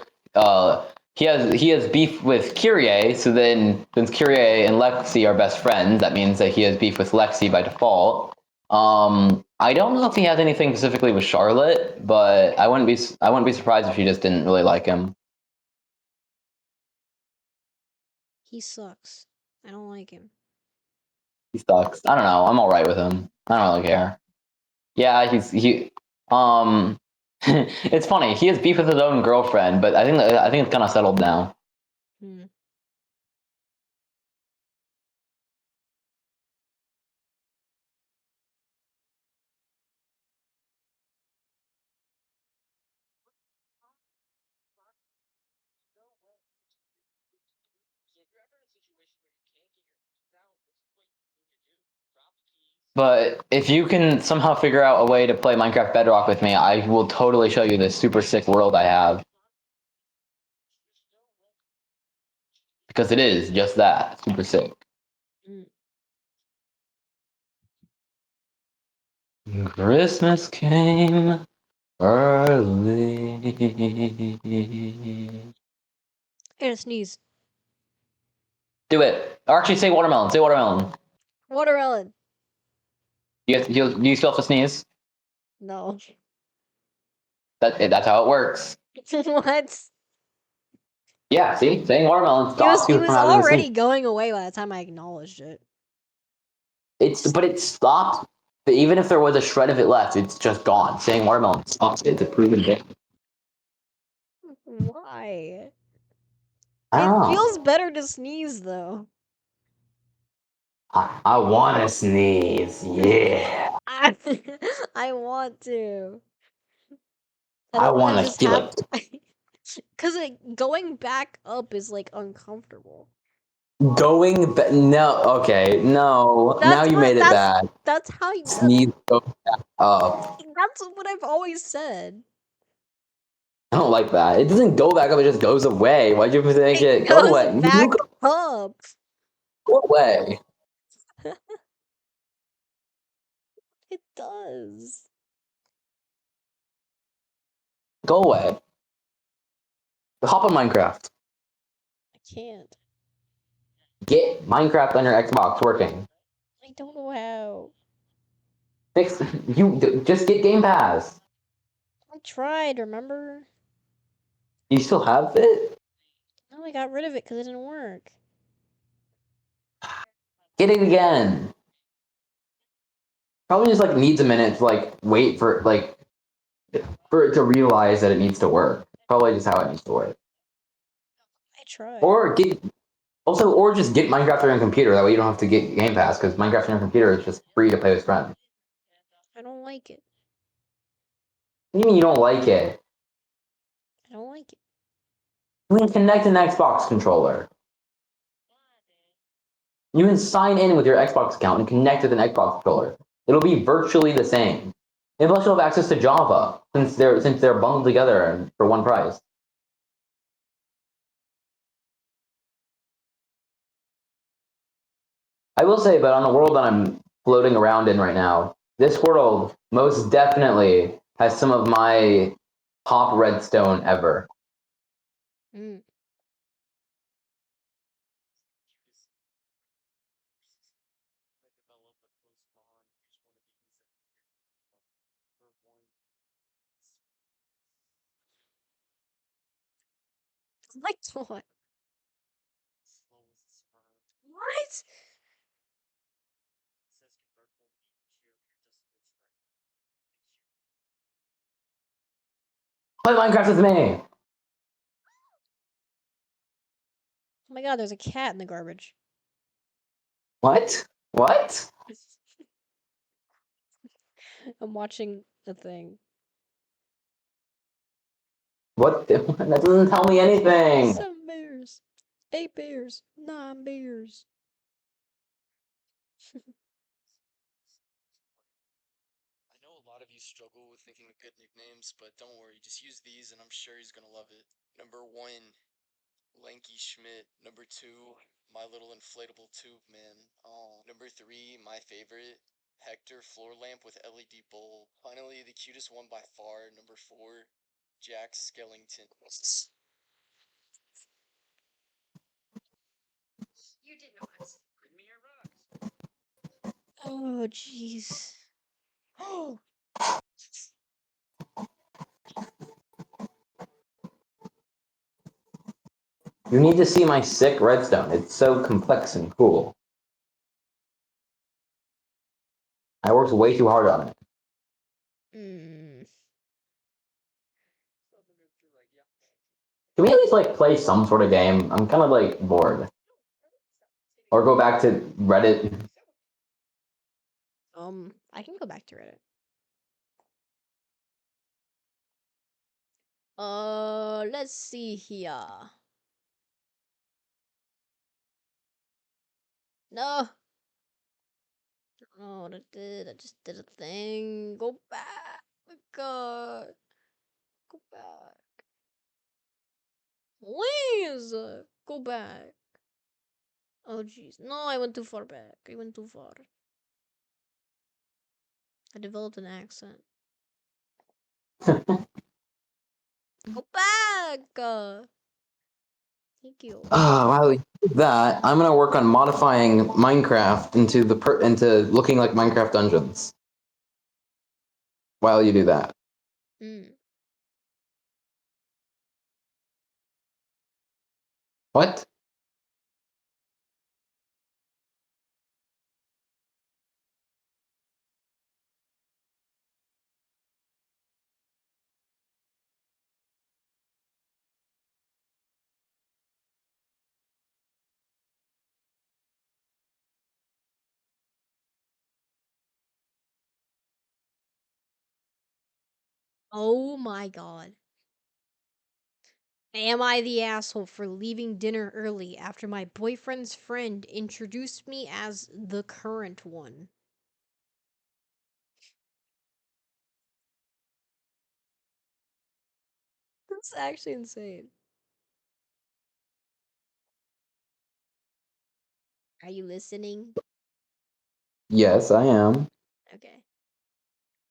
He has beef with Kyrie. So then, since Kyrie and Lexi are best friends, that means that he has beef with Lexi by default. I don't know if he has anything specifically with Charlotte, but I wouldn't be surprised if she just didn't really like him. He sucks. I don't like him. He sucks. I don't know. I'm all right with him. I don't really care. Yeah, he. It's funny. He has beef with his own girlfriend, but I think it's kind of settled now. Hmm. But if you can somehow figure out a way to play Minecraft Bedrock with me, I will totally show you this super sick world I have. Because it is just that, super sick. Christmas came early. I gotta sneeze. Do it. Or actually, say watermelon. Say watermelon. Watermelon. Do you still have to sneeze? No. That's how it works. What? Yeah, see? Saying watermelon He was stops you from having to already sneeze. going away by the time I acknowledged it. But it stopped. But even if there was a shred of it left, it's just gone. Saying watermelon stops it. It's a proven thing. Why? I It don't know. feels better to sneeze though. I want to sneeze. Yeah. I, I want to. I I don't want want to to just feel have it. because going back up is like uncomfortable. Going back. No. Okay. No. Now That's you what made it bad. that's how you, Sneeze. Go back up. that's what I've always said. I don't like that. It doesn't go back up. It just goes away. Why'd you make It it go goes away? back up. Go away. It does. Go away. Hop on Minecraft. I can't. Get Minecraft on your Xbox working. I don't know how. Fix. Just get Game Pass. I tried, remember? You still have it? No, I got rid of it because it didn't work. Get it again. Probably just like needs a minute to like wait for it to realize that it needs to work. Probably just how it needs to work. I tried. Or just get Minecraft on your computer. That way you don't have to get Game Pass because Minecraft on your computer is just free to play with friends. I don't like it. What do you mean you don't like it? I don't like it. You can connect an Xbox controller. You can sign in with your Xbox account and connect with an Xbox controller. It'll be virtually the same. Unless you'll have access to Java, since they're bundled together for one price. I will say, but on the world that I'm floating around in right now, this world most definitely has some of my top redstone ever. Mm. My god. What? Play Minecraft with me. Oh my god, there's a cat in the garbage. What? What? I'm watching a thing. What? That doesn't tell me anything. 7 bears. 8 bears. 9 bears. I know a lot of you struggle with thinking of good nicknames, but don't worry, just use these and I'm sure he's gonna love it. Number 1, Lanky Schmidt. Number 2, My Little Inflatable Tube Man. Oh. Number 3, my favorite, Hector Floor Lamp with LED bulb. Finally, the cutest one by far, number 4, Jack Skellington. You did not. Bring me your rocks. Oh, jeez. Oh, You need to see my sick redstone. It's so complex and cool. I worked way too hard on it. mm. Can we at least like play some sort of game? I'm kind of like bored. Or go back to Reddit. I can go back to Reddit. Let's see here. No. Oh, I just did a thing. Go back. God. Go back. Please. Go back. Oh, jeez. No, I went too far back. I went too far. I developed an accent. Go back. Thank you. While we do that, I'm gonna work on modifying Minecraft into looking like Minecraft dungeons. While you do that. Mm. What? Oh my god. Am I the asshole for leaving dinner early after my boyfriend's friend introduced me as the current one? That's actually insane. Are you listening? Yes, I am. Okay.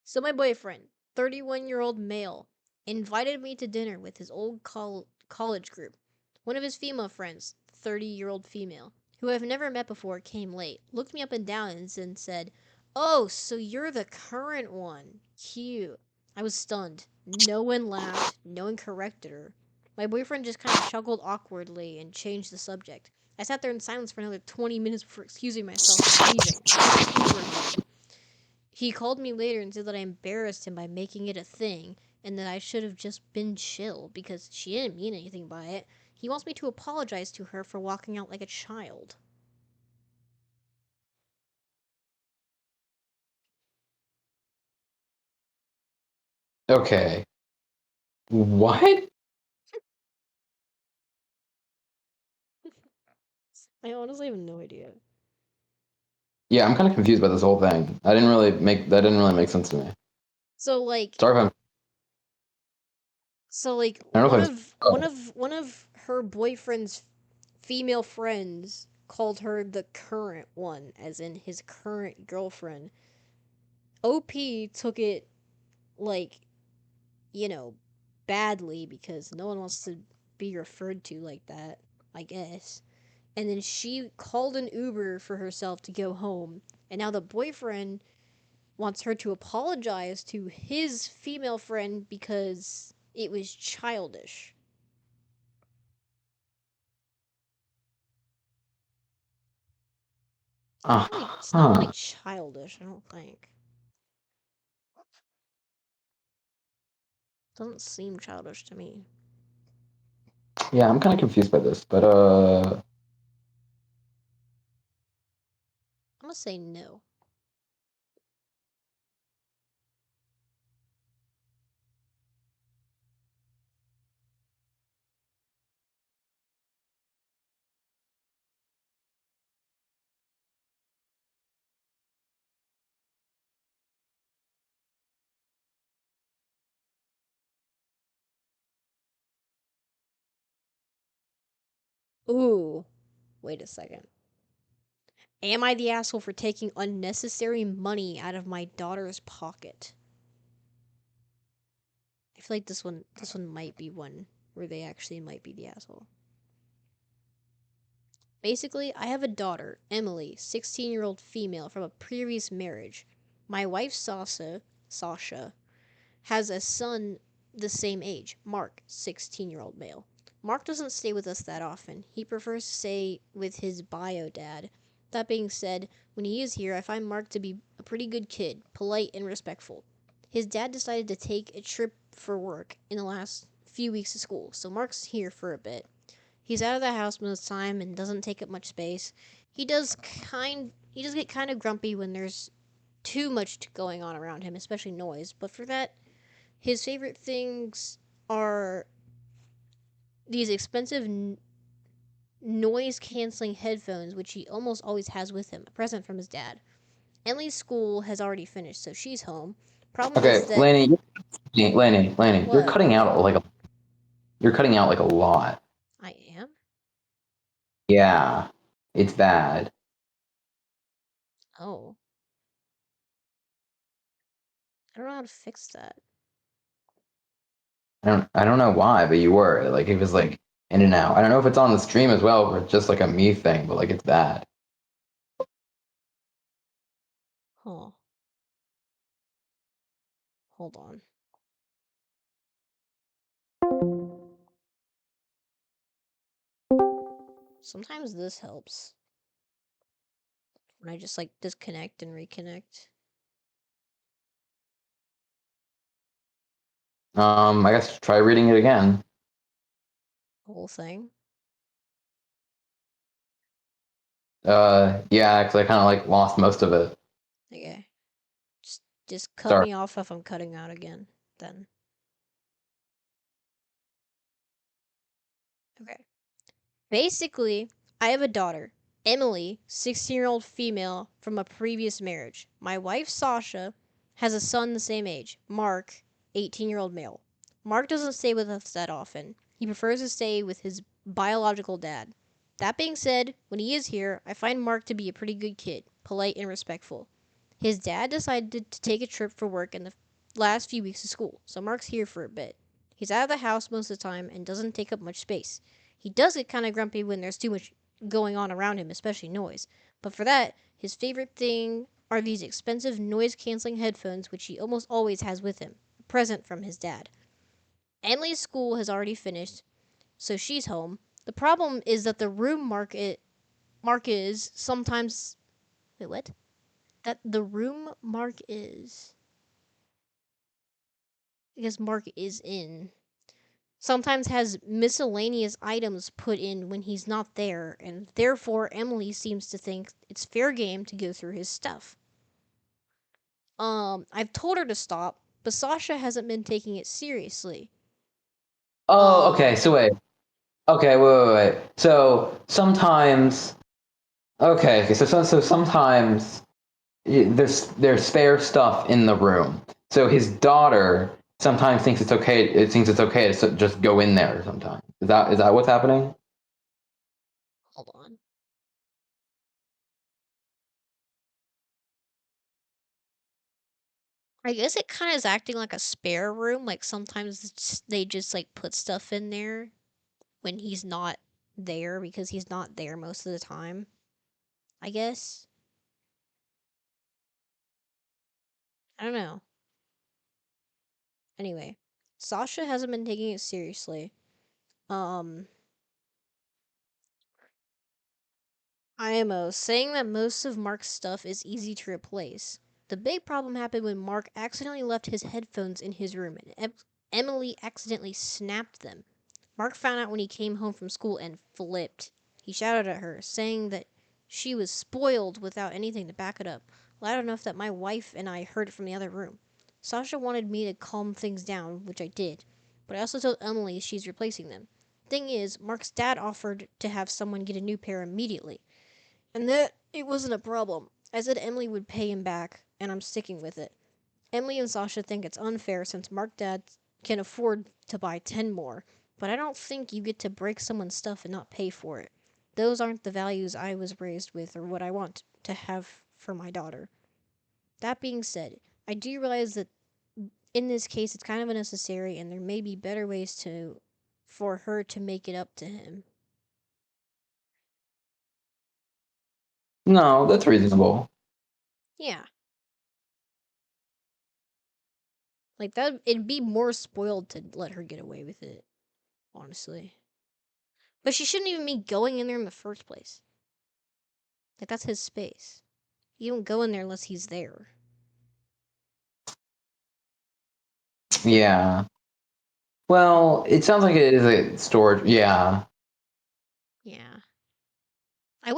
So my boyfriend, 31-year-old male, invited me to dinner with his old college group. One of his female friends, 30-year-old female, who I've never met before, came late, looked me up and down and said, "Oh, so you're the current one. Cute." I was stunned. No one laughed. No one corrected her. My boyfriend just kind of chuckled awkwardly and changed the subject. I sat there in silence for another 20 minutes before excusing myself and leaving. Uber home. He called me later and said that I embarrassed him by making it a thing and that I should have just been chill because she didn't mean anything by it. He wants me to apologize to her for walking out like a child. Okay. What? I honestly have no idea. Yeah, I'm kind of confused by this whole thing. That didn't really make sense to me. So like Sorry if I'm. I don't know if one of her boyfriend's female friends called her the current one, as in his current girlfriend. OP took it like, you know, badly because no one wants to be referred to like that, I guess. And then she called an Uber for herself to go home. And now the boyfriend wants her to apologize to his female friend because it was childish. It's not really childish, I don't think. Doesn't seem childish to me. Yeah, I'm kind of confused by this, but I'm gonna say no. Ooh. Wait a second. Am I the asshole for taking unnecessary money out of my daughter's pocket? I feel like this one might be one where they actually might be the asshole. Basically, I have a daughter, Emily, 16-year-old female from a previous marriage. My wife, Sasha, has a son the same age, Mark, 16-year-old male. Mark doesn't stay with us that often. He prefers to stay with his bio dad. That being said, when he is here, I find Mark to be a pretty good kid, polite and respectful. His dad decided to take a trip for work in the last few weeks of school, so Mark's here for a bit. He's out of the house most of the time and doesn't take up much space. He does get kind of grumpy when there's too much going on around him, especially noise, but for that, his favorite things are these expensive noise canceling headphones, which he almost always has with him, a present from his dad. Emily's school has already finished, so she's home. Problem Okay, is that Laney, you're what? cutting out like a lot. I am? Yeah, it's bad. Oh. I don't know how to fix that. I don't know why, but you were like it was like in and out. I don't know if it's on the stream as well or it's just like a me thing, but like it's bad. Huh. Hold on. Sometimes this helps. When I just like disconnect and reconnect. I guess try reading it again. The whole thing. Yeah, because I kind of like lost most of it. Okay. Just cut Sorry. me off if I'm cutting out again. Then. Okay. Basically, I have a daughter, Emily, 16-year-old female from a previous marriage. My wife, Sasha, has a son the same age, Mark, 18-year-old male. Mark doesn't stay with us that often. He prefers to stay with his biological dad. That being said, when he is here, I find Mark to be a pretty good kid, polite and respectful. His dad decided to take a trip for work in the last few weeks of school, so Mark's here for a bit. He's out of the house most of the time and doesn't take up much space. He does get kind of grumpy when there's too much going on around him, especially noise. But for that, his favorite thing are these expensive noise canceling headphones, which he almost always has with him, a present from his dad. Emily's school has already finished, so she's home. The problem is that the room Mark is sometimes. Wait, what? That the room Mark is. I guess Mark is in sometimes has miscellaneous items put in when he's not there, and therefore Emily seems to think it's fair game to go through his stuff. I've told her to stop, but Sasha hasn't been taking it seriously. Oh, okay. So wait. Okay, wait. So sometimes. Okay. So sometimes there's spare stuff in the room. So his daughter sometimes thinks it's okay. It thinks it's okay to just go in there sometimes. Is that what's happening? Hold on. I guess it kind of is acting like a spare room. Like sometimes they just like put stuff in there when he's not there because he's not there most of the time. I guess. I don't know. Anyway, Sasha hasn't been taking it seriously. Um, IMO saying that most of Mark's stuff is easy to replace. The big problem happened when Mark accidentally left his headphones in his room and Emily accidentally snapped them. Mark found out when he came home from school and flipped. He shouted at her, saying that she was spoiled without anything to back it up. Loud enough that my wife and I heard it from the other room. Sasha wanted me to calm things down, which I did, but I also told Emily she's replacing them. Thing is, Mark's dad offered to have someone get a new pair immediately, and that it wasn't a problem. I said Emily would pay him back, and I'm sticking with it. Emily and Sasha think it's unfair since Mark Dad can afford to buy 10 more, but I don't think you get to break someone's stuff and not pay for it. those aren't the values I was raised with or what I want to have for my daughter. That being said, I do realize that in this case it's kind of unnecessary and there may be better ways for her to make it up to him. No, that's reasonable. Yeah. Like that it'd be more spoiled to let her get away with it, honestly. But she shouldn't even be going in there in the first place. Like that's his space. You don't go in there unless he's there. Yeah. Well, it sounds like it is a storage. Yeah. Yeah. I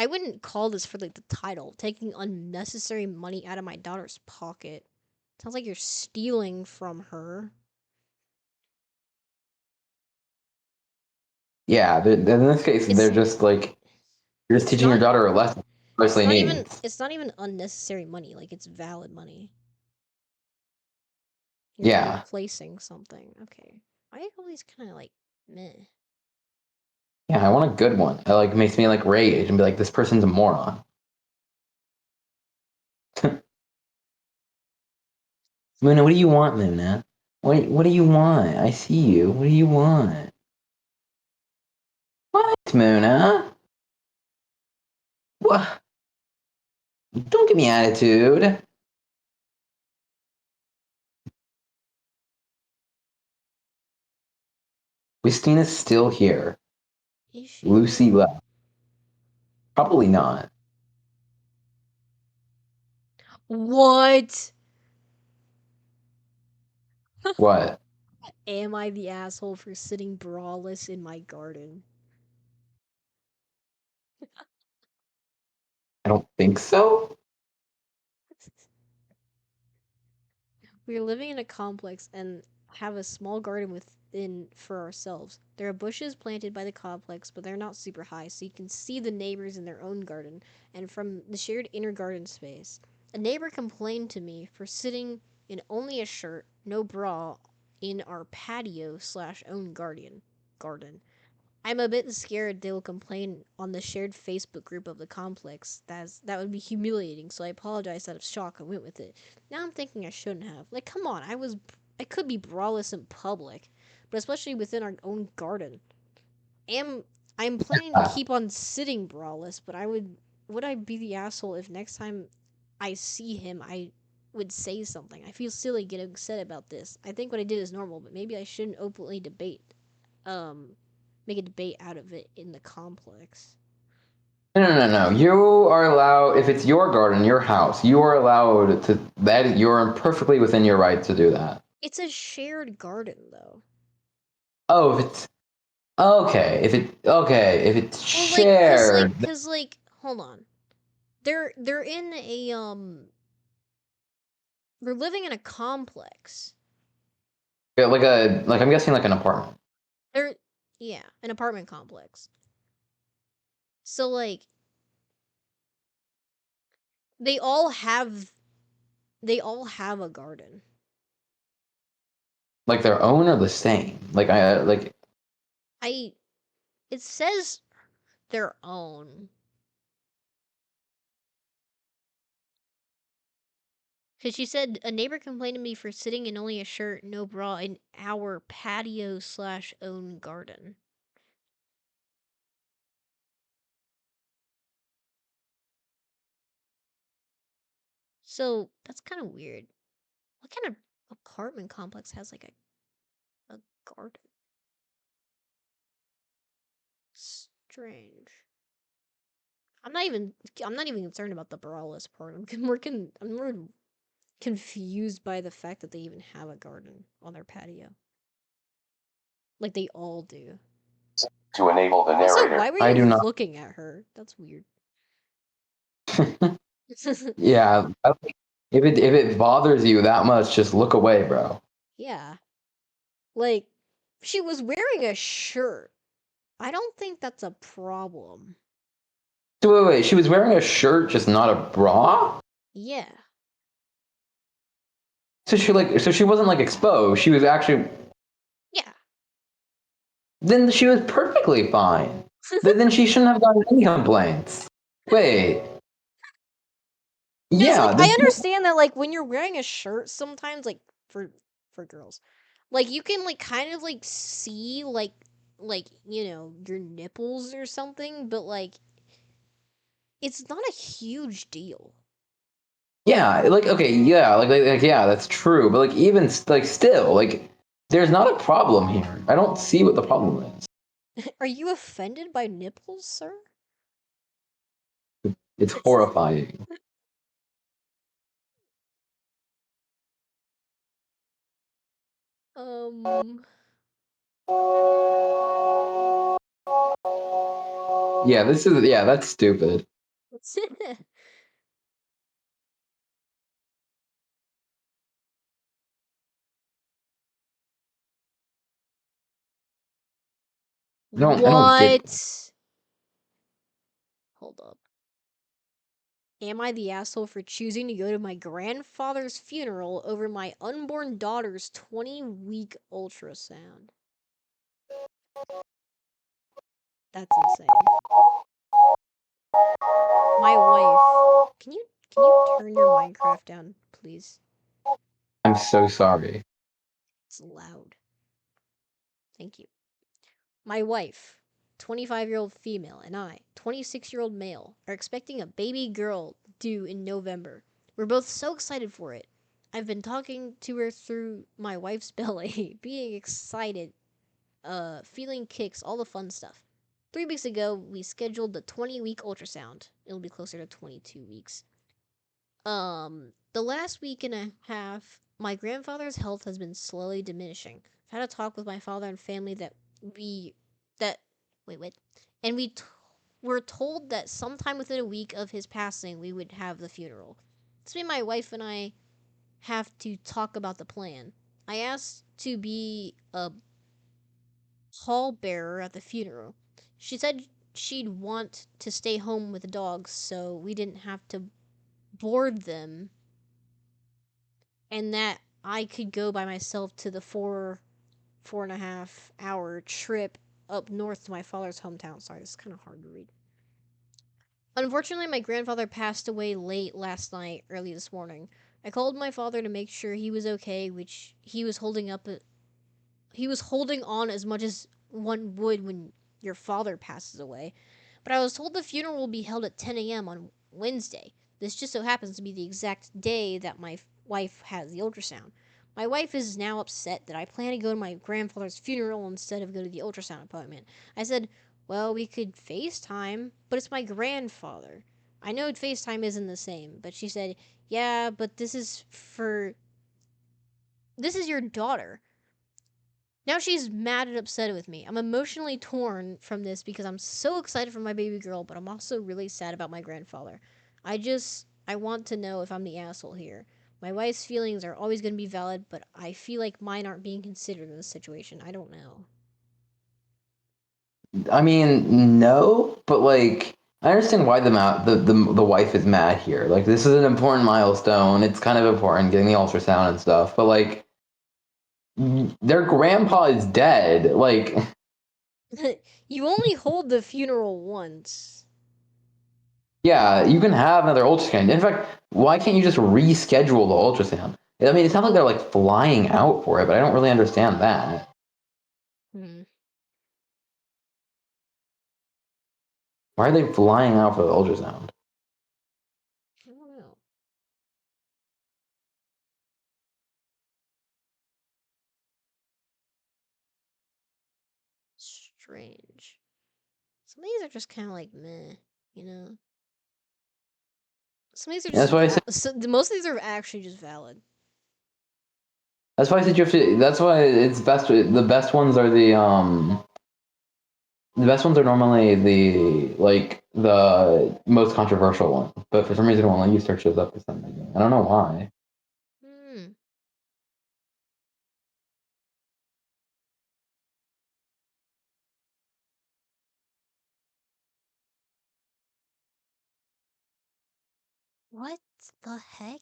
wouldn't call this for like the title. Taking unnecessary money out of my daughter's pocket. Sounds like you're stealing from her. Yeah. In this case, It's- they're just like you're just teaching your not- daughter a lesson. Mostly needs. It's not even unnecessary money, like it's valid money. Yeah. Replacing something. Okay. I always kinda like meh. Yeah, I want a good one. It like makes me like rage and be like, this person's a moron. Luna, what do you want, Luna? What do you want? I see you. What do you want? What, Muna? What? Don't give me attitude. Christina's still here. Is she? Lucy left. Probably not. What? What? Am I the asshole for sitting braless in my garden? I don't think so. We're living in a complex and have a small garden within for ourselves. There are bushes planted by the complex, but they're not super high, so you can see the neighbors in their own garden and from the shared inner garden space. A neighbor complained to me for sitting in only a shirt, no bra, in our patio slash own garden. I'm a bit scared they will complain on the shared Facebook group of the complex. That would be humiliating, so I apologized out of shock and went with it. Now I'm thinking I shouldn't have. Like, come on, I could be braless in public, but especially within our own garden. I'm planning to keep on sitting braless, but would I be the asshole if next time I see him I would say something? I feel silly getting upset about this. I think what I did is normal, but maybe I shouldn't openly make a debate out of it in the complex. No. You are allowed, if it's your garden, your house, you are allowed to, that you're perfectly within your right to do that. It's a shared garden, though. Oh, if it's, if it's shared. Cause like, hold on, they're in a they're living in a complex. Yeah, like I'm guessing like an apartment. Yeah, an apartment complex. So like, they all have a garden. Like their own or the same? It says their own. Because she said, a neighbor complained to me for sitting in only a shirt, no bra, in our patio slash own garden. So that's kind of weird. What kind of apartment complex has like a garden? Strange. I'm not even concerned about the braless part. I'm more confused by the fact that they even have a garden on their patio. Like they all do. To enable the Also, narrator. why were I do you not. looking at her? That's weird. Yeah, if it bothers you that much, just look away, bro. Yeah. Like, she was wearing a shirt. I don't think that's a problem. So wait, she was wearing a shirt, just not a bra? Yeah. So she wasn't like exposed. She was actually. Yeah. Then she was perfectly fine. Then she shouldn't have gotten any complaints. Wait. It's Yeah, like I this understand that like when you're wearing a shirt sometimes like for girls. Like you can like kind of like see like you know your nipples or something, but like it's not a huge deal. yeah, like okay, yeah, like yeah, that's true. But like even like still, like there's not a problem here. I don't see what the problem is. Are you offended by nipples, sir? It's horrifying. Um Yeah, this is yeah, that's stupid. I don't get it. What? Hold up. Am I the asshole for choosing to go to my grandfather's funeral over my unborn daughter's 20-week ultrasound? That's insane. My wife. Can you turn your Minecraft down, please? I'm so sorry. It's loud. Thank you. My wife, 25-year-old female, and I, 26-year-old male, are expecting a baby girl due in November. We're both so excited for it. I've been talking to her through my wife's belly, being excited, feeling kicks, all the fun stuff. 3 weeks ago, we scheduled the 20-week ultrasound. It'll be closer to 22 weeks. The last week and a half, my grandfather's health has been slowly diminishing. I've had a talk with my father and family we, that, wait, and were told that sometime within a week of his passing, we would have the funeral. This made my wife and I have to talk about the plan. I asked to be a pallbearer at the funeral. She said she'd want to stay home with the dogs so we didn't have to board them and that I could go by myself to the 4.5 hour trip up north to my father's hometown. Sorry, this is kind of hard to read. Unfortunately, my grandfather passed away late last night, early this morning. I called my father to make sure he was okay, which he was holding on as much as one would when your father passes away. But I was told the funeral will be held at 10 a.m. on Wednesday. This just so happens to be the exact day that my wife has the ultrasound. My wife is now upset that I plan to go to my grandfather's funeral instead of go to the ultrasound appointment. I said, well, we could FaceTime, but it's my grandfather. I know FaceTime isn't the same, but she said, yeah, but this is your daughter. Now she's mad and upset with me. I'm emotionally torn from this because I'm so excited for my baby girl, but I'm also really sad about my grandfather. I want to know if I'm the asshole here. My wife's feelings are always going to be valid, but I feel like mine aren't being considered in this situation. I don't know. I mean, no, but like I understand why the wife is mad here. Like this is an important milestone. It's kind of important getting the ultrasound and stuff. But like their grandpa is dead. Like You only hold the funeral once. yeah, you can have another ultrasound. In fact, why can't you just reschedule the ultrasound? I mean, it's not like they're like flying out for it, but I don't really understand that. Hmm. Why are they flying out for the ultrasound? I don't know. Strange. Some of these are just kind of like meh, you know? Some of these are That's just why I said. most of these are actually just valid. That's why I said you have to. That's why it's best. The best ones are the best ones are normally the most controversial one. But for some reason, it won't let you search those up for some reason. I don't know why. Hmm. What the heck?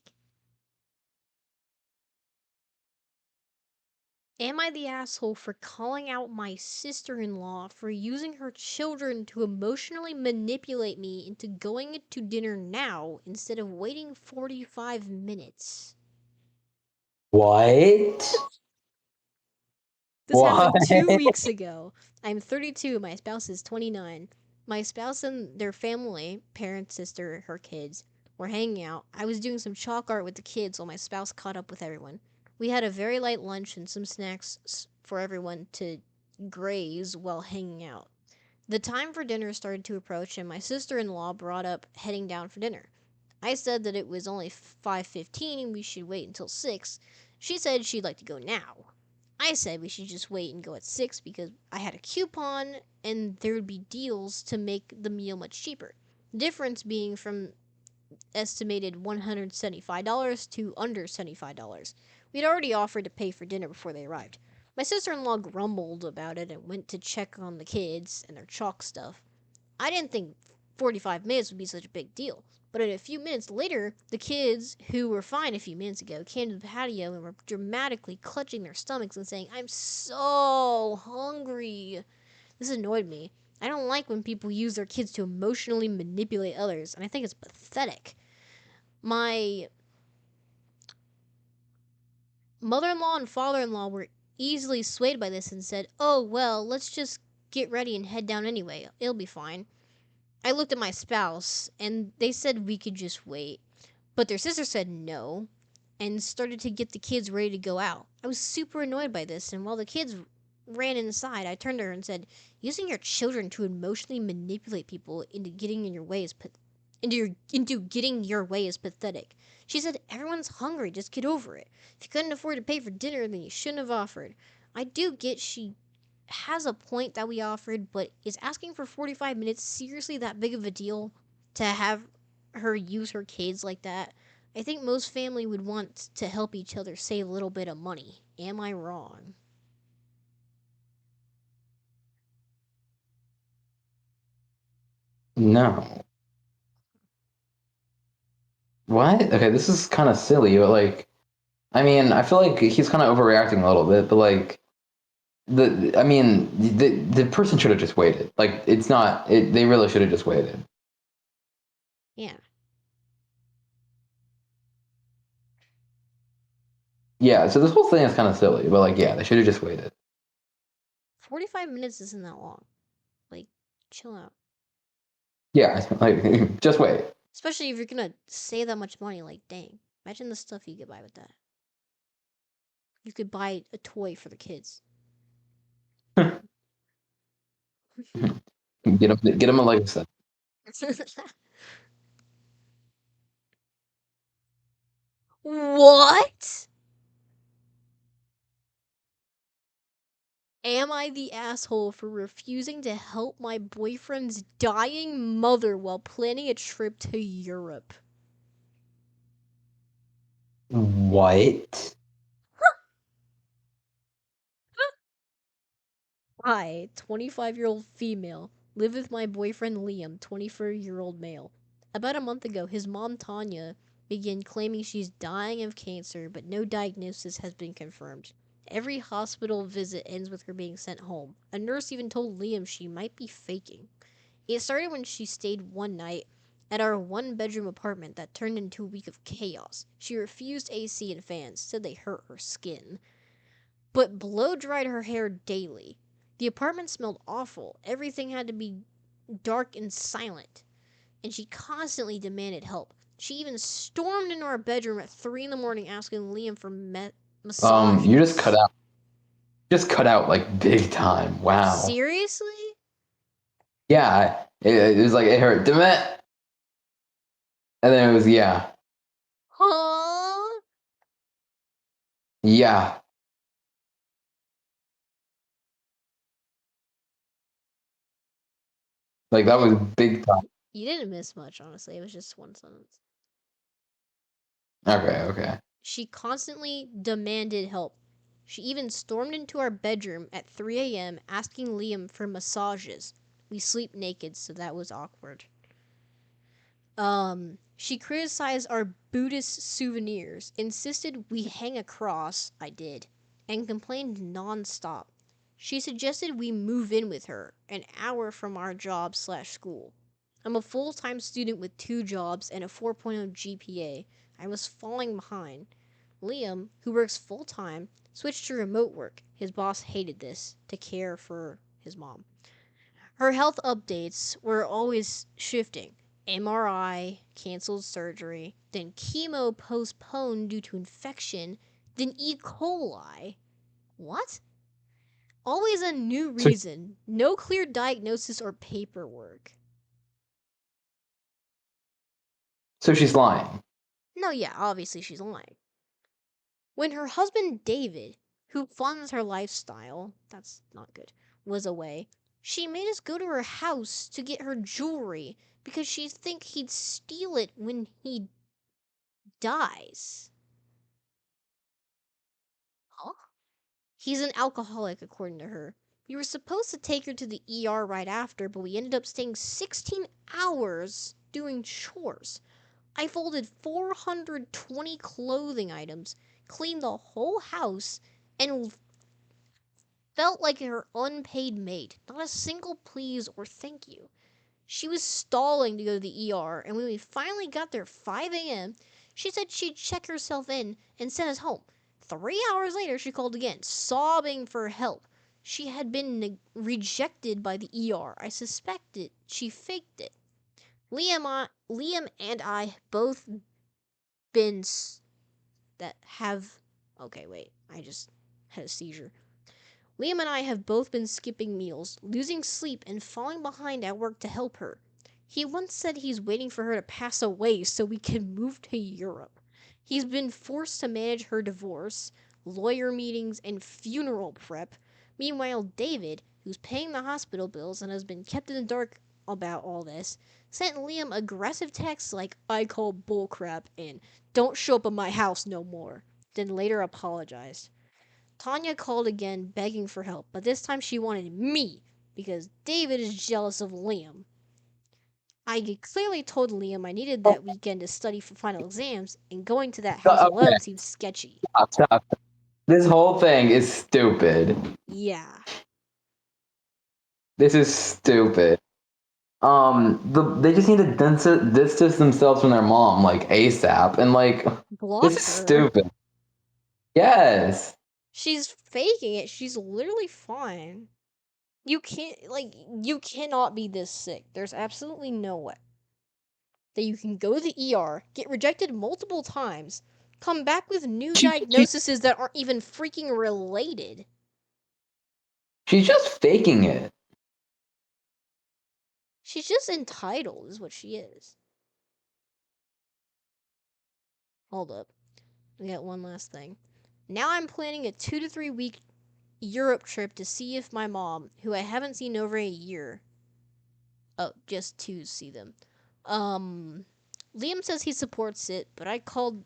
Am I the asshole for calling out my sister-in-law for using her children to emotionally manipulate me into going to dinner now instead of waiting 45 minutes? What? This happened What? 2 weeks ago. I'm 32, my spouse is 29. My spouse and their family, parents, sister, her kids, were hanging out. I was doing some chalk art with the kids while my spouse caught up with everyone. We had a very light lunch and some snacks for everyone to graze while hanging out. The time for dinner started to approach and my sister-in-law brought up heading down for dinner. I said that it was only 5:15 and we should wait until 6. She said she'd like to go now. I said we should just wait and go at 6 because I had a coupon and there would be deals to make the meal much cheaper. The difference being from estimated $175 to under $75. We'd already offered to pay for dinner before they arrived. My sister-in-law grumbled about it and went to check on the kids and their chalk stuff. I didn't think 45 minutes would be such a big deal. But a few minutes later, the kids, who were fine a few minutes ago, came to the patio and were dramatically clutching their stomachs and saying, "I'm so hungry." This annoyed me. I don't like when people use their kids to emotionally manipulate others, and I think it's pathetic. My mother-in-law and father-in-law were easily swayed by this and said, "Oh, well, let's just get ready and head down anyway. It'll be fine." I looked at my spouse, and they said we could just wait. But their sister said no, and started to get the kids ready to go out. I was super annoyed by this, and while the kids ran inside, I turned to her and said, "Using your children to emotionally manipulate people into getting in your way is into getting your way is pathetic." She said, "Everyone's hungry, just get over it. If you couldn't afford to pay for dinner, then you shouldn't have offered." I do get she has a point that we offered, but is asking for 45 minutes seriously that big of a deal to have her use her kids like that? I think most family would want to help each other save a little bit of money. Am I wrong? No. What? Okay, this is kind of silly, but like, I mean, I feel like he's kind of overreacting a little bit, but like, I mean, the person should have just waited. Like, it's not. They really should have just waited. Yeah. Yeah. So this whole thing is kind of silly, but like, yeah, they should have just waited. 45 minutes isn't that long. Like, chill out. Yeah, like, just wait. Especially if you're gonna save that much money. Like, dang. Imagine the stuff you could buy with that. You could buy a toy for the kids. Get him a Lego set. What? Am I the asshole for refusing to help my boyfriend's dying mother while planning a trip to Europe? What? I, 25-year-old female, live with my boyfriend Liam, 24-year-old male. About a month ago, his mom Tanya began claiming she's dying of cancer, but no diagnosis has been confirmed. Every hospital visit ends with her being sent home. A nurse even told Liam she might be faking. It started when she stayed one night at our one-bedroom apartment that turned into a week of chaos. She refused AC and fans, said they hurt her skin, but blow-dried her hair daily. The apartment smelled awful. Everything had to be dark and silent, and she constantly demanded help. She even stormed into our bedroom at 3 in the morning asking Liam for massages. You just cut out. Just cut out like big time. Wow. Seriously? Yeah. It was like it hurt. Damn it. And then it was yeah. Huh? Yeah. Like that was big time. You didn't miss much, honestly. It was just one sentence. Okay. She constantly demanded help. She even stormed into our bedroom at 3 a.m. asking Liam for massages. We sleep naked, so that was awkward. She criticized our Buddhist souvenirs, insisted we hang a cross. I did. and complained nonstop. She suggested we move in with her, an hour from our job/school. I'm a full-time student with 2 jobs and a 4.0 GPA. I was falling behind. Liam, who works full-time, switched to remote work. His boss hated this, to care for his mom. Her health updates were always shifting. MRI, canceled surgery, then chemo postponed due to infection, then E. coli. What? Always a new So- reason. No clear diagnosis or paperwork. So she's lying. No, yeah, obviously she's lying. When her husband David, who funds her lifestyle, that's not good, was away, she made us go to her house to get her jewelry because she think he'd steal it when he dies. Huh? He's an alcoholic, according to her. We were supposed to take her to the ER right after, but we ended up staying 16 hours doing chores. I folded 420 clothing items, cleaned the whole house, and felt like her unpaid maid. Not a single please or thank you. She was stalling to go to the ER, and when we finally got there 5 a.m., she said she'd check herself in and send us home. 3 hours later, she called again, sobbing for help. She had been rejected by the ER. I suspected she faked it. Liam and I both been that have. Okay, wait. I just had a seizure. Liam and I have both been skipping meals, losing sleep, and falling behind at work to help her. He once said he's waiting for her to pass away so we can move to Europe. He's been forced to manage her divorce, lawyer meetings, and funeral prep. Meanwhile, David, who's paying the hospital bills and has been kept in the dark about all this, sent Liam aggressive texts like, "I call bullcrap" and "Don't show up at my house no more," then later apologized. Tanya called again, begging for help, but this time she wanted me because David is jealous of Liam. I clearly told Liam I needed that weekend to study for final exams, and going to that house Okay. alone seemed sketchy. Stop. This whole thing is stupid. Yeah. This is stupid. They just need to distance themselves from their mom like ASAP, and like Block this is her. stupid. Yes. She's faking it. She's literally fine. You cannot be this sick. There's absolutely no way that you can go to the ER, get rejected multiple times, come back with new diagnoses that aren't even freaking related. She's just faking it. She's just entitled, is what she is. Hold up. We got one last thing. Now I'm planning a 2 to 3 week Europe trip to see if my mom, who I haven't seen over a year. Oh, just to see them. Liam says he supports it, but called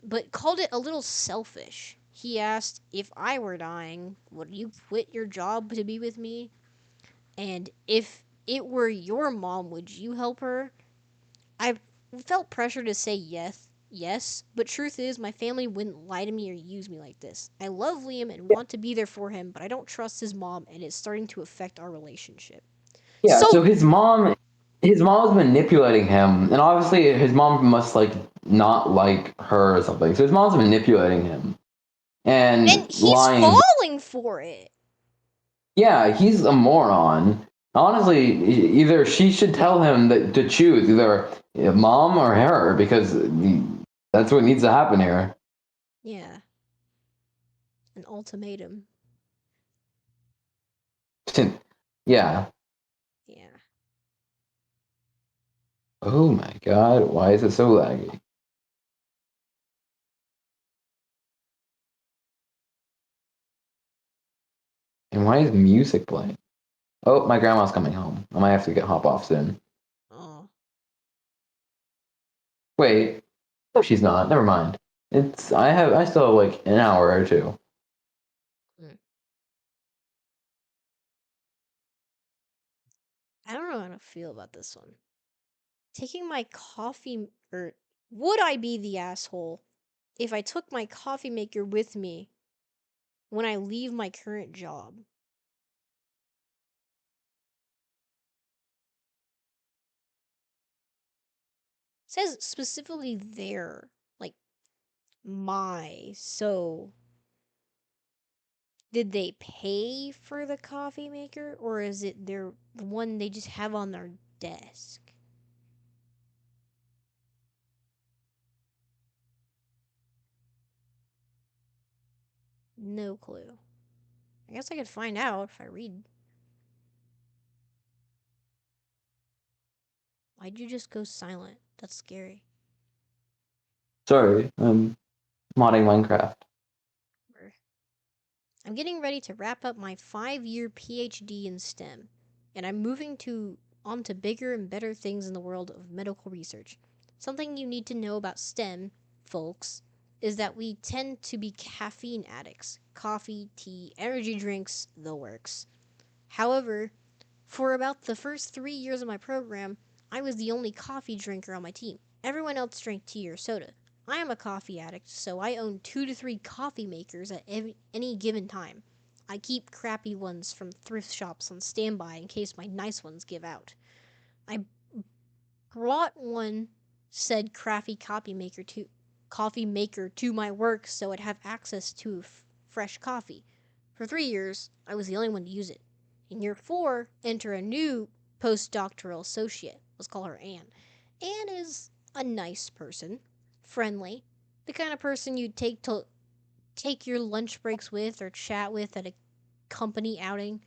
it a little selfish. He asked if I were dying, would you quit your job to be with me? And if it were your mom, would you help her? I felt pressure to say yes, but truth is my family wouldn't lie to me or use me like this. I love Liam and want to be there for him, but I don't trust his mom, and it's starting to affect our relationship. Yeah. So- So his mom is manipulating him, and obviously his mom must like not like her or something. So his mom's manipulating him and And he's lying. falling for it. Yeah, he's a moron. Honestly, either she should tell him that to choose either mom or her because that's what needs to happen here. Yeah. An ultimatum. Yeah. Yeah. Oh my god, why is it so laggy? And why is music playing? Oh, my grandma's coming home. I might have to hop off soon. Oh. Wait, no, she's not. Never mind. I still have like an hour or two. I don't know how to feel about this one. Taking my coffee, or would I be the asshole if I took my coffee maker with me when I leave my current job. It says specifically there, like so did they pay for the coffee maker, or is it the one they just have on their desk? No clue. I guess I could find out if I read. Why'd you just go silent? That's scary. Sorry, I'm modding Minecraft. I'm getting ready to wrap up my 5-year PhD in STEM, and I'm moving on to bigger and better things in the world of medical research. Something you need to know about STEM, folks, is that we tend to be caffeine addicts. Coffee, tea, energy drinks, the works. However, for about the first 3 years of my program, I was the only coffee drinker on my team. Everyone else drank tea or soda. I am a coffee addict, so I own 2 to 3 coffee makers at any given time. I keep crappy ones from thrift shops on standby in case my nice ones give out. I brought one said crappy coffee maker to my work so I'd have access to fresh coffee. For 3 years, I was the only one to use it. In year 4, enter a new postdoctoral associate. Let's call her Anne. Anne is a nice person, friendly, the kind of person you'd take your lunch breaks with or chat with at a company outing,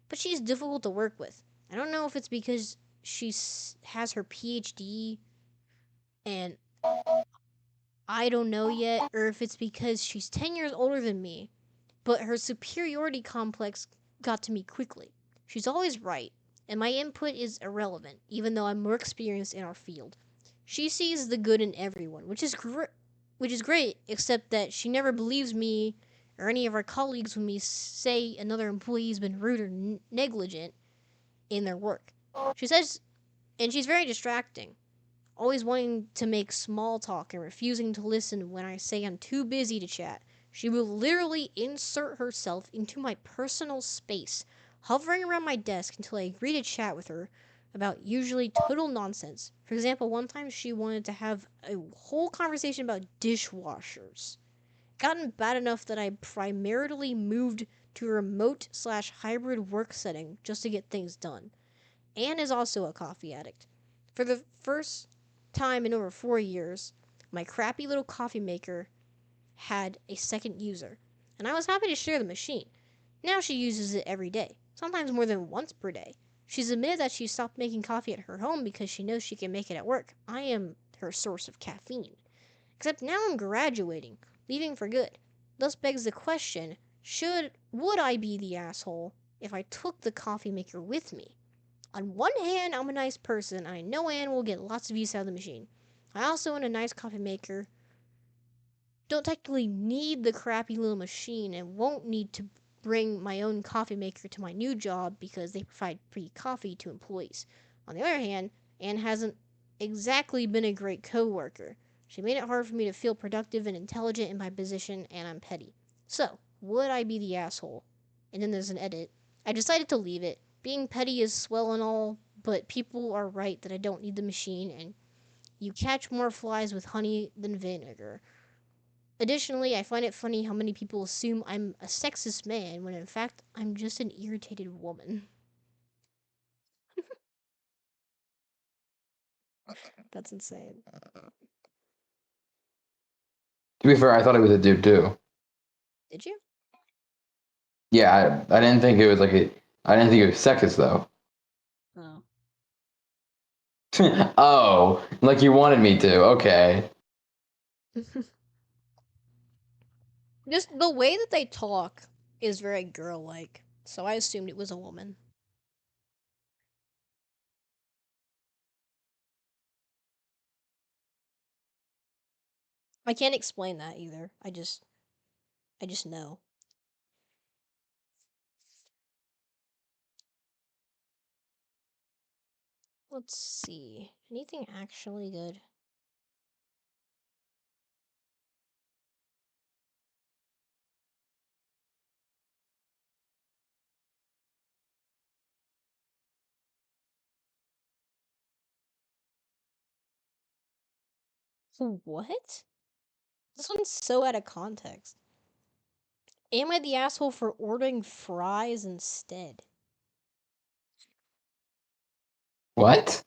but she's difficult to work with. I don't know if it's because she has her PhD and I don't know yet, or if it's because she's 10 years older than me, but her superiority complex got to me quickly. She's always right, and my input is irrelevant, even though I'm more experienced in our field. She sees the good in everyone, which is great, except that she never believes me or any of our colleagues when we say another employee's been rude or negligent in their work. She says, and she's very distracting, always wanting to make small talk and refusing to listen when I say I'm too busy to chat. She will literally insert herself into my personal space, hovering around my desk until I agree to chat with her about usually total nonsense. For example, one time she wanted to have a whole conversation about dishwashers. Gotten bad enough that I primarily moved to a remote/hybrid work setting just to get things done. Anne is also a coffee addict. For the first time in over 4 years, my crappy little coffee maker had a second user, and I was happy to share the machine. Now she uses it every day, sometimes more than once per day. She's admitted that she stopped making coffee at her home because she knows she can make it at work. I am her source of caffeine. Except now I'm graduating, leaving for good. Thus begs the question, would I be the asshole if I took the coffee maker with me? On one hand, I'm a nice person, and I know Anne will get lots of use out of the machine. I also own a nice coffee maker. Don't technically need the crappy little machine and won't need to bring my own coffee maker to my new job because they provide free coffee to employees. On the other hand, Anne hasn't exactly been a great coworker. She made it hard for me to feel productive and intelligent in my position, and I'm petty. So, would I be the asshole? And then there's an edit. I decided to leave it. Being petty is swell and all, but people are right that I don't need the machine, and you catch more flies with honey than vinegar. Additionally, I find it funny how many people assume I'm a sexist man when in fact I'm just an irritated woman. That's insane. To be fair, I thought he was a dude too. Did you? Yeah, I didn't think it was I didn't think it was sexist though. Oh. Oh, like you wanted me to. Okay. Just the way that they talk is very girl-like, so I assumed it was a woman. I can't explain that either. I just know. Let's see. Anything actually good? What? This one's so out of context. Am I the asshole for ordering fries instead? What?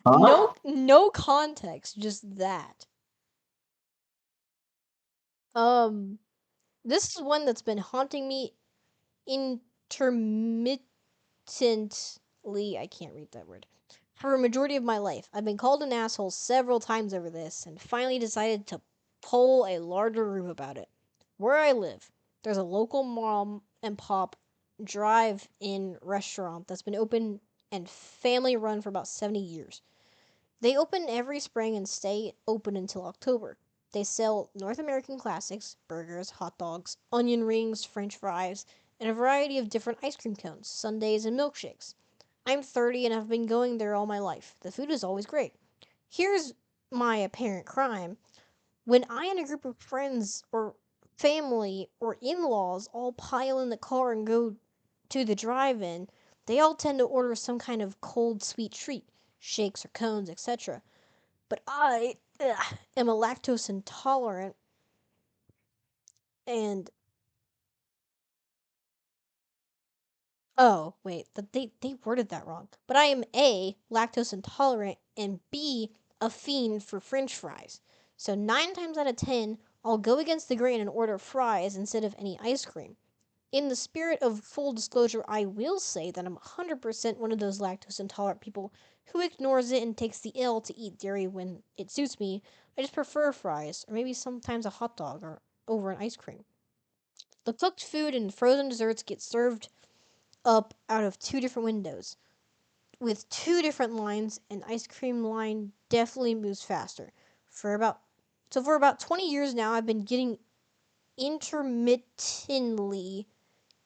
Huh? No context, just that. This is one that's been haunting me intermittently. I can't read that word. For a majority of my life, I've been called an asshole several times over this, and finally decided to poll a larger group about it. Where I live, there's a local mom and pop drive-in restaurant that's been open and family run for about 70 years. They open every spring and stay open until October. They sell North American classics, burgers, hot dogs, onion rings, french fries, and a variety of different ice cream cones, sundaes, and milkshakes. I'm 30 and have been going there all my life. The food is always great. Here's my apparent crime. When I and a group of friends or family or in laws all pile in the car and go to the drive in, they all tend to order some kind of cold sweet treat, shakes or cones, etc. But I am a lactose intolerant and oh, wait, they worded that wrong. But I am A, lactose intolerant, and B, a fiend for french fries. So 9 times out of 10, I'll go against the grain and order fries instead of any ice cream. In the spirit of full disclosure, I will say that I'm 100% one of those lactose intolerant people who ignores it and takes the L to eat dairy when it suits me. I just prefer fries, or maybe sometimes a hot dog or over an ice cream. The cooked food and frozen desserts get served up out of 2 different windows with 2 different lines, and ice cream line definitely moves faster. For about 20 years now, I've been getting intermittently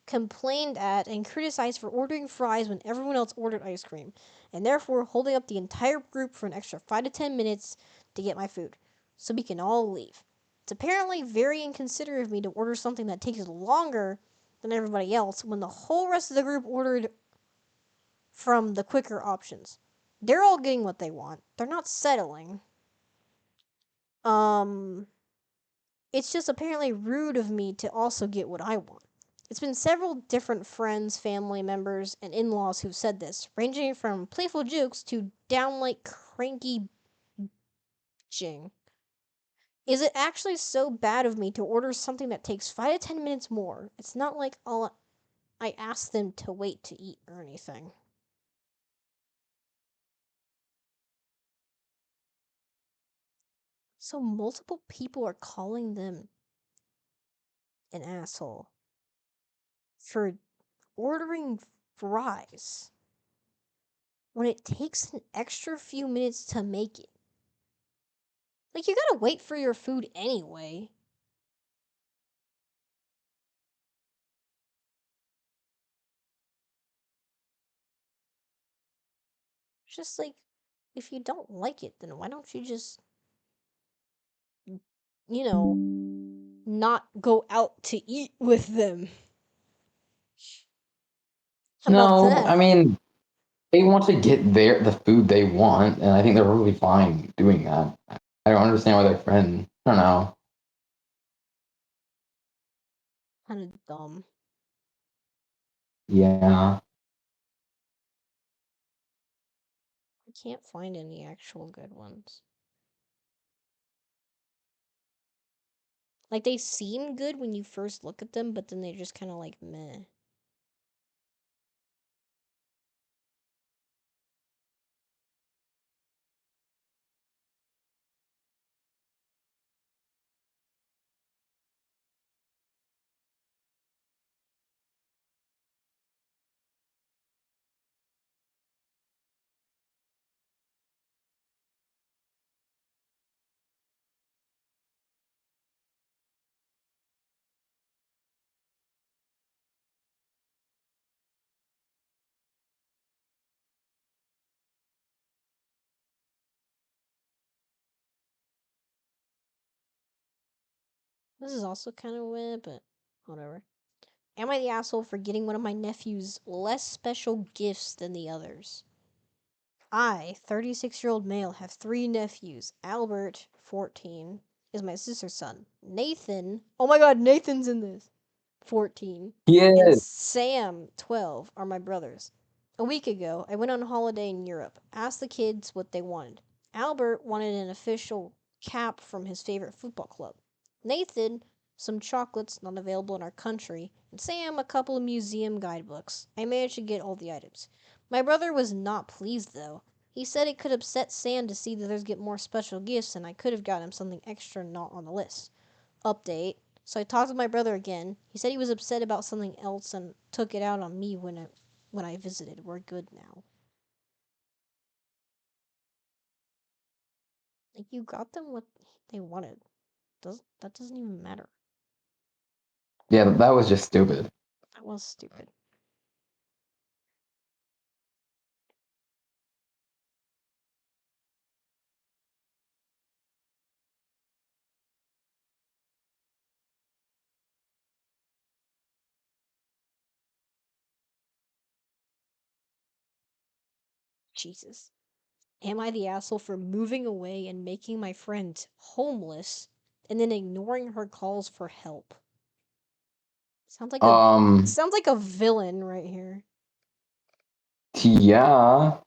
complained at and criticized for ordering fries when everyone else ordered ice cream, and therefore holding up the entire group for an extra 5 to 10 minutes to get my food, so we can all leave. It's apparently very inconsiderate of me to order something that takes longer than everybody else when the whole rest of the group ordered from the quicker options. They're all getting what they want. They're not settling. It's just apparently rude of me to also get what I want. It's been several different friends, family members, and in laws who've said this, ranging from playful jokes to downright cranky bitching. Is it actually so bad of me to order something that takes 5 to 10 minutes more? It's not like I ask them to wait to eat or anything. So multiple people are calling them an asshole for ordering fries when it takes an extra few minutes to make it. Like, you gotta wait for your food anyway. It's just like, if you don't like it, then why don't you just, you know, not go out to eat with them? How about No, that? I mean, they want to get the food they want, and I think they're really fine doing that. I don't understand why they're friends. I don't know. Kind of dumb. Yeah. I can't find any actual good ones. Like, they seem good when you first look at them, but then they're just kind of like meh. This is also kind of weird, but whatever. Am I the asshole for getting one of my nephews less special gifts than the others? I, 36-year-old male, have 3 nephews. Albert, 14, is my sister's son. Nathan, oh my god, Nathan's in this, 14, and Yeah. Sam, 12, are my brothers. A week ago, I went on holiday in Europe, asked the kids what they wanted. Albert wanted an official cap from his favorite football club. Nathan, some chocolates not available in our country, and Sam, a couple of museum guidebooks. I managed to get all the items. My brother was not pleased, though. He said it could upset Sam to see the others get more special gifts, and I could have gotten him something extra not on the list. Update. So I talked with my brother again. He said he was upset about something else and took it out on me when I visited. We're good now. Like, you got them what they wanted. That doesn't even matter. Yeah, that was just stupid. That was stupid. Jesus. Am I the asshole for moving away and making my friend homeless and then ignoring her calls for help? Sounds like a villain right here. Yeah.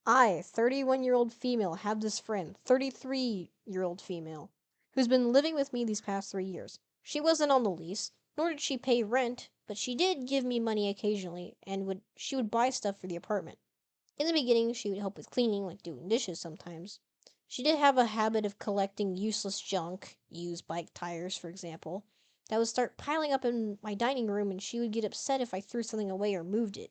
I, 31-year-old female, have this friend, 33-year-old female, who's been living with me these past 3 years. She wasn't on the lease, nor did she pay rent, but she did give me money occasionally and she would buy stuff for the apartment. In the beginning, she would help with cleaning, like doing dishes sometimes. She did have a habit of collecting useless junk, used bike tires, for example, that would start piling up in my dining room, and she would get upset if I threw something away or moved it.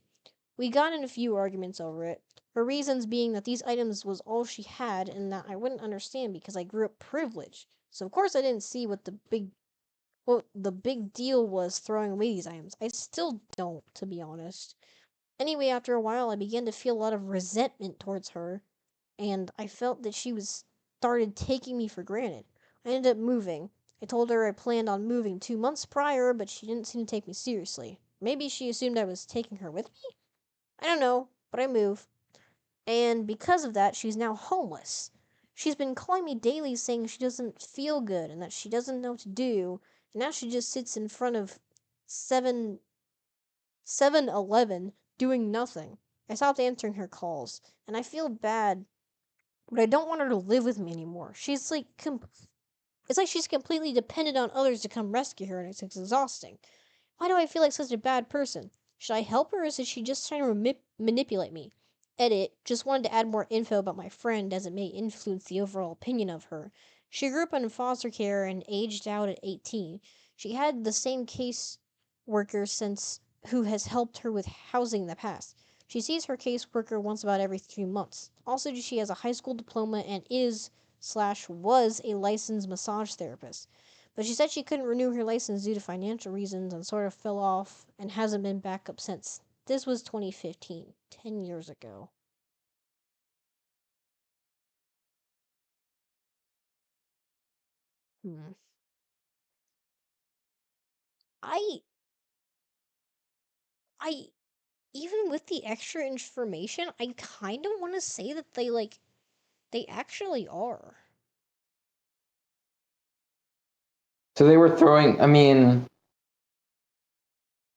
We got in a few arguments over it, her reasons being that these items was all she had and that I wouldn't understand because I grew up privileged. So of course I didn't see what the big deal was throwing away these items. I still don't, to be honest. Anyway, after a while I began to feel a lot of resentment towards her, and I felt that she was started taking me for granted. I ended up moving. I told her I planned on moving 2 months prior, but she didn't seem to take me seriously. Maybe she assumed I was taking her with me? I don't know, but I moved. And because of that, she's now homeless. She's been calling me daily saying she doesn't feel good and that she doesn't know what to do. And now she just sits in front of 7-Eleven doing nothing. I stopped answering her calls, and I feel bad, but I don't want her to live with me anymore. It's like she's completely dependent on others to come rescue her, and it's exhausting. Why do I feel like such a bad person? Should I help her, or is she just trying to manipulate me? Edit. Just wanted to add more info about my friend as it may influence the overall opinion of her. She grew up in foster care and aged out at 18. She had the same case worker since who has helped her with housing in the past. She sees her caseworker once about every 3 months. Also, she has a high school diploma and is/was a licensed massage therapist. But she said she couldn't renew her license due to financial reasons and sort of fell off and hasn't been back up since. This was 2015, 10 years ago. Hmm. I I even with the extra information, I kind of want to say that they actually are. So they were throwing. I mean,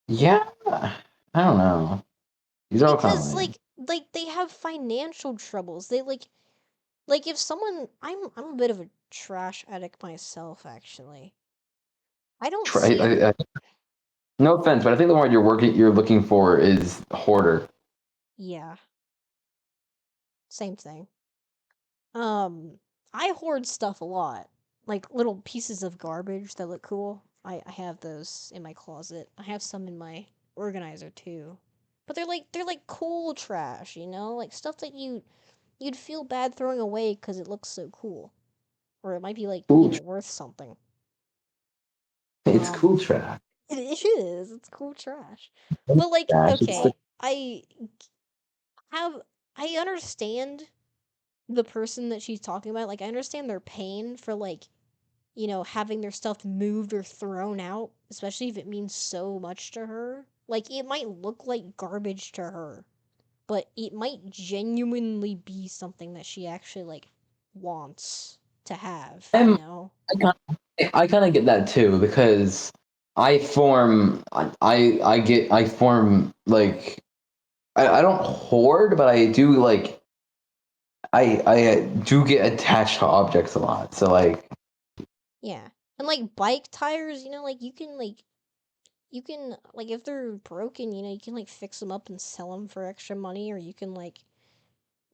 yeah. I don't know. These are all kind of Because lame. like they have financial troubles. They like if someone I'm a bit of a trash addict myself actually. I don't see it. No offense, but I think the word you're looking for is hoarder. Yeah, same thing. I hoard stuff a lot. Like little pieces of garbage that look cool. I have those in my closet. I have some in my organizer too. But they're like cool trash, you know? Like stuff that you'd feel bad throwing away cuz it looks so cool. Or it might be like, Cool. worth something. It's Um cool trash. it is. It's cool trash. But like, Trash. It's the okay, have I understand the person that she's talking about. Like I understand their pain for having their stuff moved or thrown out, especially if it means so much to her. Like, it might look like garbage to her, but it might genuinely be something that she actually like wants to have, you I'm- know? I kind of get that too because I form like I don't hoard, but I do like I do get attached to objects a lot. So like Yeah. And like bike tires, you know, like you can like if they're broken, you know, you can like fix them up and sell them for extra money, or you can like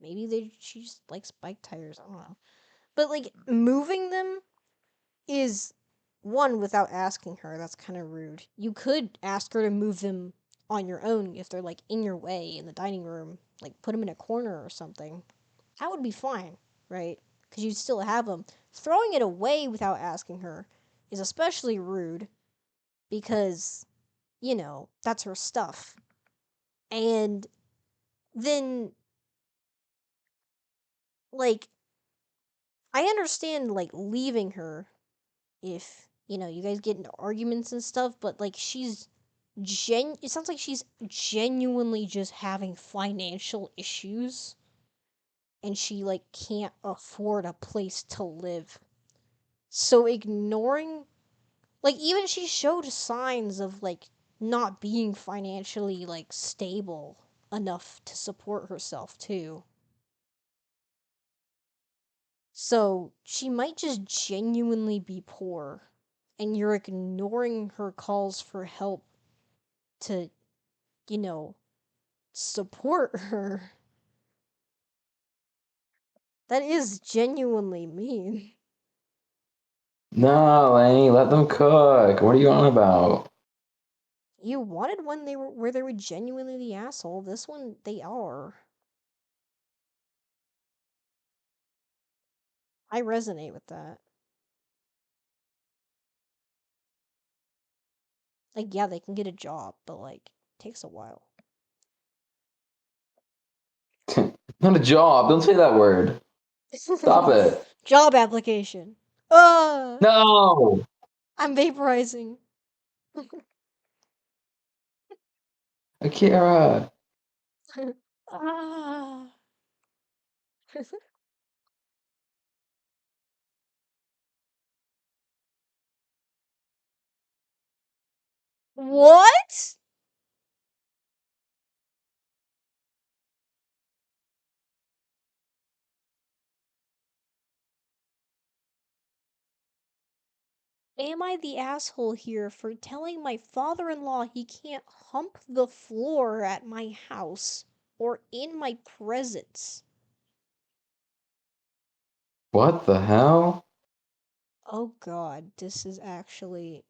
maybe she just likes bike tires, I don't know. But like moving them is one without asking her. That's kind of rude. You could ask her to move them on your own if they're like in your way in the dining room, like put them in a corner or something. That would be fine, right? Because you'd still have them. Throwing it away without asking her is especially rude because, you know, that's her stuff. And then, like, I understand, like, leaving her if, you know, you guys get into arguments and stuff, but, like, it sounds like she's genuinely just having financial issues and she, like, can't afford a place to live. So ignoring, like, even she showed signs of, like, not being financially, like, stable enough to support herself, too. So she might just genuinely be poor, and you're ignoring her calls for help to, you know, support her. That is genuinely mean. no, Lenny, let them cook. What are you on about? You wanted one where they were genuinely the asshole. This one they are. I resonate with that. Like, yeah, they can get a job, but like, it takes a while. Not a job. Don't say that word. Stop it. Job application. No. I'm vaporizing. Akira. Ah. What? Am I the asshole here for telling my father-in-law he can't hump the floor at my house or in my presence? What the hell? Oh god, this is actually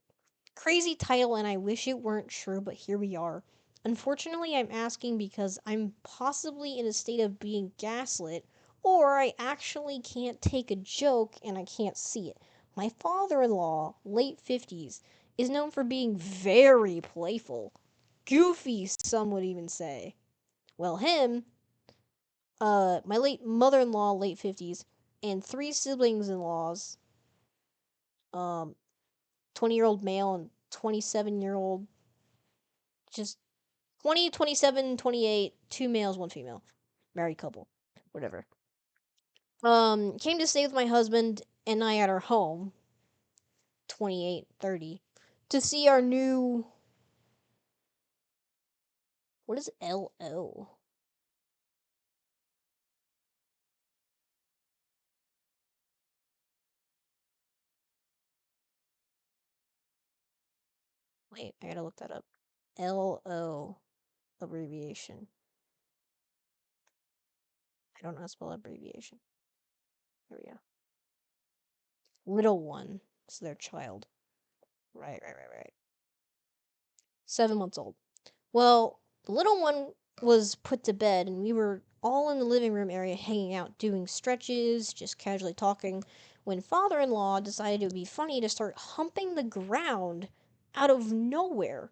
crazy title and I wish it weren't true, but here we are. Unfortunately, I'm asking because I'm possibly in a state of being gaslit, or I actually can't take a joke and I can't see it. My father in law, late 50s, is known for being very playful. Goofy, some would even say. Well, my late mother in law, late 50s, and three siblings in laws, um, 20-year-old male and 27-year-old, just 20, 27, 28, two males, one female. Married couple. Whatever. Came to stay with my husband and I at our home, 28, 30, to see our new. What is LO? Wait, I gotta look that up. LO abbreviation. I don't know how to spell abbreviation. Here we go. Little one. So their child. Right. 7 months old. Well, the little one was put to bed, and we were all in the living room area hanging out, doing stretches, just casually talking, when father in law decided it would be funny to start humping the ground out of nowhere.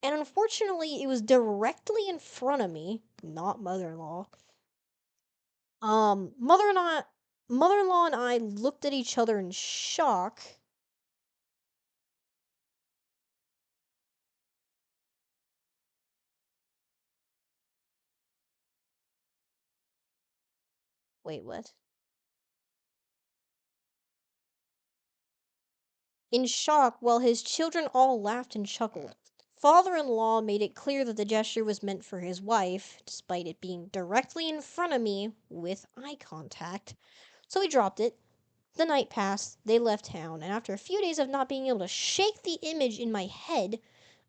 And unfortunately, it was directly in front of me, not mother in law. Um, mother and I, Mother in law and I looked at each other in shock. Wait, what? In shock, while his children all laughed and chuckled. Father-in-law made it clear that the gesture was meant for his wife, despite it being directly in front of me with eye contact. So he dropped it. The night passed, they left town, and after a few days of not being able to shake the image in my head,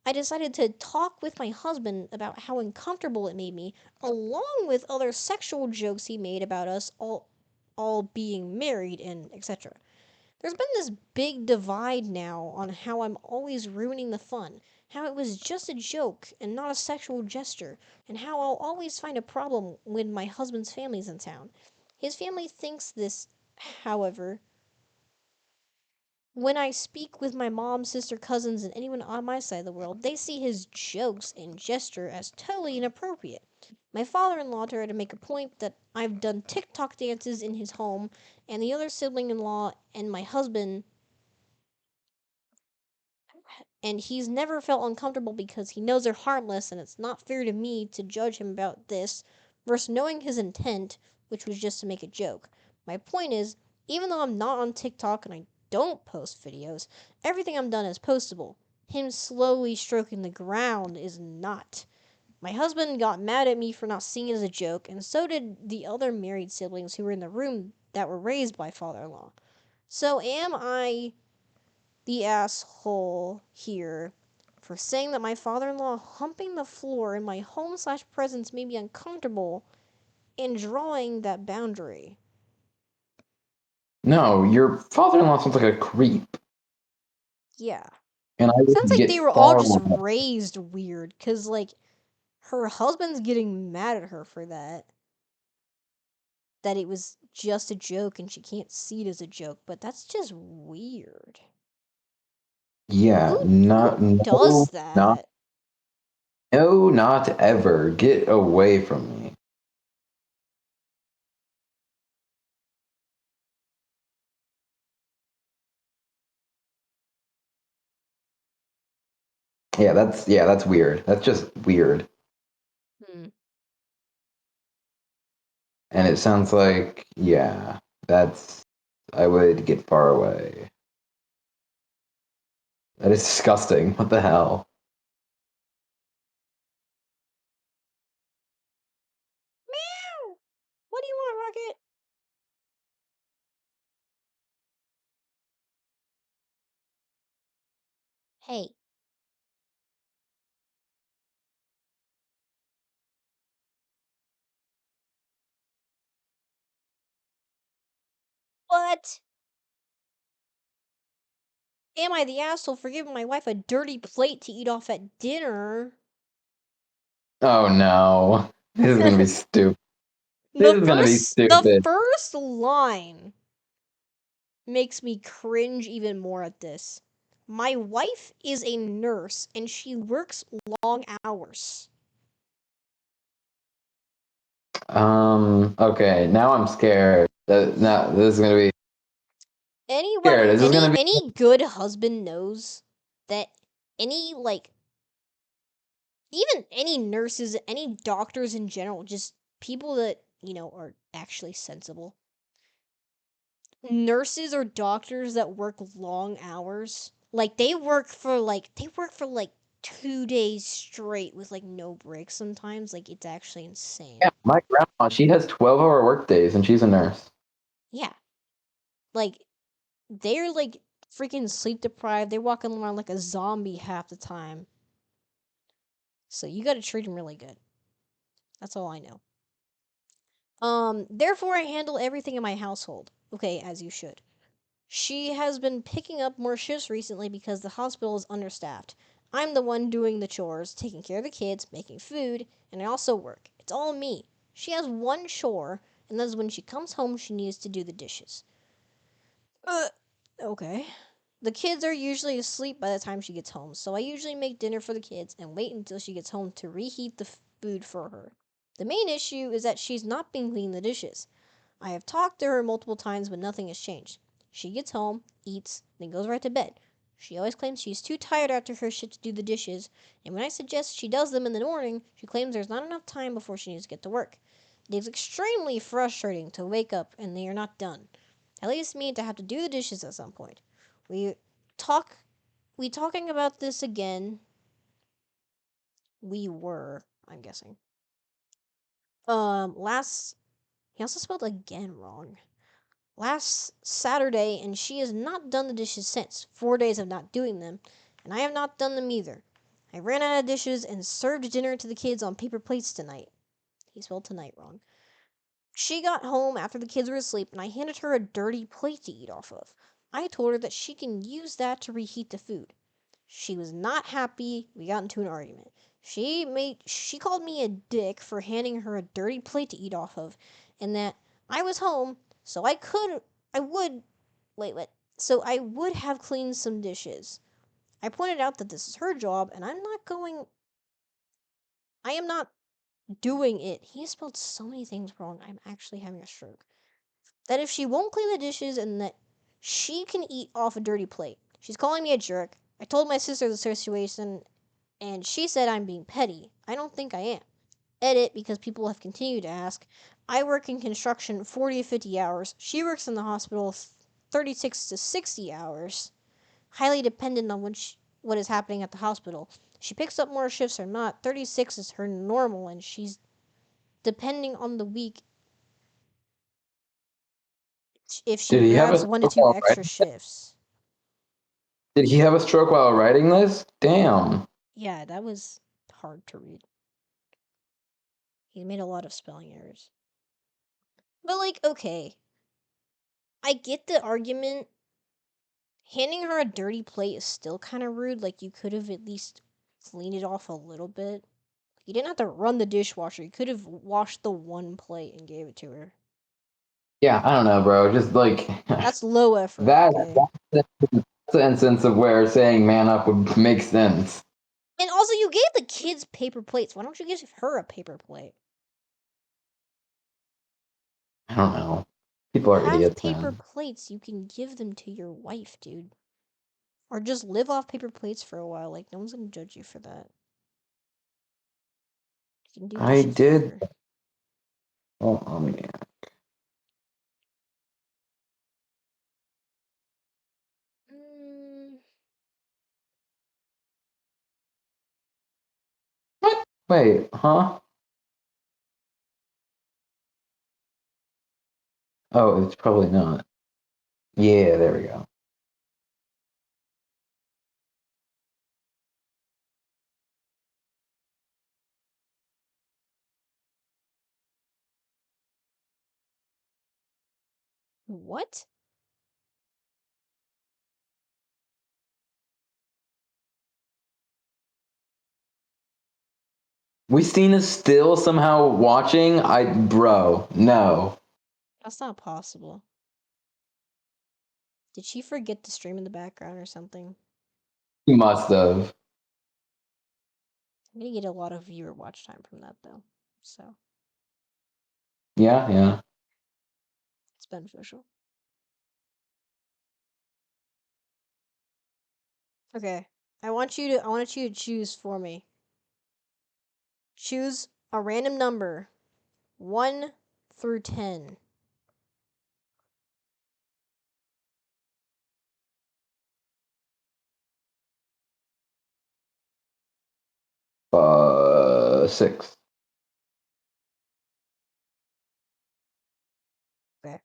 I decided to talk with my husband about how uncomfortable it made me, along with other sexual jokes he made about us all being married and etc. There's been this big divide now on how I'm always ruining the fun, how it was just a joke and not a sexual gesture, and how I'll always find a problem when my husband's family's in town. His family thinks this, however, when I speak with my mom, sister, cousins, and anyone on my side of the world, they see his jokes and gesture as totally inappropriate. My father-in-law tried to make a point that I've done TikTok dances in his home, and the other sibling-in-law and my husband, and he's never felt uncomfortable because he knows they're harmless, and it's not fair to me to judge him about this versus knowing his intent, which was just to make a joke. My point is, even though I'm not on TikTok and I don't post videos, everything I'm done is postable. Him slowly stroking the ground is not. My husband got mad at me for not seeing it as a joke, and so did the other married siblings who were in the room that were raised by father-in-law. So am I the asshole here for saying that my father-in-law humping the floor in my home/presence made me uncomfortable and drawing that boundary? No, your father-in-law sounds like a creep, Yeah. and I Sounds would like get they were all far just more. raised weird, cause like her husband's getting mad at her for that. That it was just a joke and she can't see it as a joke, but that's just weird. Yeah, Who does that? not ever. Get away from me. Yeah, that's weird. That's just weird. Hmm. And it sounds like, yeah, I would get far away. That is disgusting. What the hell? Meow! What do you want, Rocket? Hey. What? Am I the asshole for giving my wife a dirty plate to eat off at dinner? Oh no. This is gonna be stupid. The This is gonna be the stupid. first line makes me cringe even more at this. My wife is a nurse and she works long hours. Okay, now I'm scared. Now this is gonna be Anyone scared. This is gonna be any good husband knows that any like even any nurses, any doctors in general, just people that, are actually sensible. Nurses or doctors that work long hours, like they work for 2 days straight with like no breaks sometimes. Like it's actually insane. yeah, my grandma, she has 12-hour work days and she's a nurse. Yeah. Like they're like freaking sleep deprived. They're walking around like a zombie half the time. So you got to treat them really good. That's all I know. Therefore I handle everything in my household. Okay, as you should. She has been picking up more shifts recently because the hospital is understaffed. I'm the one doing the chores, taking care of the kids, making food, and I also work. It's all me. She has one chore, and that is when she comes home, she needs to do the dishes. Okay. The kids are usually asleep by the time she gets home, so I usually make dinner for the kids and wait until she gets home to reheat the food for her. The main issue is that she's not been cleaning the dishes. I have talked to her multiple times, but nothing has changed. She gets home, eats, then goes right to bed. She always claims she's too tired after her shift to do the dishes, and when I suggest she does them in the morning, she claims there's not enough time before she needs to get to work. It is extremely frustrating to wake up and they are not done. At least me to have to do the dishes at some point. We talking about this again. We were, I'm guessing. He also spelled again wrong. Last Saturday, and she has not done the dishes since. 4 days of not doing them, and I have not done them either. I ran out of dishes and served dinner to the kids on paper plates tonight. He spelled tonight wrong. She got home after the kids were asleep, and I handed her a dirty plate to eat off of. I told her that she can use that to reheat the food. She was not happy. We got into an argument. She called me a dick for handing her a dirty plate to eat off of, and that I was home, so I would have cleaned some dishes. I pointed out that this is her job, and I am not doing it. He spelled so many things wrong. I'm actually having a stroke. That if she won't clean the dishes and that she can eat off a dirty plate. She's calling me a jerk. I told my sister the situation and she said I'm being petty. I don't think I am. Edit, because people have continued to ask. I work in construction 40 to 50 hours. She works in the hospital 36 to 60 hours. Highly dependent on what is happening at the hospital. She picks up more shifts or not. 36 is her normal, and she's depending on the week if she Did he have a grabs 1 to stroke 2 while extra writing? shifts. Did he have a stroke while writing this? Damn. Yeah, that was hard to read. He made a lot of spelling errors. But, like, okay. I get the argument. Handing her a dirty plate is still kind of rude. Like, you could have at least cleaned it off a little bit. You didn't have to run the dishwasher. You could have washed the one plate and gave it to her. Yeah, I don't know, bro. Just like That's low effort. that. Okay? That's the instance of where saying "man up" would make sense. And also, you gave the kids paper plates. Why don't you give her a paper plate? I don't know. People are Have idiots, paper man. plates. You can give them to your wife, dude. Or just live off paper plates for a while. Like, no one's gonna judge you for that. You can do I dishes did. later. Oh yeah. Wait, huh? Oh, it's probably not. Yeah, there we go. What? Weesteen is still somehow watching. Bro, no. That's not possible. Did she forget to stream in the background or something? He must have. I'm gonna get a lot of viewer watch time from that, though. So, Yeah. it's beneficial. Okay. I want you to choose for me. Choose a random number. 1 through 10. Six. Okay.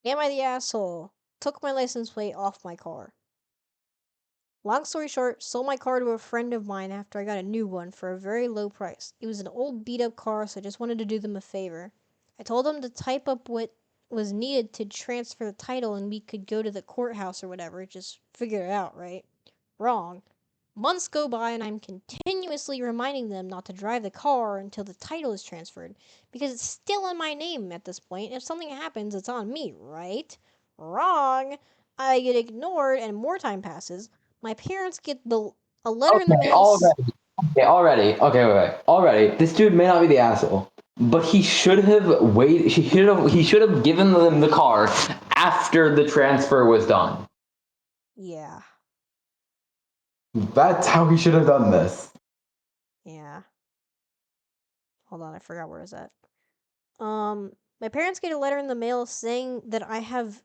Am I the asshole? Took my license plate off my car. Long story short, sold my car to a friend of mine after I got a new one for a very low price. It was an old beat up car, so I just wanted to do them a favor. I told them to type up what was needed to transfer the title and we could go to the courthouse or whatever, just figure it out, right? Wrong. Months go by and I'm continuously reminding them not to drive the car until the title is transferred because it's still in my name at this point. If something happens, it's on me, right? Wrong. I get ignored and more time passes. My parents get a letter in the Okay, mail. already. Okay, wait. Already, this dude may not be the asshole, but he should have waited. He should have given them the car after the transfer was done. Yeah, That's how he should have done this. yeah. Hold on, I forgot where it's at. My parents get a letter in the mail saying that I have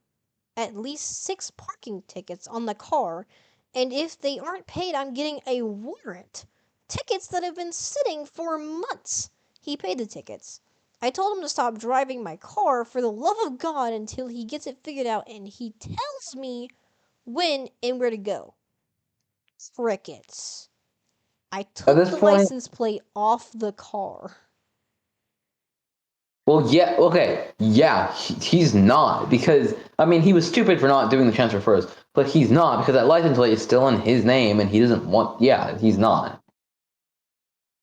at least 6 parking tickets on the car, and if they aren't paid, I'm getting a warrant. Tickets that have been sitting for months. He paid the tickets. I told him to stop driving my car for the love of God until he gets it figured out and he tells me when and where to go. Crickets. I took this the point- license plate off the car. Well, yeah, okay, yeah, he's not because I mean he was stupid for not doing the transfer first, but he's not because that license plate is still in his name and he doesn't want. Yeah, he's not.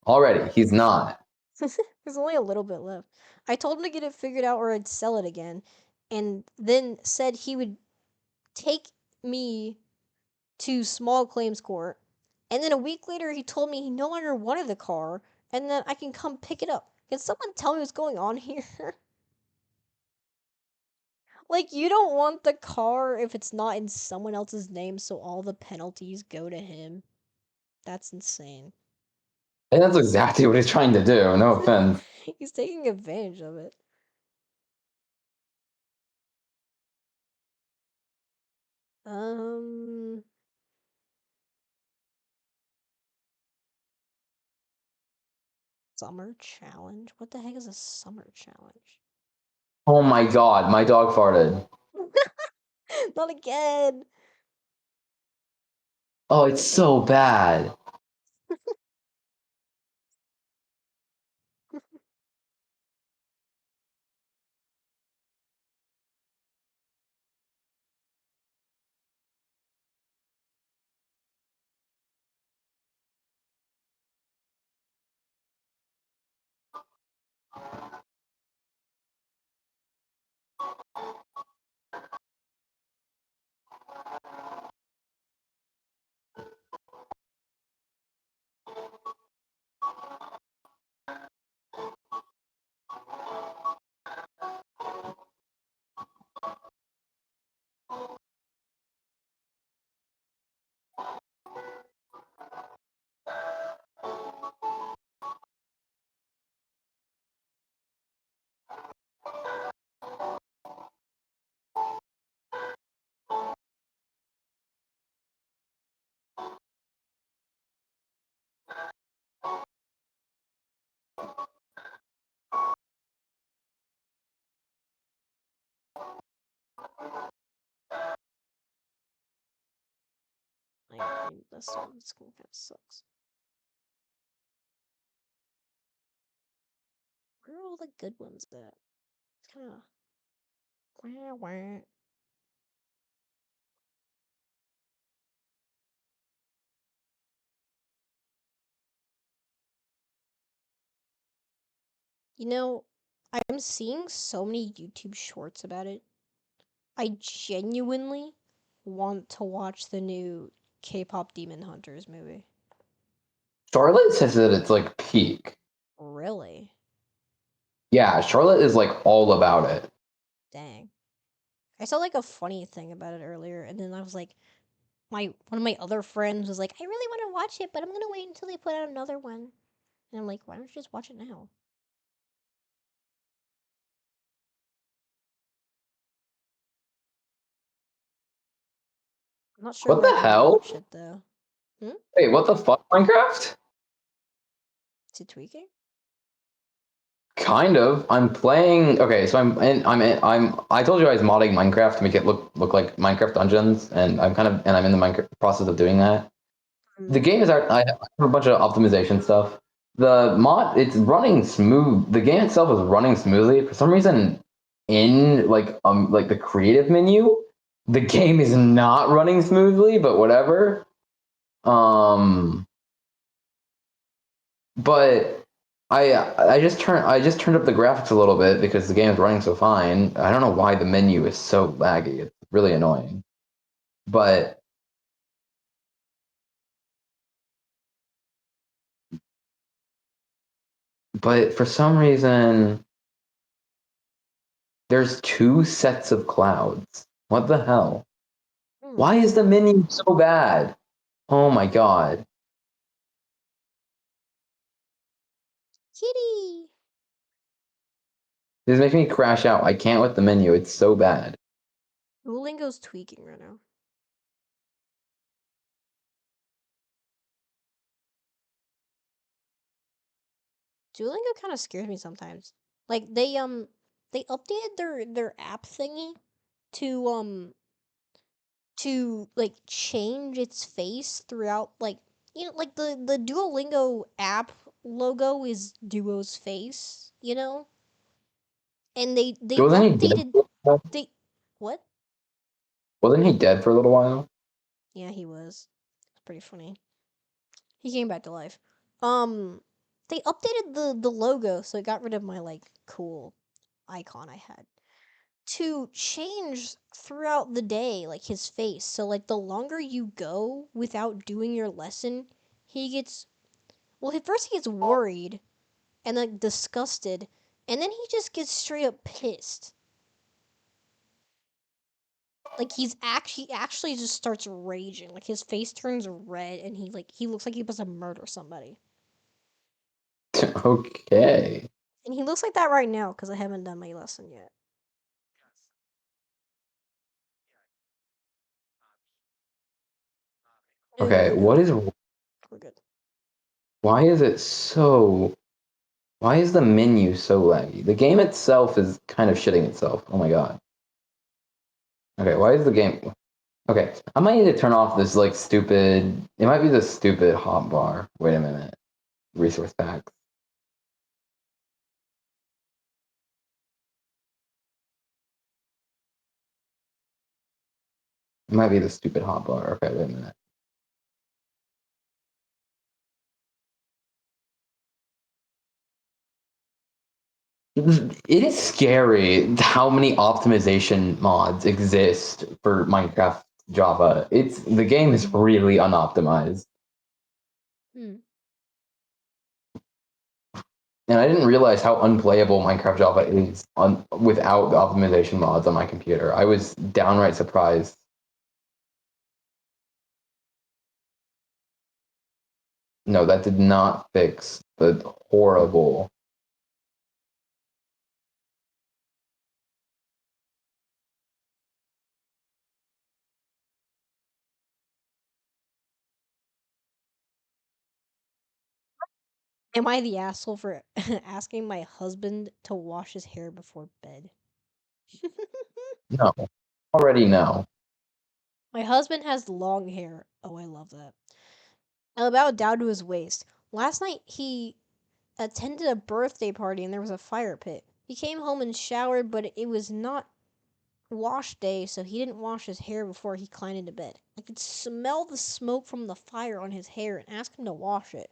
Already, he's not. There's only a little bit left. I told him to get it figured out or I'd sell it again, and then said he would take me to small claims court. And then a week later, he told me he no longer wanted the car and that I can come pick it up. Can someone tell me what's going on here? Like, you don't want the car if it's not in someone else's name, so all the penalties go to him. That's insane. And that's exactly what he's trying to do. No offense. He's taking advantage of it. Summer challenge? What the heck is a summer challenge? Oh my god, my dog farted. Not again. Oh, it's so bad. This one, school kind of sucks. Where are all the good ones at? It's kind of. Wah. You know, I'm seeing so many YouTube shorts about it. I genuinely want to watch the new K-pop Demon Hunters movie. Charlotte says that it's like peak. Really? Yeah, Charlotte is like all about it. Dang. I saw like a funny thing about it earlier, and then I was like, one of my other friends was like, I really want to watch it, but I'm gonna wait until they put out another one. And I'm like, why don't you just watch it now? I'm not sure What where the I can hell? watch it though. Wait, what the fuck, Minecraft? Is it tweaking? Kind of. I'm playing. Okay, so I told you I was modding Minecraft to make it look like Minecraft Dungeons, and I'm in the Minecraft process of doing that. The game is I have a bunch of optimization stuff. The mod, it's running smooth. The game itself is running smoothly. For some reason, in like the creative menu, the game is not running smoothly. But whatever. But I just turned up the graphics a little bit because the game is running so fine. I don't know why the menu is so laggy. It's really annoying. But for some reason there's 2 sets of clouds. What the hell? Why is the menu so bad? Oh my god. Kitty! This makes me crash out. I can't with the menu. It's so bad. Duolingo's tweaking right now. Duolingo kind of scares me sometimes. Like they updated their app thingy to like change its face throughout, like, like the Duolingo app logo is Duo's face, and they Wasn't he dead? updated they what? Wasn't he dead for a little while? Yeah, he was. It's pretty funny. He came back to life. Um, they updated the logo, so it got rid of my like cool icon I had to change throughout the day, like his face. So like the longer you go without doing your lesson, he gets well. At first he gets worried and like disgusted, and then he just gets straight up pissed. Like he actually just starts raging. Like his face turns red, and he looks like he wants to murder somebody. Okay. And he looks like that right now because I haven't done my lesson yet. No, Okay. no, What is? we're good. Why is it so? Why is the menu so laggy? The game itself is kind of shitting itself. Oh my god. Okay. Why is the game? Okay. I might need to turn off this like stupid. It might be the stupid hotbar. Wait a minute. Resource packs. It might be the stupid hotbar. Okay. Wait a minute. It is scary how many optimization mods exist for Minecraft Java. The game is really unoptimized. Hmm. And I didn't realize how unplayable Minecraft Java is without the optimization mods on my computer. I was downright surprised. No, that did not fix the horrible. Am I the asshole for asking my husband to wash his hair before bed? No, already no. My husband has long hair. Oh, I love that. About down to his waist. Last night he attended a birthday party and there was a fire pit. He came home and showered, but it was not wash day, so he didn't wash his hair before he climbed into bed. I could smell the smoke from the fire on his hair and asked him to wash it.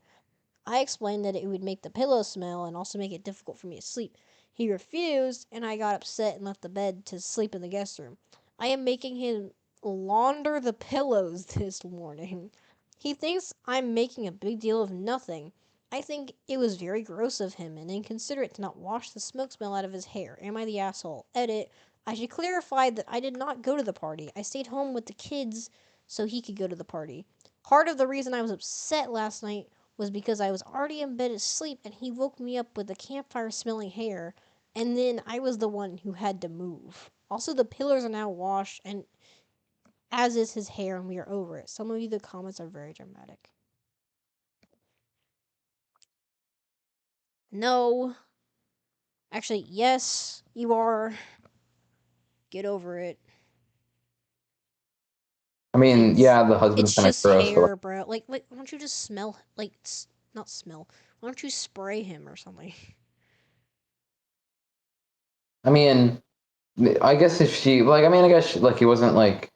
I explained that it would make the pillow smell and also make it difficult for me to sleep. He refused, and I got upset and left the bed to sleep in the guest room. I am making him launder the pillows this morning. He thinks I'm making a big deal of nothing. I think it was very gross of him and inconsiderate to not wash the smoke smell out of his hair. Am I the asshole? Edit. I should clarify that I did not go to the party. I stayed home with the kids so he could go to the party. Part of the reason I was upset last night was because I was already in bed asleep and he woke me up with the campfire smelling hair, and then I was the one who had to move. Also, the pillars are now washed, and as is his hair, and we are over it. Some of you, the comments are very dramatic. No. Actually, yes, you are. Get over it. I mean, It's, yeah, the husband's it's kind of just gross, but hair, bro. Like, why don't you just smell, like, not smell. Why don't you spray him or something? I mean, I guess if she like, I mean, I guess like he wasn't like.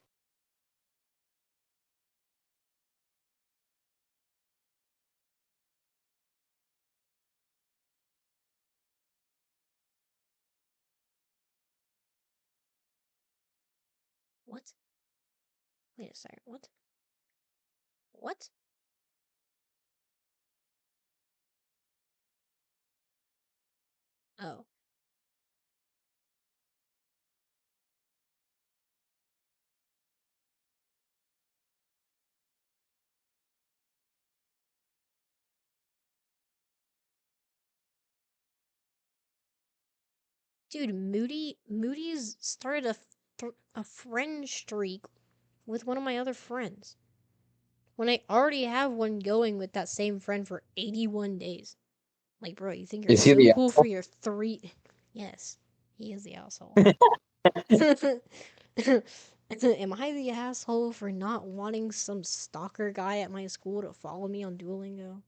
What? Wait a second. What? What? Oh. Dude, Moody's started a friend streak with one of my other friends. When I already have one going with that same friend for 81 days. Like, bro, you think you're Is he so the cool for your 3... Yes, he is the asshole. Am I the asshole for not wanting some stalker guy at my school to follow me on Duolingo?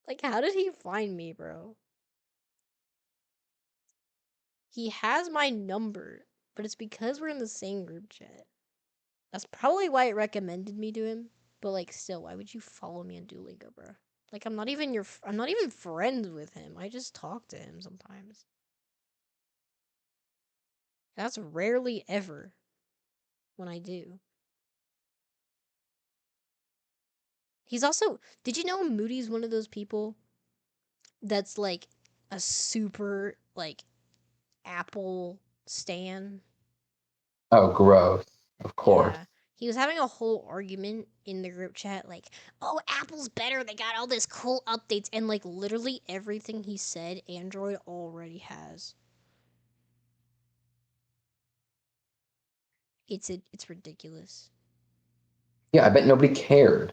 Like, how did he find me, bro? He has my number, but it's because we're in the same group chat. That's probably why it recommended me to him. But like, still, why would you follow me on Duolingo, bro? Like, I'm not even I'm not even friends with him. I just talk to him sometimes. That's rarely ever when I do. He's also. Did you know Moody's one of those people that's like a super like Apple stan? Oh, gross. Of course. Yeah. He was having a whole argument in the group chat, like, oh, Apple's better. They got all this cool updates. And, like, literally everything he said, Android already has. It's ridiculous. Yeah, I bet nobody cared.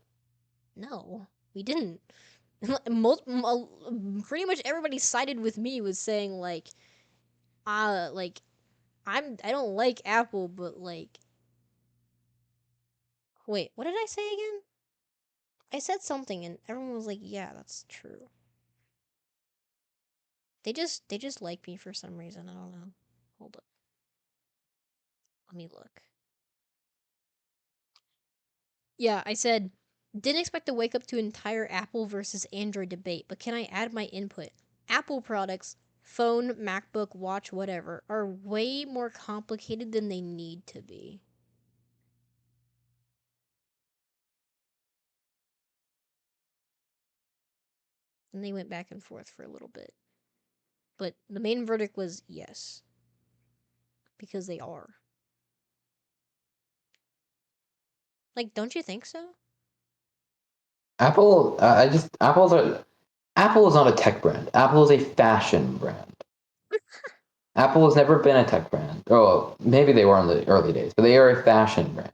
No, we didn't. Pretty much everybody sided with me was saying, like, like, I don't like Apple, but, like, wait, what did I say again? I said something and everyone was like, yeah, that's true. They just like me for some reason. I don't know. Hold up. Let me look. Yeah, I said didn't expect to wake up to entire Apple versus Android debate, but can I add my input? Apple products, phone, MacBook, watch, whatever, are way more complicated than they need to be. And they went back and forth for a little bit. But the main verdict was yes. Because they are. Like, don't you think so? Apple, Apple is not a tech brand. Apple is a fashion brand. Apple has never been a tech brand. Oh, maybe they were in the early days, but they are a fashion brand.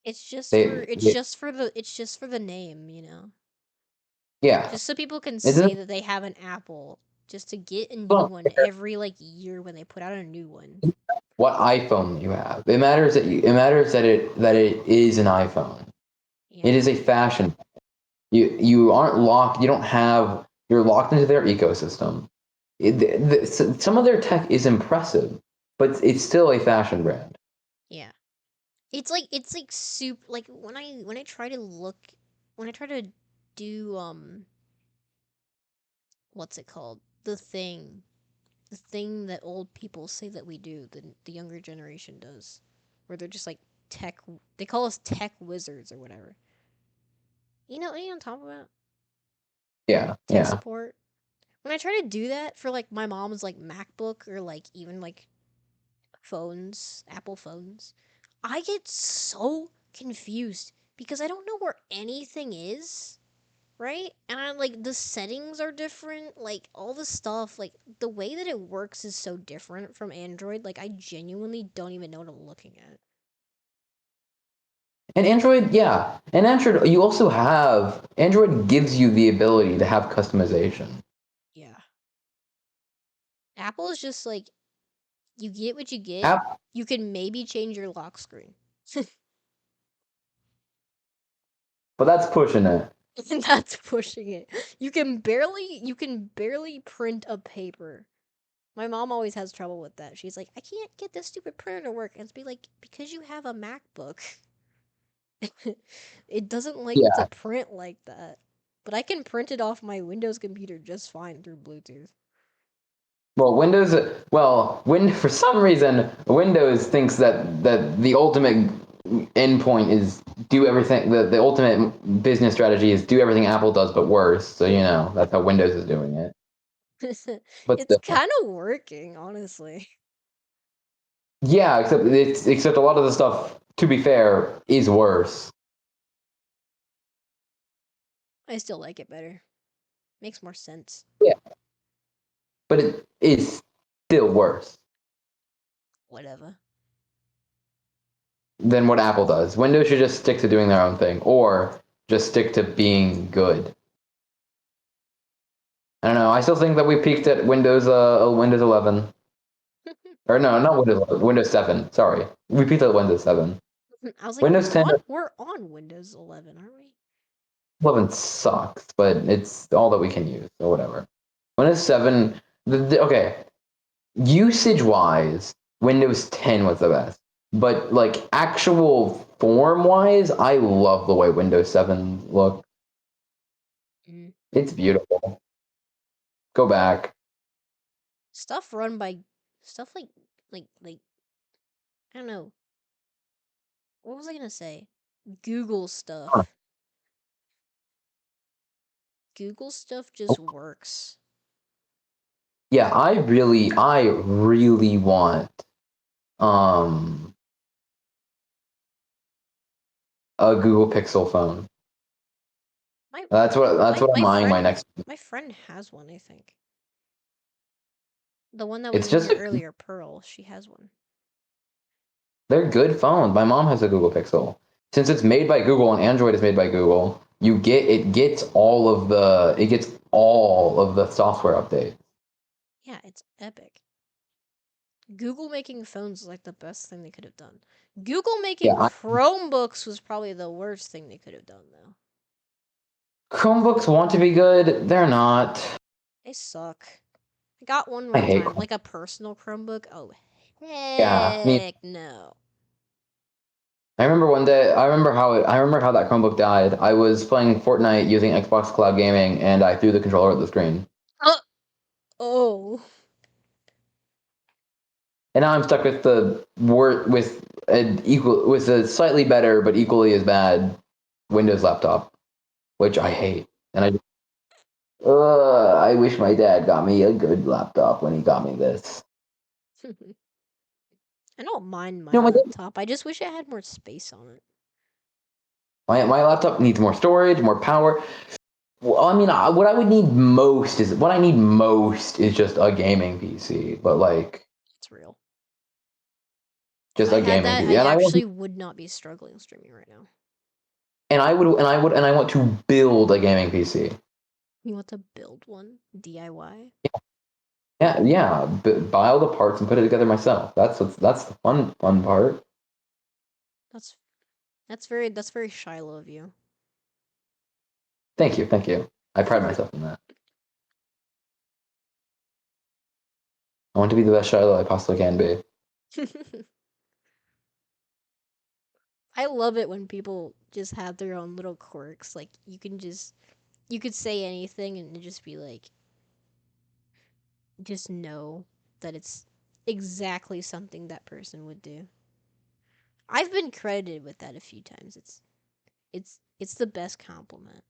It's just for They, they it's just for the name, you know. yeah. Just so people can It say doesn't. that they have an Apple, just to get a new Well, one every like year when they put out a new one. what iPhone you have. It matters that it matters that it is an iPhone. Yeah. It is a fashion. You aren't locked. You don't have. You're locked into their ecosystem. Some of their tech is impressive, but it's still a fashion brand. Yeah. It's like soup like when I try to look when I try to do what's it called? The thing. The thing that old people say that we do, the younger generation does. Where they're just like tech they call us tech wizards or whatever. You know what I'm talking about? Yeah, Tech yeah. support. When I try to do that for like my mom's like MacBook or like even like phones, Apple phones, I get so confused because I don't know where anything is, right? And I like the settings are different, like all the stuff, like the way that it works is so different from Android. Like I genuinely don't even know what I'm looking at. And Android, yeah. And Android, you also have Android gives you the ability to have customization. Yeah. Apple is just like you get what you get. App, You can maybe change your lock screen. but that's pushing it. And that's pushing it. You can barely print a paper. My mom always has trouble with that. She's like, I can't get this stupid printer to work. And it's be like, because you have a MacBook. It doesn't like to Yeah. print like that. But I can print it off my Windows computer just fine through Bluetooth. Well, Windows. Well, for some reason, Windows thinks that the ultimate endpoint is do everything. The ultimate business strategy is do everything Apple does, but worse. So that's how Windows is doing it. But It's still, kind of working, honestly. yeah. Except a lot of the stuff, to be fair, is worse. I still like it better. Makes more sense. But it is still worse Whatever. than what Apple does. Windows should just stick to doing their own thing, or just stick to being good. I don't know. I still think that we peaked at Windows 11. Or no, not Windows 11, Windows 7. Sorry, we peaked at Windows 7. I was like, Windows 10 we're on Windows 11, aren't we? 11 sucks, but it's all that we can use, or whatever. Windows 7, okay, usage-wise, Windows 10 was the best. But, like, actual form-wise, I love the way Windows 7 look. Mm. It's beautiful. Go back. Stuff run by stuff like I don't know. What was I gonna say? Google stuff. Huh. Google stuff just works. Yeah, I really want um a Google Pixel phone. That's what I'm eyeing my next. My friend has one, I think. The one that It's was in just here earlier, Pearl, she has one. they're good phones. My mom has a Google Pixel. Since it's made by Google and Android is made by Google, it gets all of the software updates. Yeah, it's epic. Google making phones is like the best thing they could have done. Google making Yeah, Chromebooks was probably the worst thing they could have done, though. Chromebooks want to be good. They're not. They suck. I got one I one hate time, like a personal Chromebook. Oh, Yeah, heck no. I remember one day. I remember how that Chromebook died. I was playing Fortnite using Xbox Cloud Gaming, and I threw the controller at the screen. Oh. And now I'm stuck with with a slightly better but equally as bad Windows laptop, which I hate. And I wish my dad got me a good laptop when he got me this. I don't mind my You know, laptop. I just wish it had more space on it. my laptop needs more storage, more power. Well, I mean, what I need most is just a gaming PC, but like It's real. just If I a had gaming that, PC. I And actually would not be struggling streaming right now. I want to build a gaming PC. You want to build one? DIY? Yeah. Buy all the parts and put it together myself. That's the fun part. That's very Shiloh of you. Thank you. I pride myself in that. I want to be the best Shiloh I possibly can be. I love it when people just have their own little quirks. Like you could say anything and just be like, just know that it's exactly something that person would do. I've been credited with that a few times. It's the best compliment.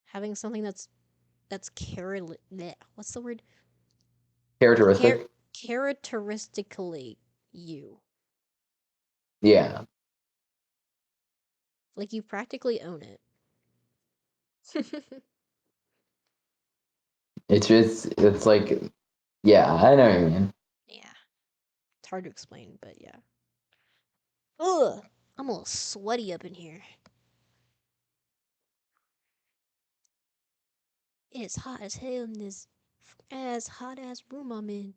Having something that's what's the word? Characteristic? Characteristically you. Yeah. Like you practically own it. It's like, yeah, I know what you mean. Yeah. It's hard to explain, but yeah. Ugh. I'm a little sweaty up in here. It's hot as hell in this hot ass room I'm in.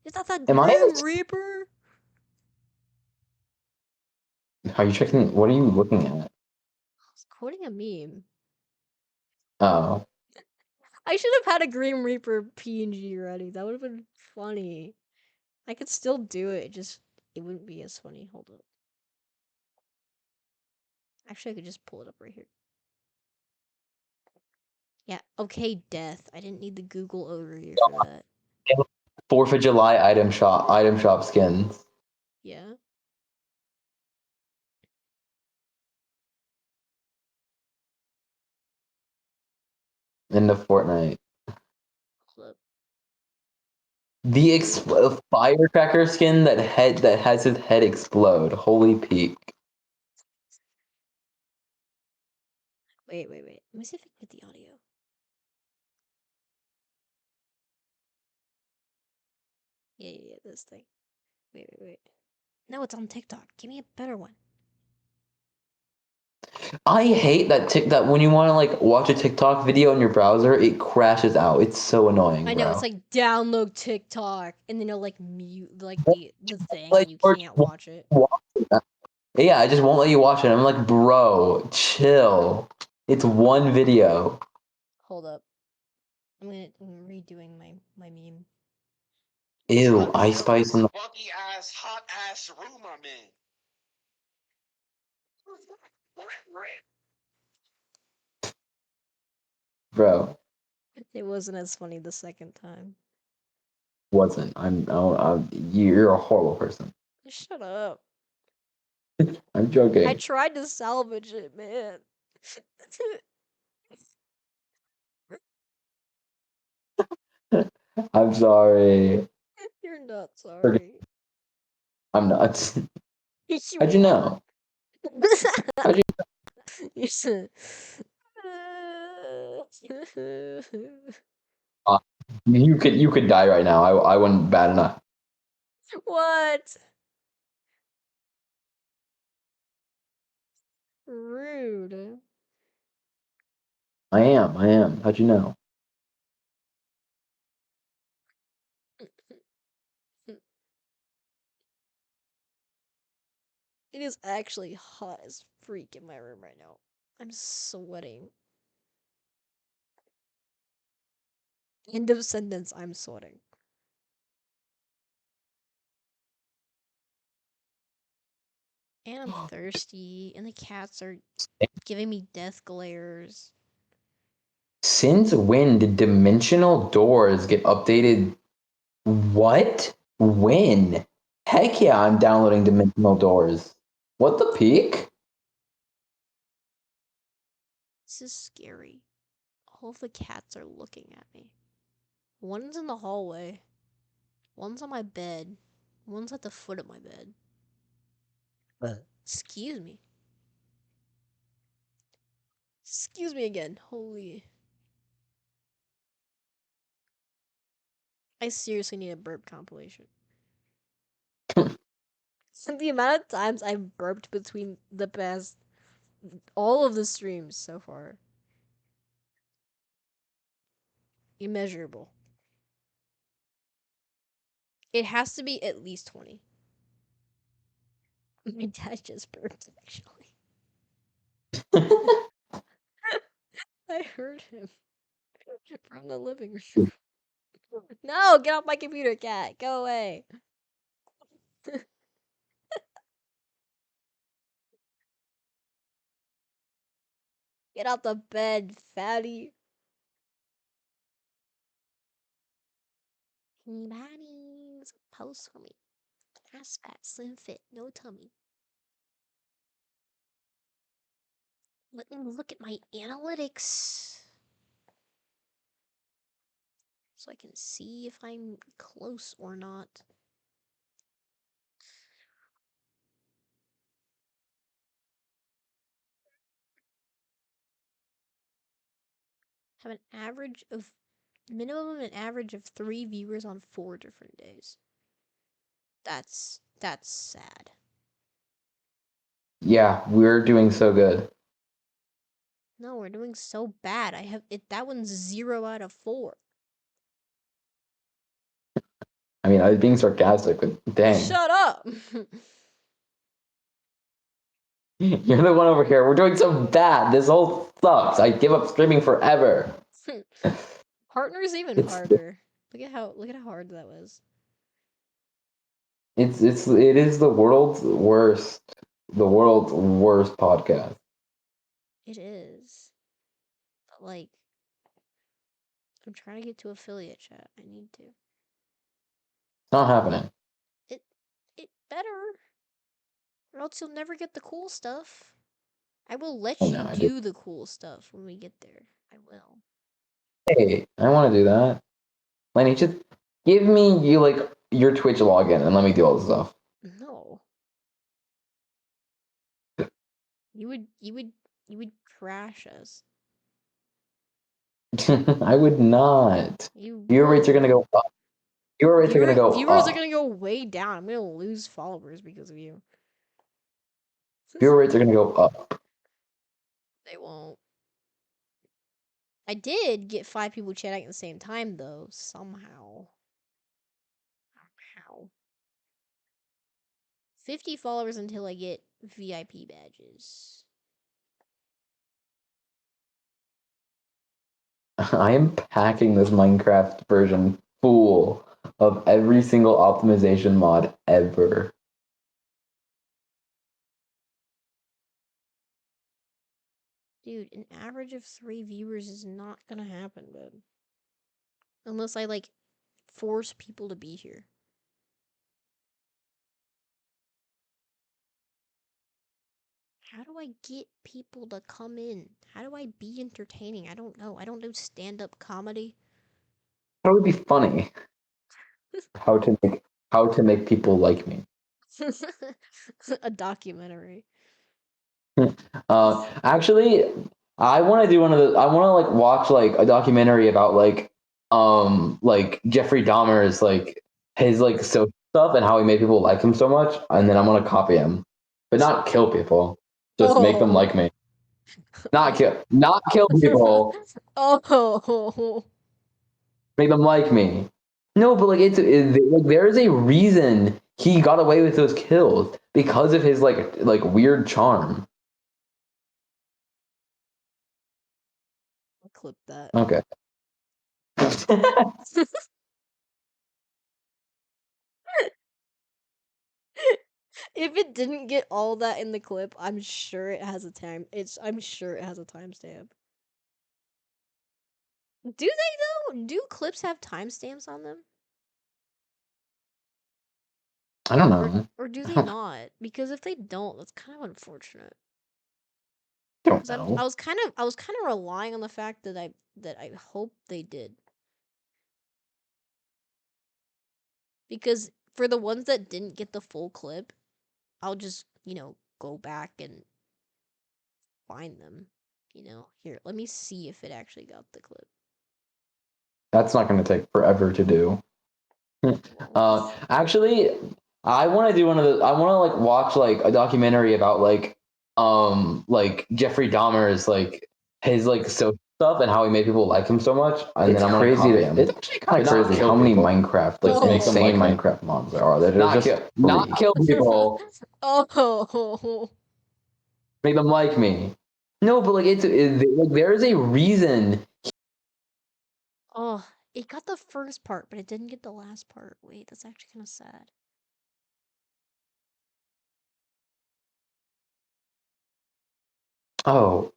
Is that the Am I? Grim Reaper? Are you checking? What are you looking at? I was quoting a meme. Oh, I should have had a Grim Reaper PNG ready. That would have been funny. I could still do it, just it wouldn't be as funny. Hold up. Actually, I could just pull it up right here. Yeah, okay, death. I didn't need the Google overview for that. 4th of July item shop skins. Yeah. Into Fortnite. Hold up. The firecracker skin that has his head explode. Holy peak. Wait. Let me see if I can get the audio. Yeah, this thing. Wait. No, it's on TikTok. Give me a better one. I hate that when you want to like watch a TikTok video in your browser, it crashes out. It's so annoying, I know, bro. it's like download TikTok and then it'll like mute like the thing Like, and you or- can't watch it. Yeah, I just won't let you watch it. I'm like, bro, chill. It's one video. Hold up. I'm redoing my meme. Ew, Ice Spice in the Funky ass, hot ass room I'm in. bro. It wasn't as funny the second time. Wasn't. You're a horrible person. Shut up. I'm joking. I tried to salvage it, man. I'm sorry. You're not sorry. I'm not. You How'd you are. know? How'd you? You said. You could die right now. I wouldn't bat enough. What? Rude. I am. How'd you know? It is actually hot as freak in my room right now. I'm sweating. End of sentence, I'm sweating. And I'm thirsty, and the cats are giving me death glares. Since when did dimensional doors get updated? What? When? Heck yeah, I'm downloading dimensional doors. What the peak? This is scary. All of the cats are looking at me. One's in the hallway. One's on my bed. One's at the foot of my bed. Excuse me. Excuse me again. Holy. I seriously need a burp compilation. The amount of times I've burped between the past all of the streams so far. Immeasurable. It has to be at least 20. My dad just burped, actually. I heard him from the living room. No, get off my computer, cat. Go away. Get out the bed, fatty. Anybody's post for me. Ass fat, slim fit, no tummy. Let me look at my analytics. So I can see if I'm close or not. Have an average of minimum and average of 3 viewers on 4 different days. That's sad. Yeah, we're doing so good. No, we're doing so bad. I have it. That one's 0 out of 4. I mean, I was being sarcastic, but dang. Shut up. You're the one over here. We're doing so bad. This whole sucks. I give up streaming forever. Partner's even It's- harder. Look at how hard that was. it is the world's worst podcast. It is. But like, I'm trying to get to affiliate chat. I need to. It's not happening. It better. Or else you'll never get the cool stuff. I will let I you know, I do the cool stuff when we get there. I will. Hey, I want to do that. Lenny, just give me your Twitch login and let me do all this stuff. No. You would crash us. I would not. You Viewer rates are gonna go up. Viewer rates are gonna go Viewers are up. gonna go way down. I'm gonna lose followers because of you. Viewer rates are gonna go up. They won't. I did get 5 people chatting at the same time though, somehow. 50 followers until I get VIP badges. I am packing this Minecraft version full of every single optimization mod ever. Dude, an average of 3 viewers is not gonna happen, man. Unless I, like, force people to be here. How do I get people to come in? How do I be entertaining? I don't know. I don't do stand-up comedy. That would be funny. How to make people like me. A documentary. Actually, I want to do one of the. I want to like watch like a documentary about like Jeffrey Dahmer's like his like social stuff and how he made people like him so much, and then I'm gonna copy him, but not kill people. Just make them like me. Not kill people. Oh. Make them like me. No, but like like there is a reason he got away with those kills because of his like weird charm. I'll clip that. Okay. If it didn't get all that in the clip, I'm sure it has a I'm sure it has a timestamp. Do they though? Do clips have timestamps on them? I don't know. Or do they not? Because if they don't, that's kind of unfortunate. I don't 'Cause know. I was kind of relying on the fact that I hope they did. Because for the ones that didn't get the full clip, I'll just, go back and find them. Here, let me see if it actually got the clip. That's not going to take forever to do. Actually, I want to do one of the. I want to like watch like a documentary about like Jeffrey Dahmer's like his like social stuff and how he made people like him so much, and then I'm gonna copy him. It's actually kind of crazy how many Minecraft like insane Minecraft mods there are. That are just not kill people. Oh. Make them like me. No, but like like there is a reason. Oh, it got the first part, but it didn't get the last part. Wait, that's actually kind of sad. Oh,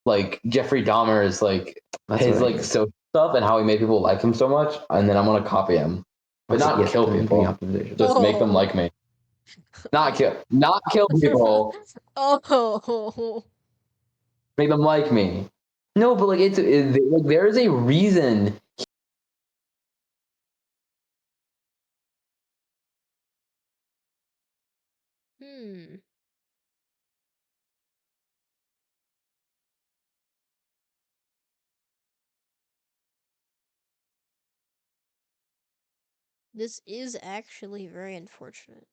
like Jeffrey Dahmer's like his like social stuff and how he made people like him so much, and then I'm gonna copy him, but not kill people. Just make them like me. Not kill people. Oh. Make them like me. No, but like like there is a reason. Hmm. This is actually very unfortunate.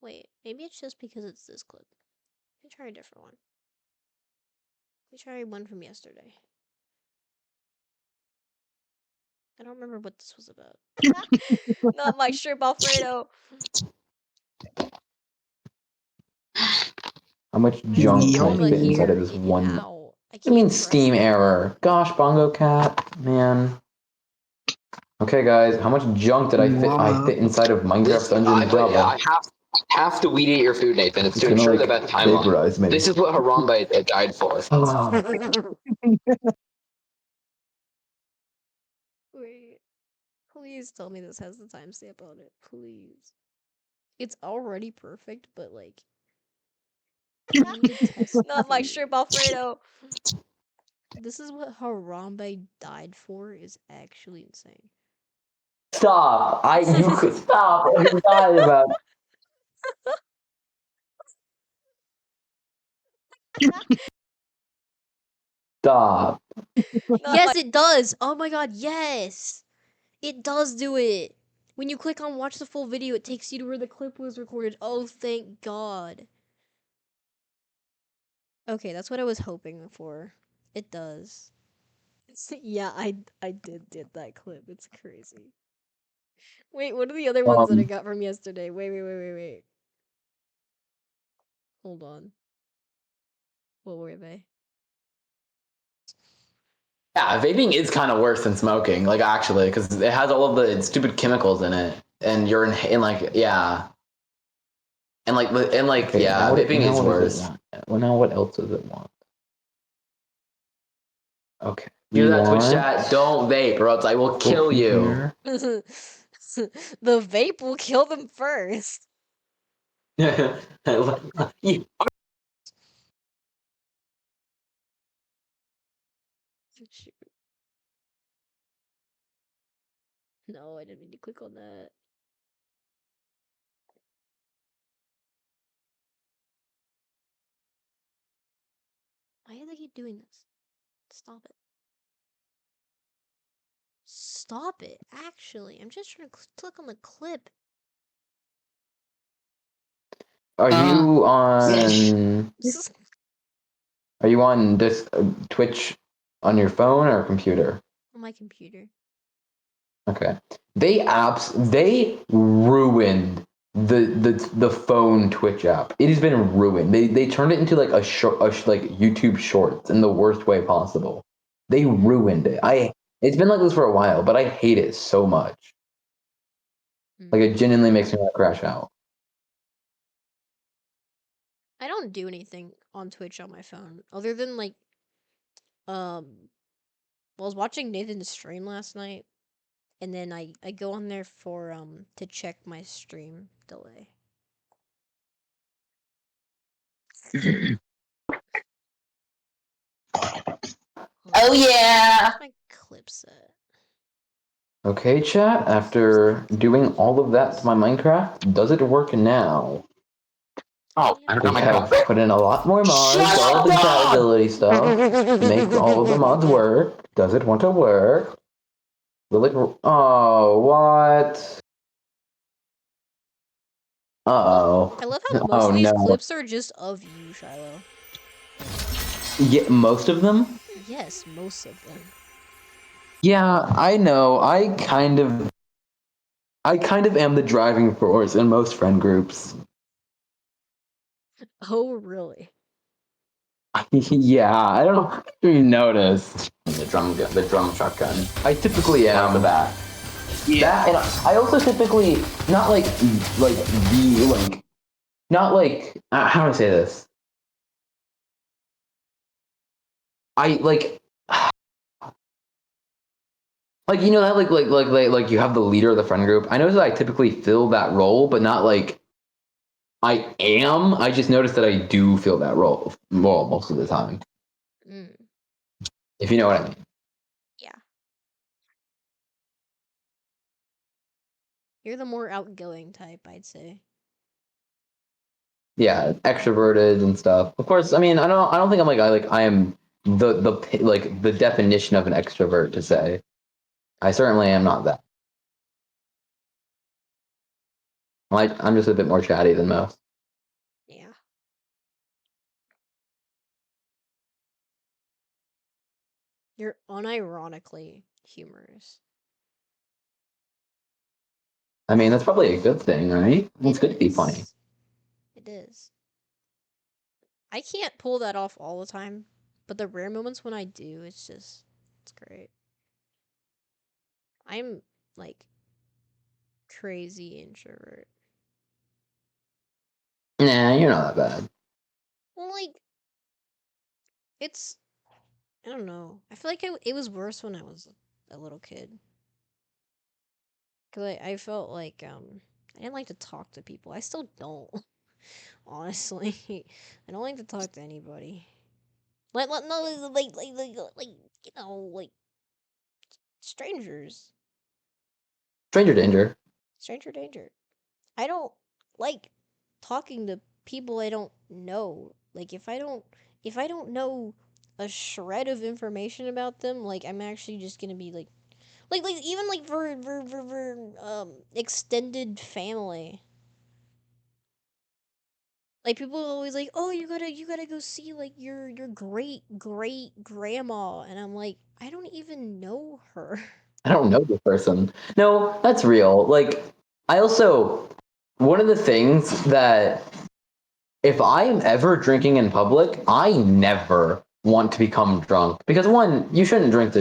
Wait, maybe it's just because it's this clip. Let me try a different one. Let me try one from yesterday. I don't remember what this was about. Not my shrimp Alfredo. How much junk can I But fit inside here, of this in and one? out. I I mean, can't Steam press it. error. Gosh, Bongo Cat, man. Okay, guys, how much junk did I fit inside of Minecraft Dungeon Java? I have to weed eat your food, Nathan. It's to gonna, ensure like, the best timeline. vaporize me. This is what Harambe died for. Wait. Please tell me this has the timestamp on it. Please. It's already perfect, but like you need to test. Not my shrimp Alfredo. This is what Harambe died for is actually insane. Stop! You could stop. I forgot about. Stop. Yes, it does. Oh my god, yes. It does do it. When you click on watch the full video, it takes you to where the clip was recorded. Oh, thank God. Okay, that's what I was hoping for. It does. Yeah, I did that clip. It's crazy. Wait, what are the other ones that I got from yesterday? Wait. Hold on. What were they? Yeah, vaping is kind of worse than smoking, like actually, because it has all of the stupid chemicals in it, and you're in like yeah, and like Okay, yeah, now vaping now is what does worse. it want? Well, now what else does it want? Okay. Hear we that Twitch want chat? Don't vape, or else I will kill open you. here. The vape will kill them first. You- Shoot. No, I didn't mean to click on that. Why do they keep doing this? Stop it. Stop it, actually. I'm just trying to click on the clip. Are you on? Are you on this Twitch on your phone or computer? On my computer. Okay. They ruined the phone Twitch app. It has been ruined. They turned it into like a short like YouTube Shorts in the worst way possible. They ruined it. It's been like this for a while, but I hate it so much. Like it genuinely makes me want to crash out. I don't do anything on Twitch on my phone other than like well, I was watching Nathan's stream last night and then I go on there for to check my stream delay. Oh yeah. Where's my clip set? Okay, chat. After doing all of that to my Minecraft, does it work now? Oh, I We forgot my have phone. put in a lot more mods, all the compatibility stuff to make all of the mods work. Does it want to work? Will it? Oh, what? Uh-oh. I love how most Oh of these no. clips are just of you, Shiloh. Yeah, most of them? Yes, most of them. Yeah, I know. I kind of am the driving force in most friend groups. Oh, really? Yeah, I don't know if you noticed. The drum shotgun. I typically Off am. the bat. That, and I also typically not like the like not like how do I say this? I like you know that like you have the leader of the friend group. I notice that I typically fill that role, but not like I am. I just noticed that I do fill that role well most of the time. Mm, If you know what I mean. yeah. You're the more outgoing type, I'd say. Yeah, extroverted and stuff. Of course, I mean, I don't think I'm I am the definition of an extrovert to say. I certainly am not that. I'm just a bit more chatty than most. Yeah. You're unironically humorous. I mean, that's probably a good thing, right? It's good to be funny. is. It is. I can't pull that off all the time, but the rare moments when I do, it's great. I'm like crazy introvert. Nah, you're not that bad. Well, like, it's, I don't know. I feel like it was worse when I was a little kid. Cause I felt like I didn't like to talk to people. I still don't. Honestly, I don't like to talk to anybody. No, like you know, like strangers. Stranger danger. Stranger danger. I don't like talking to people I don't know. Like if I don't know a shred of information about them, like I'm actually just gonna be like even like for extended family. Like people are always like, oh, you gotta go see like your great grandma, and I'm like, I don't even know her. I don't know this person. No, that's real. Like, I also, one of the things that if I am ever drinking in public, I never want to become drunk because one, you shouldn't drink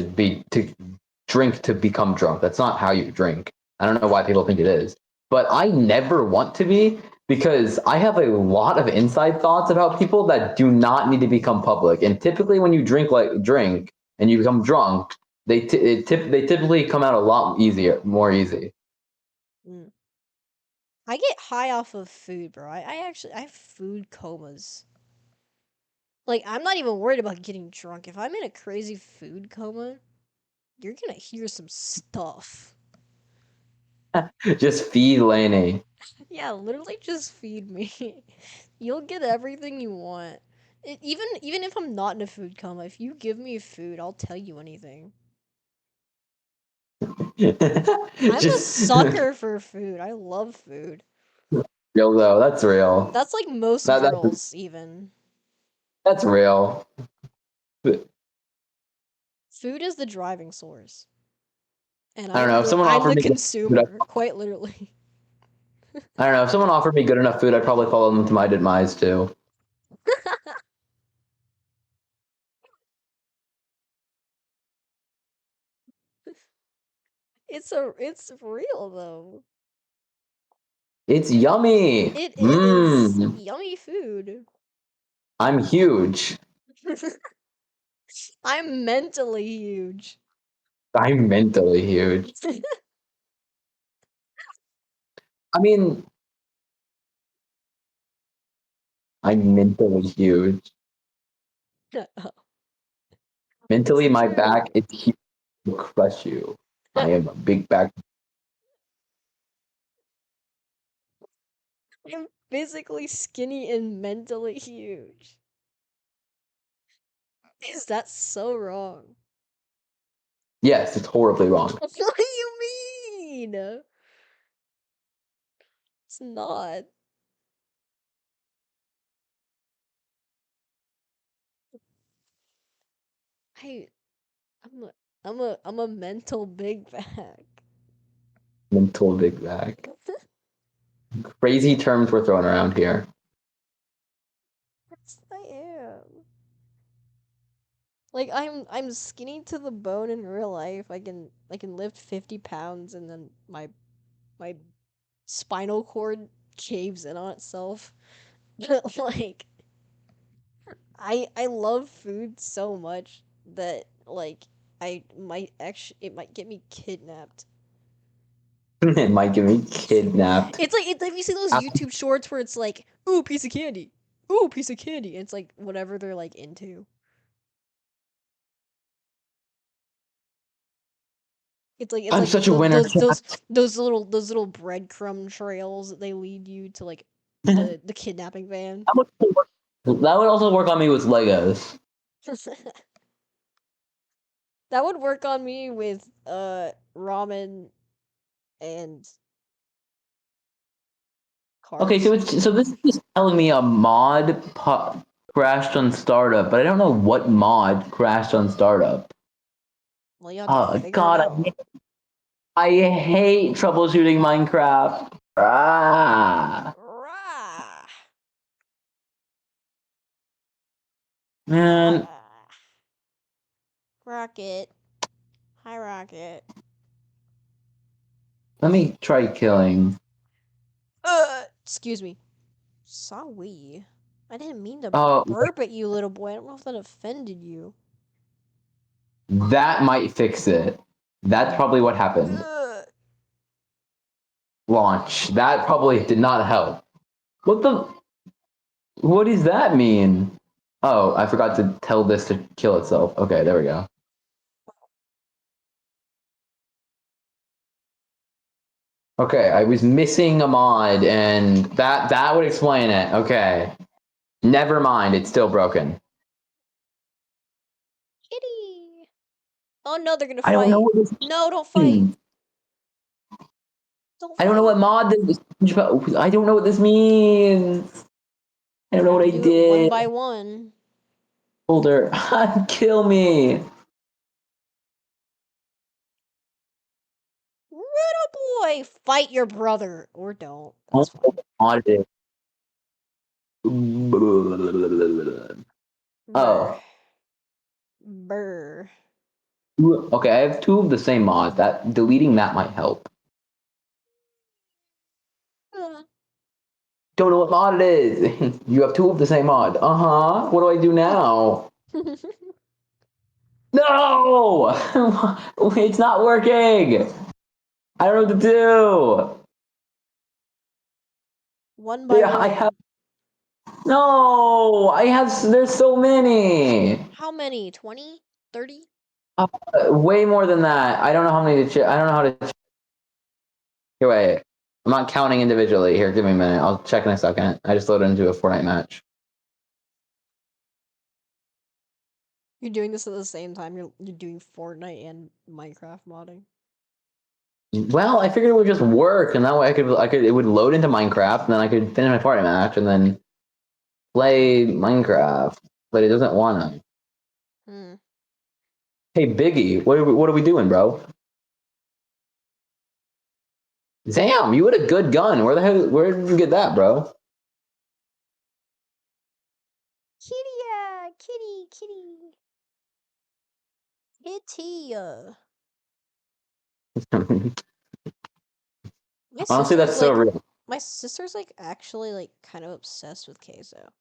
to become drunk. That's not how you drink. I don't know why people think it is, but I never want to be because I have a lot of inside thoughts about people that do not need to become public. And typically, when you drink and you become drunk, they typically come out a lot more easy. Mm. I get high off of food, bro. I have food comas. Like I'm not even worried about getting drunk. If I'm in a crazy food coma, you're gonna hear some stuff. Just feed Laney. Yeah, literally just feed me. You'll get everything you want. Even if I'm not in a food coma, if you give me food, I'll tell you anything. I'm a Just sucker for food. I love food. real though. That's real. That's like most That's girls, even. that's real. Food is the driving source. And I don't know if someone I'm offered the me good food, consumer, quite literally. I don't know if someone offered me good enough food, I'd probably follow them to my demise too. It's real though. It's yummy. It is Mmm. yummy food. I'm huge. I'm mentally huge. I'm mentally huge. I mean, I'm mentally huge. Mentally, It's my true. back is huge to crush you. I am a big back. I'm physically skinny and mentally huge. Is that so wrong? Yes, it's horribly wrong. What do you mean? It's not. I I'm a mental big bag. Mental big back. Crazy terms we're throwing around here. Yes, I am. Like I'm skinny to the bone in real life. I can lift 50 pounds and then my spinal cord caves in on itself. But like I love food so much that like it might get me kidnapped. It might get me kidnapped. It's like have you seen those YouTube shorts where it's like, ooh, piece of candy. Ooh, piece of candy. And it's like whatever they're like into. It's I'm like such a winner. those little breadcrumb trails that they lead you to like the kidnapping van. That would also work on me with Legos. That would work on me with ramen and Okay, so carbs. so this is just telling me a crashed on startup, but I don't know what mod crashed on startup. Well, you have to Oh figure it God, out. I hate troubleshooting Minecraft. Ah, Rah! man, Ah. Rocket. Hi, Rocket. let me try killing. Excuse me. Sorry. I didn't mean to Oh, burp at you, little boy. I don't know if that offended you. that might fix it. That's probably what happened. Ugh. launch. That probably did not help. What does that mean? Oh, I forgot to tell this to kill itself. Okay, there we go. Okay, I was missing a mod, and that would explain it. Okay. Never mind, it's still broken. Kitty. Oh no, they're gonna I fight. don't know what this No, don't fight. means. Don't I fight. don't know what mod this I don't know what this means. I don't know what I Do it did. one by one. Holder, kill me. Riddle boy, fight your brother. Or don't. I That's don't know fine. what mod it is. Brr. Oh. Brr. Okay, I have two of the same mod. That deleting that might help. Don't know what mod it is. You have two of the same mod. Uh-huh. What do I do now? No! It's not working! I don't know what to do! One by Yeah, one. I have... No! There's so many! How many? 20? 30? Way more than that. I don't know how many to check. I don't know how to... Here, wait. I'm not counting individually. Here, give me a minute. I'll check in a second. I just loaded into a Fortnite match. You're doing this at the same time you're doing Fortnite and Minecraft modding. Well, I figured it would just work, and that way it would load into Minecraft, and then I could finish my party match, and then play Minecraft. But it doesn't wanna. Hmm. Hey, Biggie, what are we doing, bro? Damn, you had a good gun. Where did you get that, bro? Kitty, kitty, kitty. Kitty. My Honestly, that's sister's so like real. my sister's like actually like kind of obsessed with queso.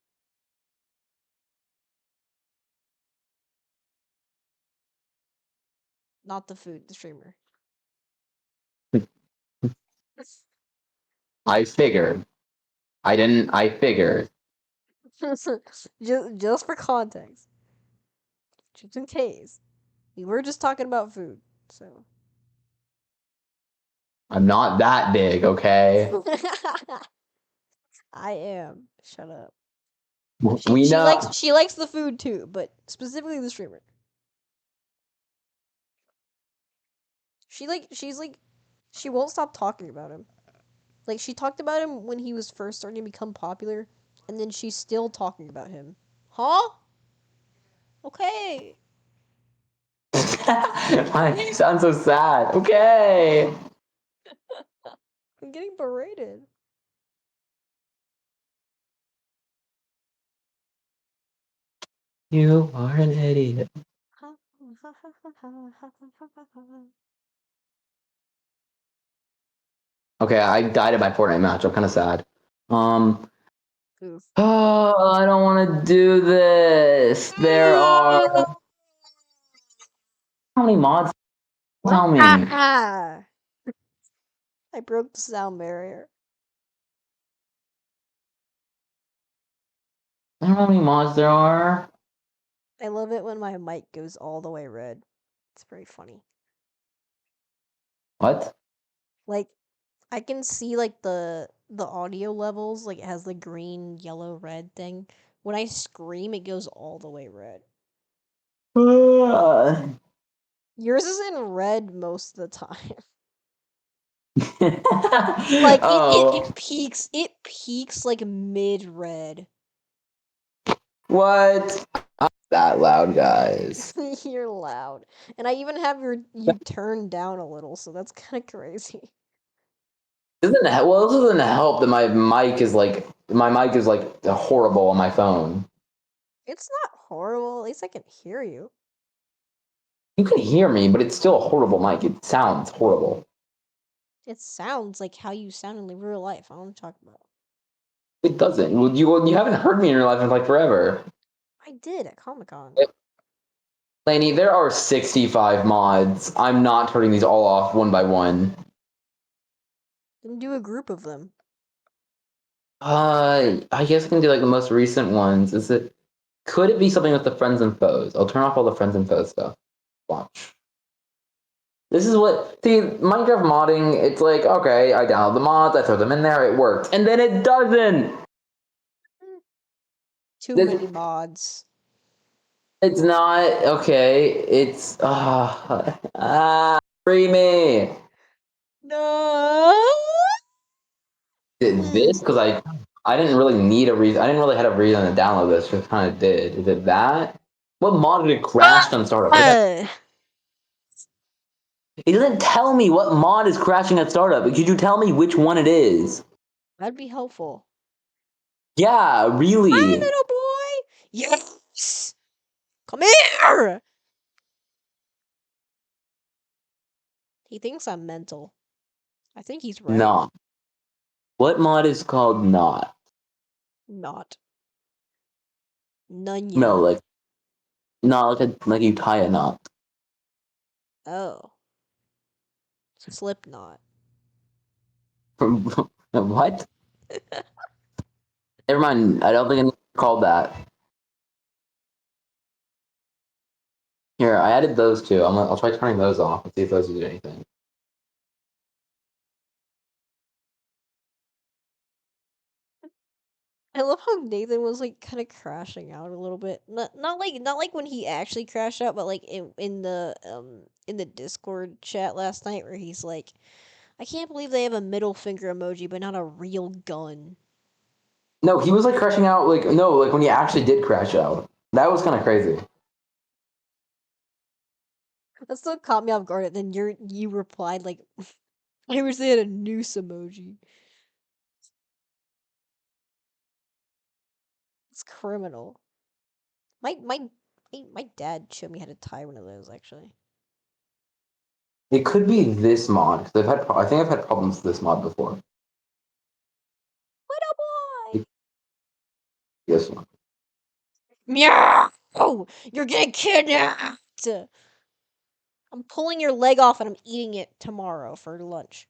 Not the food, the streamer. I figured. I figured. just for context. Just in case. We were just talking about food, so. I'm not that big, okay? I am. Shut up. We know. She likes the food too, but specifically the streamer. She won't stop talking about him. Like she talked about him when he was first starting to become popular, and then she's still talking about him. Huh? Okay. You sound so sad. Okay. I'm getting berated. You are an idiot. Okay, I died at my Fortnite match. I'm kind of sad. Oof. Oh, I don't want to do this. There are how many mods? Tell me. I broke the sound barrier. I don't know how many mods there are. I love it when my mic goes all the way red. It's very funny. What? Like I can see like the audio levels, like it has the green, yellow, red thing. When I scream, it goes all the way red. Yours is in red most of the time. Like Oh, it peaks like mid red. what? I'm that loud, guys. You're loud. And I even have you turned down a little, so that's kind of crazy. This doesn't help that my mic is like horrible on my phone. It's not horrible. At least I can hear you. You can hear me, but it's still a horrible mic. It sounds horrible. It sounds like how you sound in real life. I don't know what you're talking about. It doesn't. Well, you haven't heard me in your life in like forever. I did at Comic-Con. Lainey, there are 65 mods. I'm not turning these all off one by one. Then do a group of them. I guess I can do like the most recent ones. Could it be something with the friends and foes? I'll turn off all the friends and foes stuff. Watch. This is what see Minecraft modding. It's like okay, I download the mods, I throw them in there, it works, and then it doesn't. Too This- many mods. It's not okay. It's free me. No. This because I didn't really need a reason. I didn't really have a reason to download this. Just kind of did. Is it that? What mod did it crash on startup? It doesn't tell me what mod is crashing at startup. Could you tell me which one it is? That'd be helpful. Yeah, Hi, really. little boy. Yes. Come here. He thinks I'm mental. I think he's right. Not. What mod is called not? Not. None No, like not like you tie a knot. Oh. Slipknot. What? Never mind. I don't think it's called that. Here, I added those two. I'll try turning those off and see if those do anything. I love how Nathan was like kind of crashing out a little bit. Not like when he actually crashed out, but like in the Discord chat last night where he's like, I can't believe they have a middle finger emoji but not a real gun. No, he was like crashing out. Like no, like when he actually did crash out. That was kind of crazy. That still caught me off guard. And then you replied like, I wish they had a noose emoji. It's criminal. My dad showed me how to tie one of those actually. It could be this mod because I think I've had problems with this mod before. Little boy. This one. Meow! Oh, you're getting kidnapped. I'm pulling your leg off and I'm eating it tomorrow for lunch.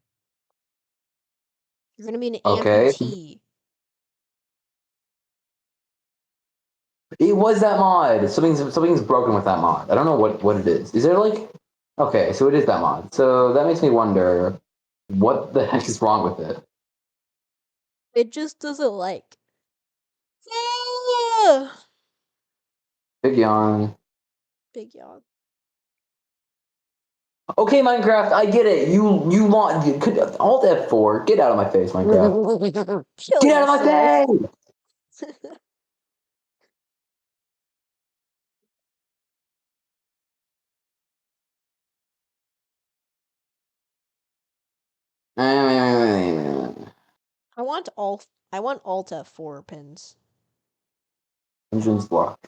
You're gonna be an Okay. amputee. It was that mod. Something's broken with that mod. I don't know what it is. Is there like okay, so it is that mod. So that makes me wonder what the heck is wrong with it. It just doesn't like. Big yawn. Big yawn. Okay, Minecraft, I get it. You want Alt F4. Get out of my face, Minecraft. Kill Get out of my yourself. face. I want alt F4 pins. Engines block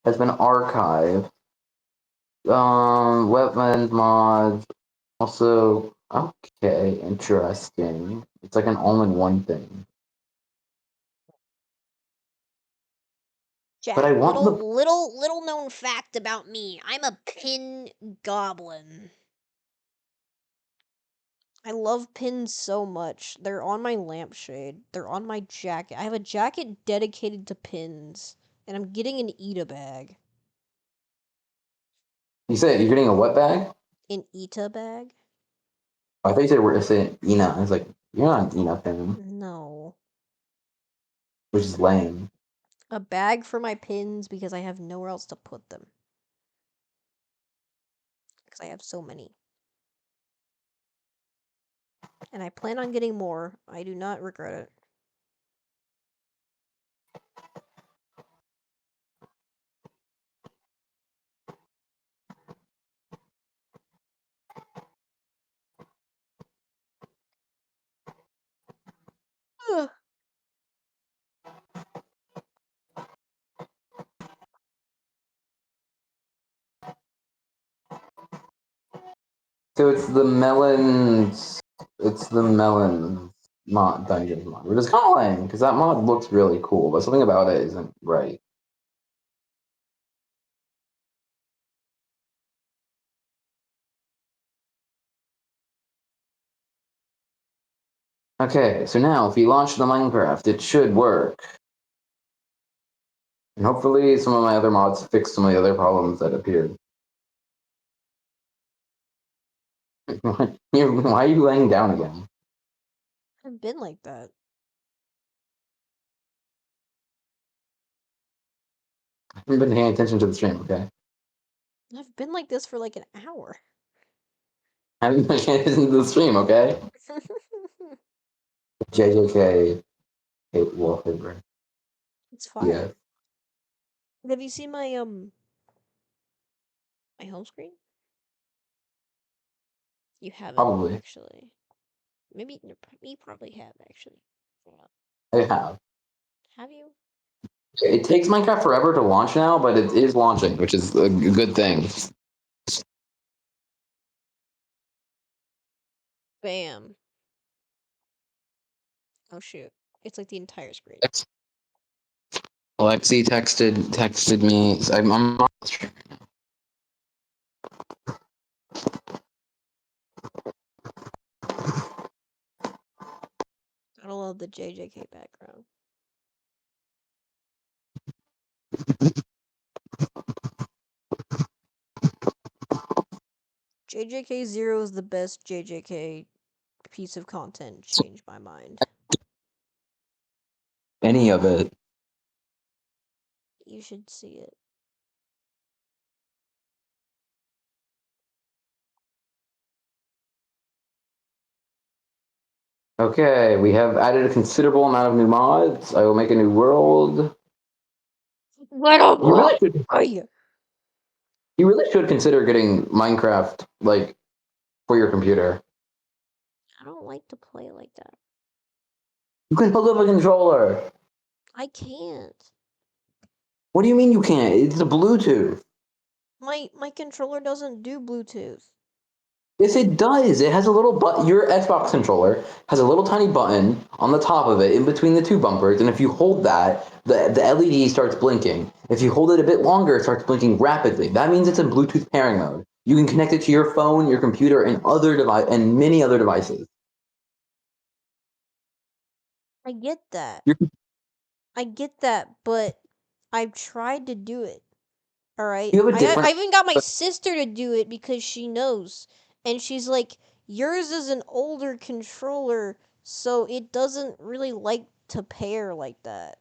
has been archived. Weapons mods also okay, interesting. It's like an all-in-one thing. Jack, But I want the little known fact about me. I'm a pin goblin. I love pins so much. They're on my lampshade. They're on my jacket. I have a jacket dedicated to pins. And I'm getting an Ita bag. You said you're getting a what bag? An Ita bag? I thought you said we're saying Ina. I was like, you're not an Ina fan, No. which is lame. A bag for my pins because I have nowhere else to put them. Because I have so many. And I plan on getting more. I do not regret it. Ugh. So it's the melons. It's the melons mod dungeons mod. We're just kind of lame because that mod looks really cool, but something about it isn't right. Okay, so now if we launch the Minecraft, it should work. And hopefully some of my other mods fix some of the other problems that appeared. Why are you laying down again? I've been like that. I haven't been paying attention to the stream, okay? I've been like this for like an hour. I haven't been paying attention to the stream, okay? JJK hate wallpaper. It's fine. Yeah. Have you seen my my home screen? You haven't Probably. actually. Maybe you probably have actually. Yeah. I have. Have you? It takes Minecraft forever to launch now, but it is launching, which is a good thing. Bam. Oh shoot. It's like the entire screen. Alexi texted me. I'm on the stream right now. I love the JJK background. JJK Zero is the best JJK piece of content. Changed my mind. Any of it. You should see it. Okay, we have added a considerable amount of new mods. I will make a new world. What a You really should. boy! You really should consider getting Minecraft like for your computer. I don't like to play like that. You can hook up a controller. I can't. What do you mean you can't? It's a Bluetooth. My controller doesn't do Bluetooth. Yes, it does. It has a little button. Your Xbox controller has a little tiny button on the top of it, in between the two bumpers, and if you hold that, the LED starts blinking. If you hold it a bit longer, it starts blinking rapidly. That means it's in Bluetooth pairing mode. You can connect it to your phone, your computer, and many other devices. I get that. Your- I get that, but I've tried to do it. All right. You have a different. I even got my sister to do it because she knows, and she's like, "Yours is an older controller, so it doesn't really like to pair like that."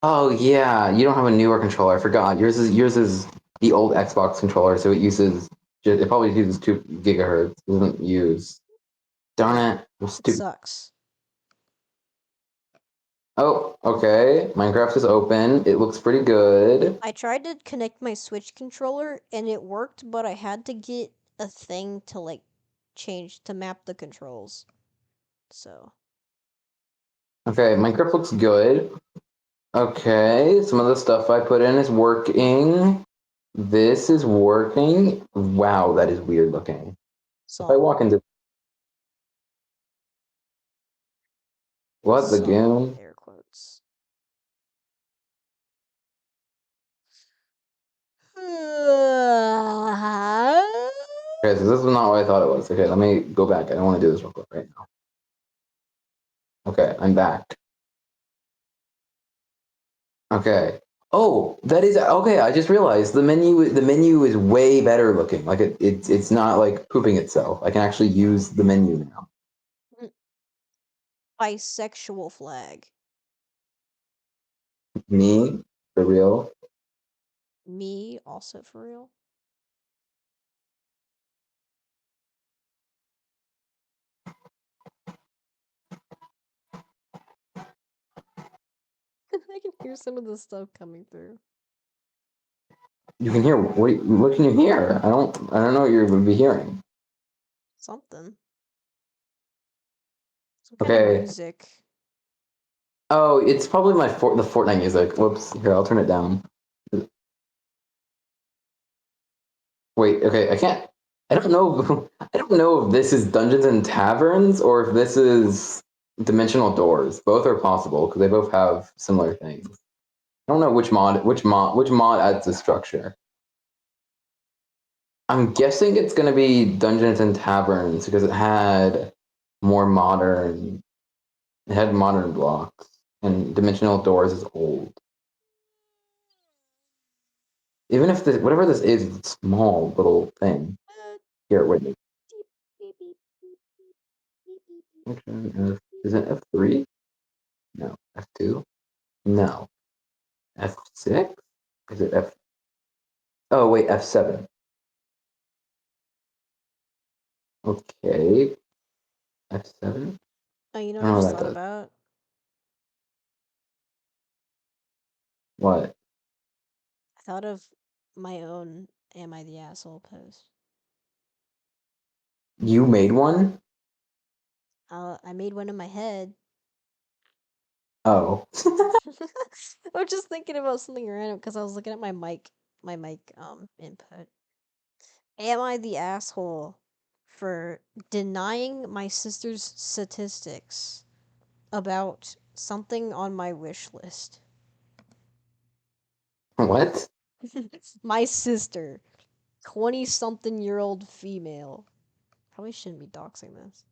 Oh yeah, you don't have a newer controller. I forgot. Yours is the old Xbox controller, so it probably uses 2 GHz. It doesn't use. Darn it! I'm It stupid. sucks. Oh, okay. Minecraft is open. It looks pretty good. I tried to connect my Switch controller and it worked, but I had to get a thing to like change to map the controls. So, Okay, Minecraft looks good. Okay, some of the stuff I put in is working. This is working. Wow, that is weird looking. If I walk into what the game? air quotes. Okay, so this is not what I thought it was. Okay, let me go back. I don't want to do this real quick right now. Okay, I'm back. Okay. Oh, that is okay. I just realized the menu is way better looking. Like it's not like pooping itself. I can actually use the menu now. Bisexual flag. Me, for real. Me also for real. I can hear some of the stuff coming through. You can hear what can you hear? I don't know what you would be hearing. Something. Some kind of Okay. music. Oh, it's probably the Fortnite music. Whoops. Here, I'll turn it down. Wait. Okay, I can't. I don't know. I don't know if this is Dungeons and Taverns or if this is Dimensional Doors. Both are possible because they both have similar things. I don't know which mod adds the structure. I'm guessing it's gonna be Dungeons and Taverns because it had more modern. It had modern blocks, and dimensional doors is old. Even if this, whatever this is, it's a small little thing. Here, wait. Is it F3? No. F2? No. F6? Is it F? Oh wait, F7. Okay. F7. Oh, you know I what I don't know just what that thought does. about? What? I thought of my own "Am I the asshole" post. You made one? I made one in my head. Oh. I was just thinking about something random because I was looking at my mic input. Am I the asshole for denying my sister's statistics about something on my wish list? What? My sister, 20-something-year-old female. Probably shouldn't be doxing this.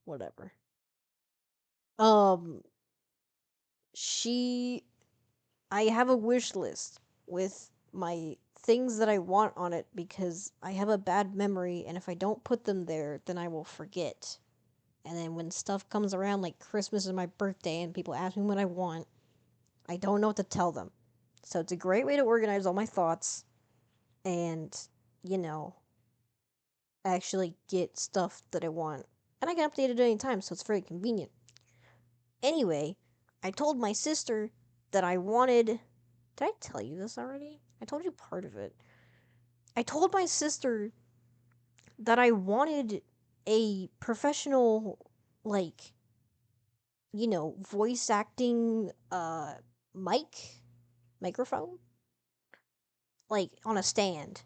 Whatever. Um, she I have a wish list with my things that I want on it because I have a bad memory, and if I don't put them there, then I will forget. And then when stuff comes around, like Christmas and my birthday, and people ask me what I want, I don't know what to tell them. So it's a great way to organize all my thoughts and, you know, actually get stuff that I want. And I can update it at any time, so it's very convenient. Anyway, I told my sister that I wanted. Did I tell you this already? I told you part of it. I told my sister that I wanted a professional, like, voice acting microphone, like on a stand.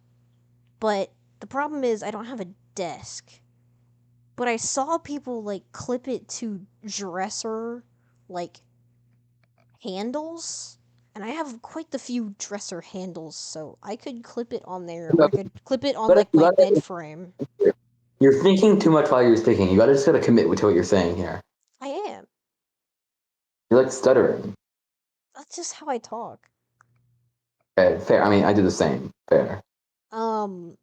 But the problem is I don't have a desk. But I saw people like clip it to dresser like handles. And I have quite the few dresser handles, so I could clip it on there, or I could clip it on like my bed frame. You're thinking too much while you're speaking. You gotta just gotta commit to what you're saying here. I am. You're like stuttering. That's just how I talk. Okay, fair. I mean, I do the same. Fair. Um,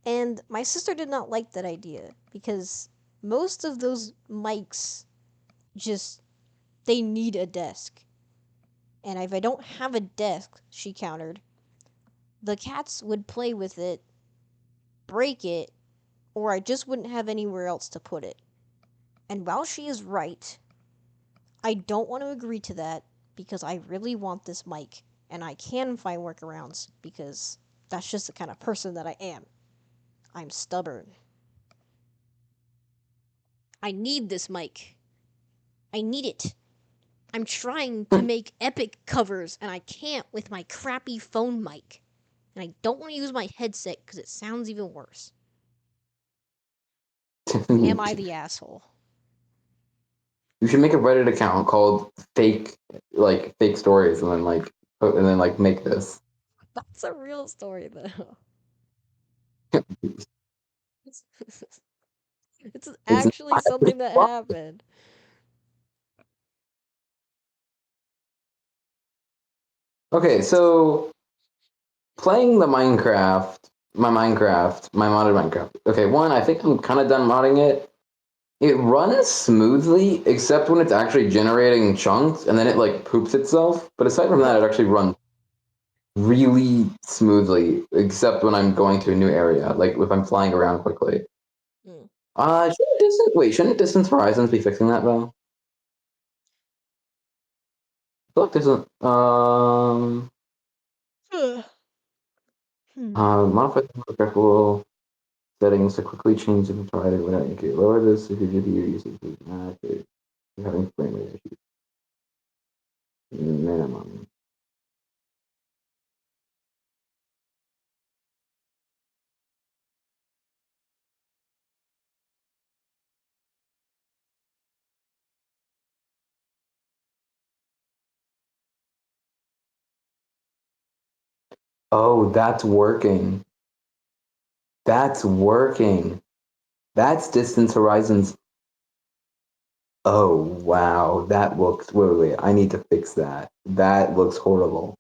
and my sister did not like that idea because most of those mics just they need a desk. And if I don't have a desk, she countered, the cats would play with it, break it, or I just wouldn't have anywhere else to put it. And while she is right, I don't want to agree to that because I really want this mic and I can find workarounds because that's just the kind of person that I am. I'm stubborn. I need this mic. I need it. I'm trying to make epic covers and I can't with my crappy phone mic. And I don't want to use my headset because it sounds even worse. Am I the asshole? You should make a Reddit account called fake stories, and then make this. That's a real story, though. It's It's actually something that not. happened. Okay, so playing my modded Minecraft. Okay, one, I think I'm kind of done modding it. It runs smoothly, except when it's actually generating chunks, and then it like poops itself. But aside from that, it actually runs really smoothly, except when I'm going to a new area, like if I'm flying around quickly. Hmm. Shouldn't Distance Horizons be fixing that though? I feel like there's modify the graphical settings to quickly change the provider without indicating lower this if your GPU usage is not accurate. You're having frame rate issues. Minimum. Oh, that's working. That's working. That's Distance Horizons. Oh wow, that looks. Wait. I need to fix that. That looks horrible.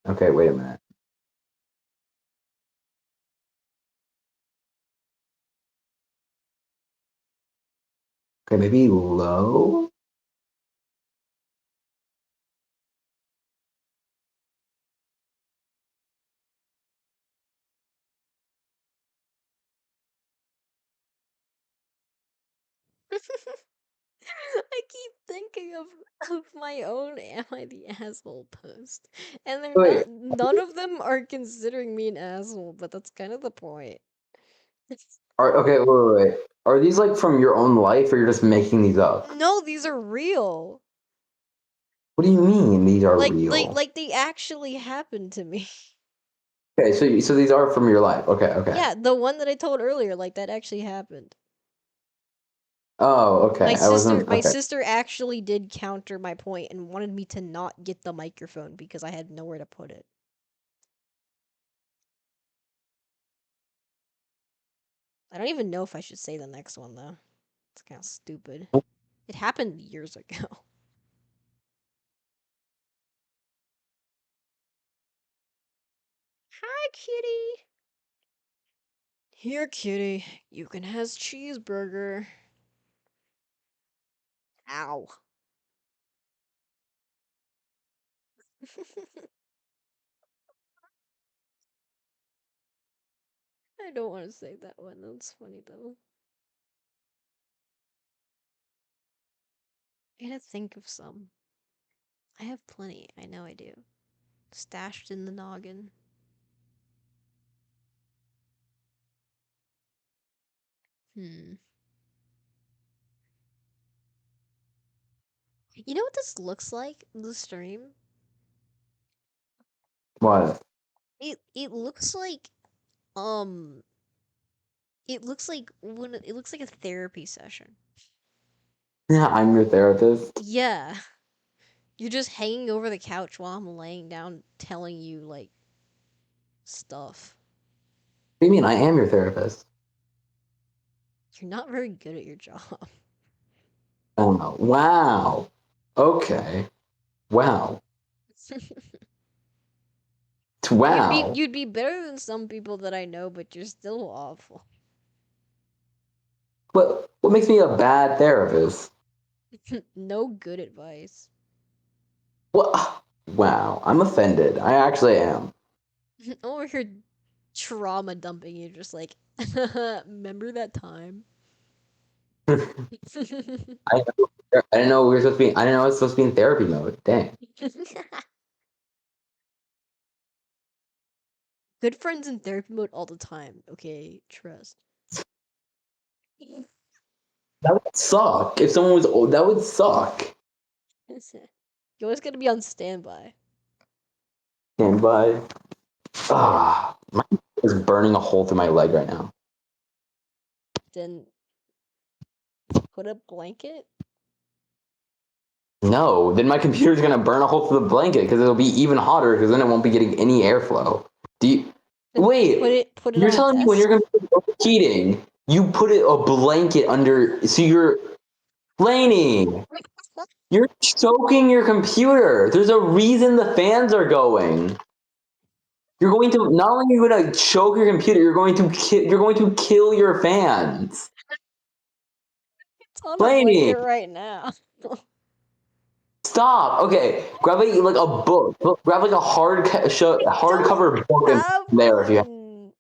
Okay, wait a minute. Okay, maybe low. I keep thinking of my own "Am I the asshole?" post, and they're Wait. none of them are considering me an asshole, but that's kind of the point. Okay, wait. Are these like from your own life, or you're just making these up? No, these are real. What do you mean these are Like real? like they actually happened to me. Okay, so these are from your life. Okay. Yeah, the one that I told earlier, like that actually happened. Oh, okay. I wasn't My okay. sister actually did counter my point and wanted me to not get the microphone because I had nowhere to put it. I don't even know if I should say the next one though. It's kind of stupid. It happened years ago. Hi, kitty. Here, kitty. You can has cheeseburger. Ow. I don't want to say that one. That's funny though. I gotta think of some. I have plenty. I know I do. Stashed in the noggin. Hmm. You know what this looks like? The stream? What? It looks like um it looks like it looks like a therapy session. Yeah, I'm your therapist. Yeah. You're just hanging over the couch while I'm laying down telling you like stuff. What do you mean? I am your therapist. You're not very good at your job. Oh no. Wow. Okay. Wow. Wow. You'd be better than some people that I know, but you're still awful. What makes me a bad therapist? No good advice. What? Wow. I'm offended. I actually am. Over here trauma dumping you, just like remember that time? I didn't know we were supposed to be. I didn't know I was supposed to be in therapy mode. Dang. Good friends in therapy mode all the time. Okay, trust. That would suck. If someone was old, that would suck. You always gotta be on standby. And by my is burning a hole through my leg right now. Then put a blanket. No, then my computer's gonna burn a hole through the blanket because it'll be even hotter because then it won't be getting any airflow. Do you Then wait? put it You're on a telling me when you're desk. gonna be heating, you put a blanket under so you're Laney, you're choking your computer. There's a reason the fans are going. You're going to not only are you going to choke your computer, you're going to kill your fans. It's on a Laney, blanket right now. stop. Okay, grab like a book. Grab like a hardcover book and Have put it there if you have. one.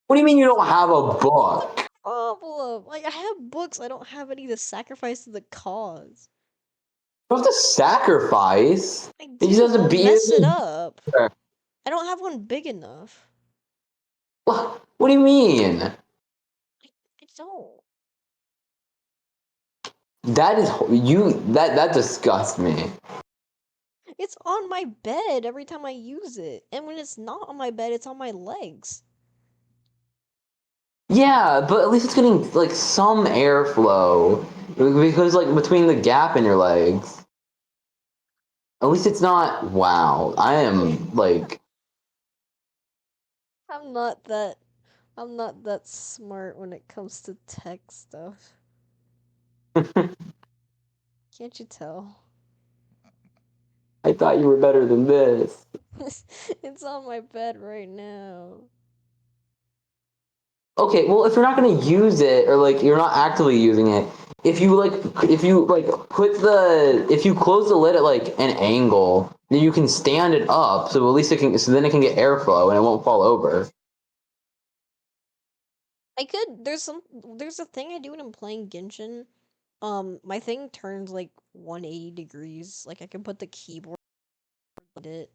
What do you mean you don't have a book? Problem. Like I have books. I don't have any to sacrifice to the cause. You don't have to sacrifice. I It do. just has to I'll be. mess it up. I don't have one big enough. What do you mean? I don't. That is you. That disgusts me. It's on my bed every time I use it. And when it's not on my bed, it's on my legs. Yeah, but at least it's getting like some airflow because like between the gap in your legs. At least it's not. Wow, I am like I'm not that I'm not that smart when it comes to tech stuff. Can't you tell? I thought you were better than this. It's on my bed right now. Okay, well, if you're not gonna use it or like you're not actively using it, if you close the lid at like an angle, then you can stand it up, so at least so then it can get airflow and it won't fall over. I could. There's a thing I do when I'm playing Genshin. My thing turns like 180 degrees. Like I can put the keyboard on it,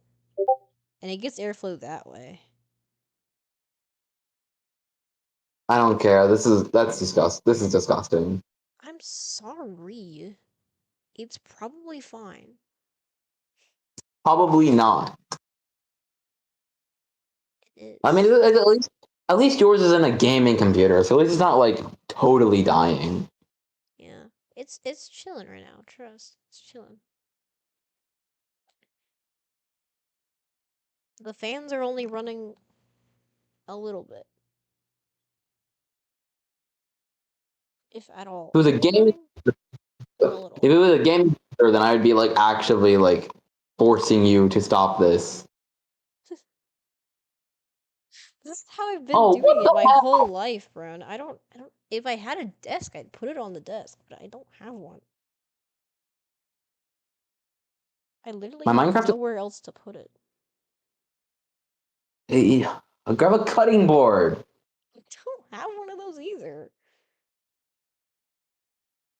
and it gets airflow that way. I don't care. This is disgusting. I'm sorry. It's probably fine. Probably not. It I mean, is. at least yours isn't a gaming computer, so at least it's not like totally dying. Yeah. It's chilling right now. Trust. It's chilling. The fans are only running a little bit, if at all. If it was a Only game, running a if little. it was a game computer, then I would be like actually like forcing you to stop this. This is how I've been Oh, doing what it the my hell? whole life, Brown. I don't. If I had a desk, I'd put it on the desk, but I don't have one. I literally My have Minecraft. nowhere else to put it. Grab a cutting board. I don't have one of those either.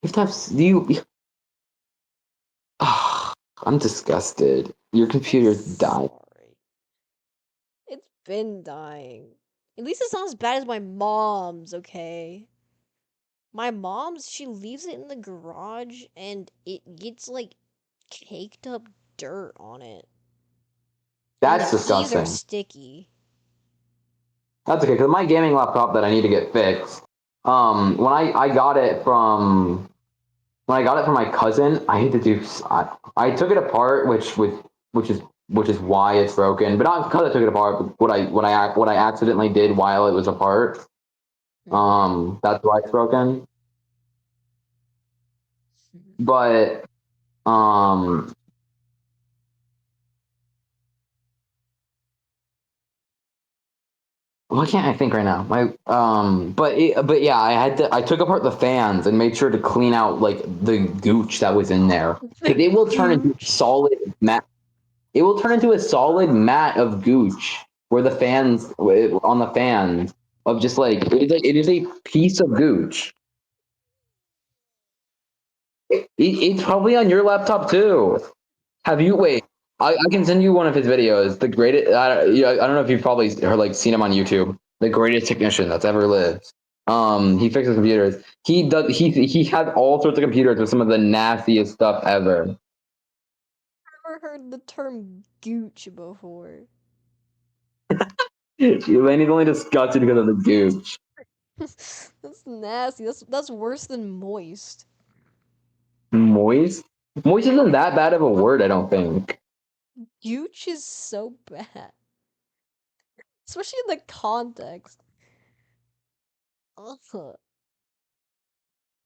You have to have you. I'm disgusted. Your computer's dying. Sorry. It's been dying. At least it's not as bad as my mom's, okay? My mom's, she leaves it in the garage and it gets like caked up dirt on it. And That's the keys are disgusting. sticky. That's okay, because my gaming laptop that I need to get fixed. When I got it from my cousin, I had to do. I took it apart, which is why it's broken. But not because I took it apart. But what I accidentally did while it was apart. That's why it's broken. But why can't I think right now? But yeah, I took apart the fans and made sure to clean out like the gooch that was in there because it will turn into Gooch. solid mat. It will turn into a solid mat of gooch where the fans on the fans of just like it is a piece of gooch. It's probably on your laptop too. Have you wait? I can send you one of his videos. The greatest. I don't know if you've probably heard, like seen him on YouTube. The greatest technician that's ever lived. He fixes computers. He does. He has all sorts of computers with some of the nastiest stuff ever. Never heard the term gooch before. Laney's only disgusted because of the gooch. That's nasty. That's worse than moist. Moist. Moist isn't that bad of a word. I don't think. Gooch is so bad. Especially in the context. Ugh.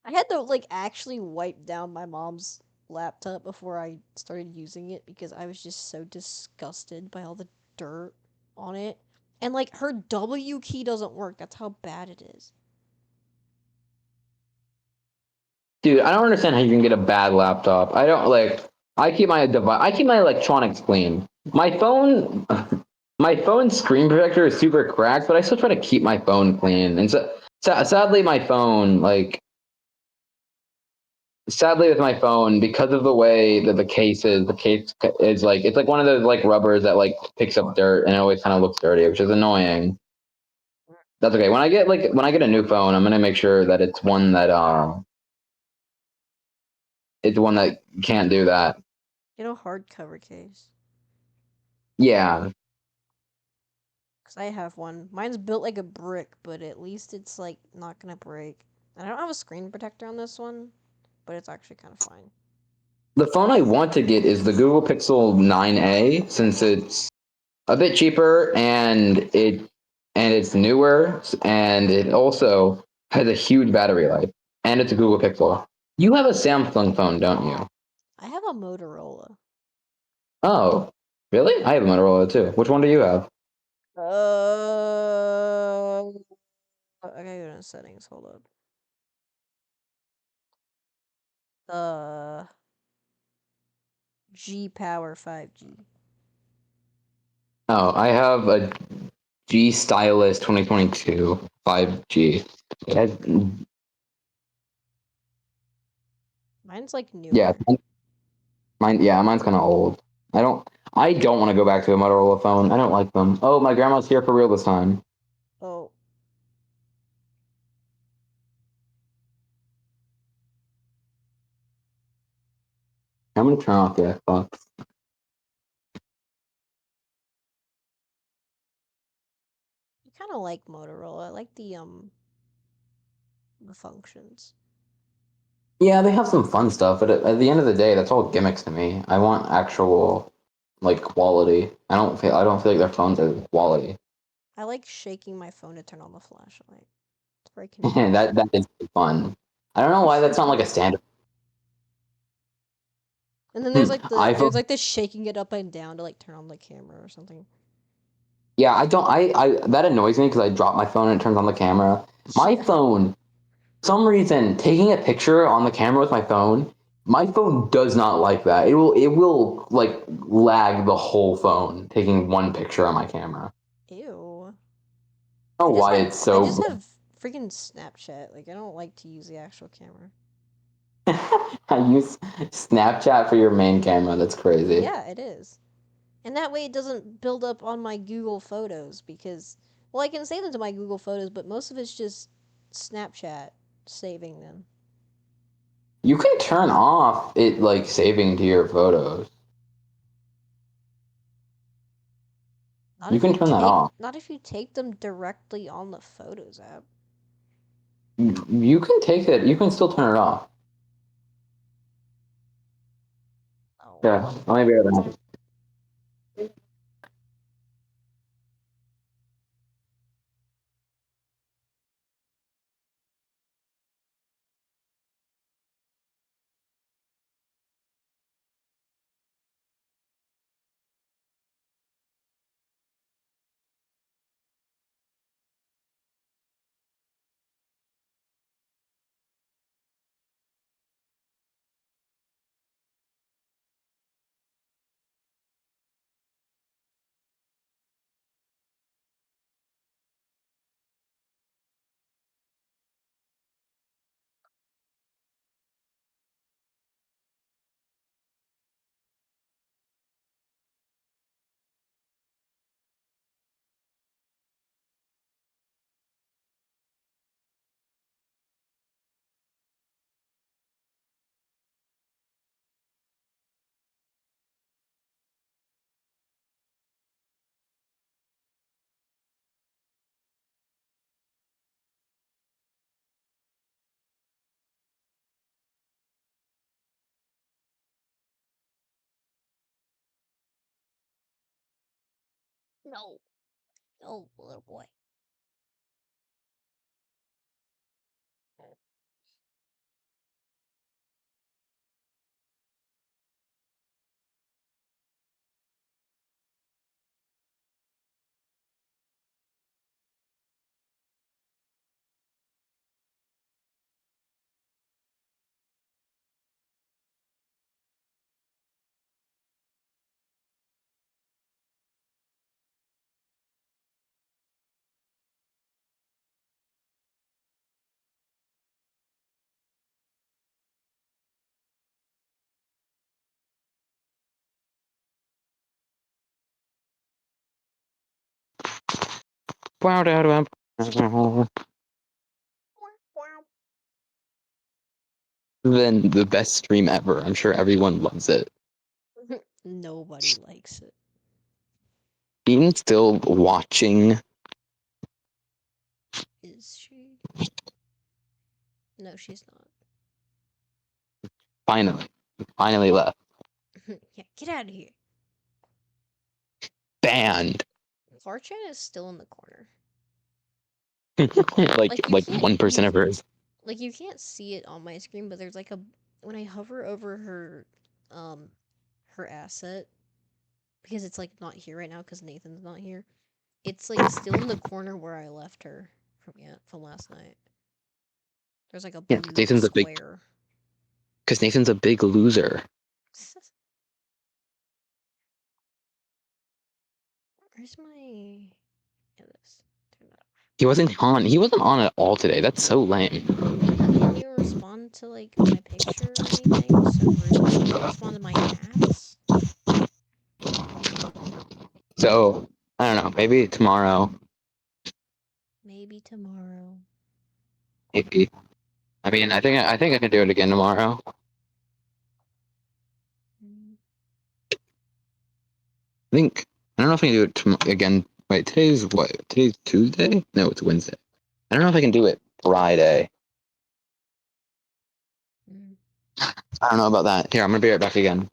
I had to like actually wipe down my mom's laptop before I started using it because I was just so disgusted by all the dirt on it. And like her W key doesn't work. That's how bad it is. Dude, I don't understand how you can get a bad laptop. I don't like. I keep my device. I keep my electronics clean. My phone, my phone screen protector is super cracked, but I still try to keep my phone clean. And sadly, my phone, sadly with my phone, because of the way that the case is like it's like one of those like rubbers that like picks up dirt and it always kind of looks dirty, which is annoying. That's okay. When I get a new phone, I'm gonna make sure that it's one that can't do that. Get a hardcover case. Yeah. Because I have one. Mine's built like a brick, but at least it's like not gonna break. And I don't have a screen protector on this one, but it's actually kind of fine. The phone I want to get is the Google Pixel 9a since it's a bit cheaper and and it's newer, and it also has a huge battery life, and it's a Google Pixel. You have a Samsung phone, don't you? I have a Motorola. Oh, really? I have a Motorola too. Which one do you have? I gotta go to settings. Hold up. G Power 5G. Oh, I have a G Stylus 2022 5G. It has, Mine's like yeah, newer. mine's kind of old. I don't want to go back to a Motorola phone. I don't like them. Oh, my grandma's here for real this time. Oh, I'm gonna turn off the Xbox. I kind of like Motorola. I like the functions. Yeah, they have some fun stuff, but at the end of the day, that's all gimmicks to me. I want actual like quality. I don't feel like their phones are quality. I like shaking my phone to turn on the flashlight. It's very convenient. That is fun. I don't know why that's not like a standard. And then there's like iPhone. the shaking it up and down to like turn on the camera or something. Yeah, I don't. I that annoys me because I drop my phone and it turns on the camera. My Yeah. phone, for some reason, taking a picture on the camera with my phone does not like that. It will like lag the whole phone taking one picture on my camera. Ew. I don't know why it's I so. just have freaking Snapchat. Like I don't like to use the actual camera. I use Snapchat for your main camera. That's crazy. Yeah, it is. And that way it doesn't build up on my Google Photos because well, I can save them to my Google Photos, but most of it's just Snapchat saving them. You can turn off it like saving to your photos. Not You if can you turn that off. not if you take them directly on the Photos app. You can take it. You can still turn it off. Oh. Yeah, let me bear that. No. No, little boy. Then the best stream ever. I'm sure everyone loves it. Nobody likes it. Being still watching. Is she? No, she's not. Finally left. Yeah, get out of here. Banned. 4chan is still in the corner. like you like can't 1% you of hers. like you can't see it on my screen, but there's like a when I hover over her asset because it's like not here right now because Nathan's not here. It's like still in the corner where I left her from last night. There's like a Yeah, blue Nathan's a big square. because Nathan's a big loser. Where's my this? Turn that off. He wasn't on. He wasn't on at all today. That's so lame. Yeah, he didn't even respond to like my picture or anything. It was so rude. He didn't even respond to my ads. So I don't know. Maybe tomorrow. Maybe tomorrow. Maybe. I mean, I think I can do it again tomorrow. Mm. I don't know if I can do it again. Wait, today's what? Today's Tuesday? No, it's Wednesday. I don't know if I can do it Friday. Mm. I don't know about that. Here, I'm gonna be right back again.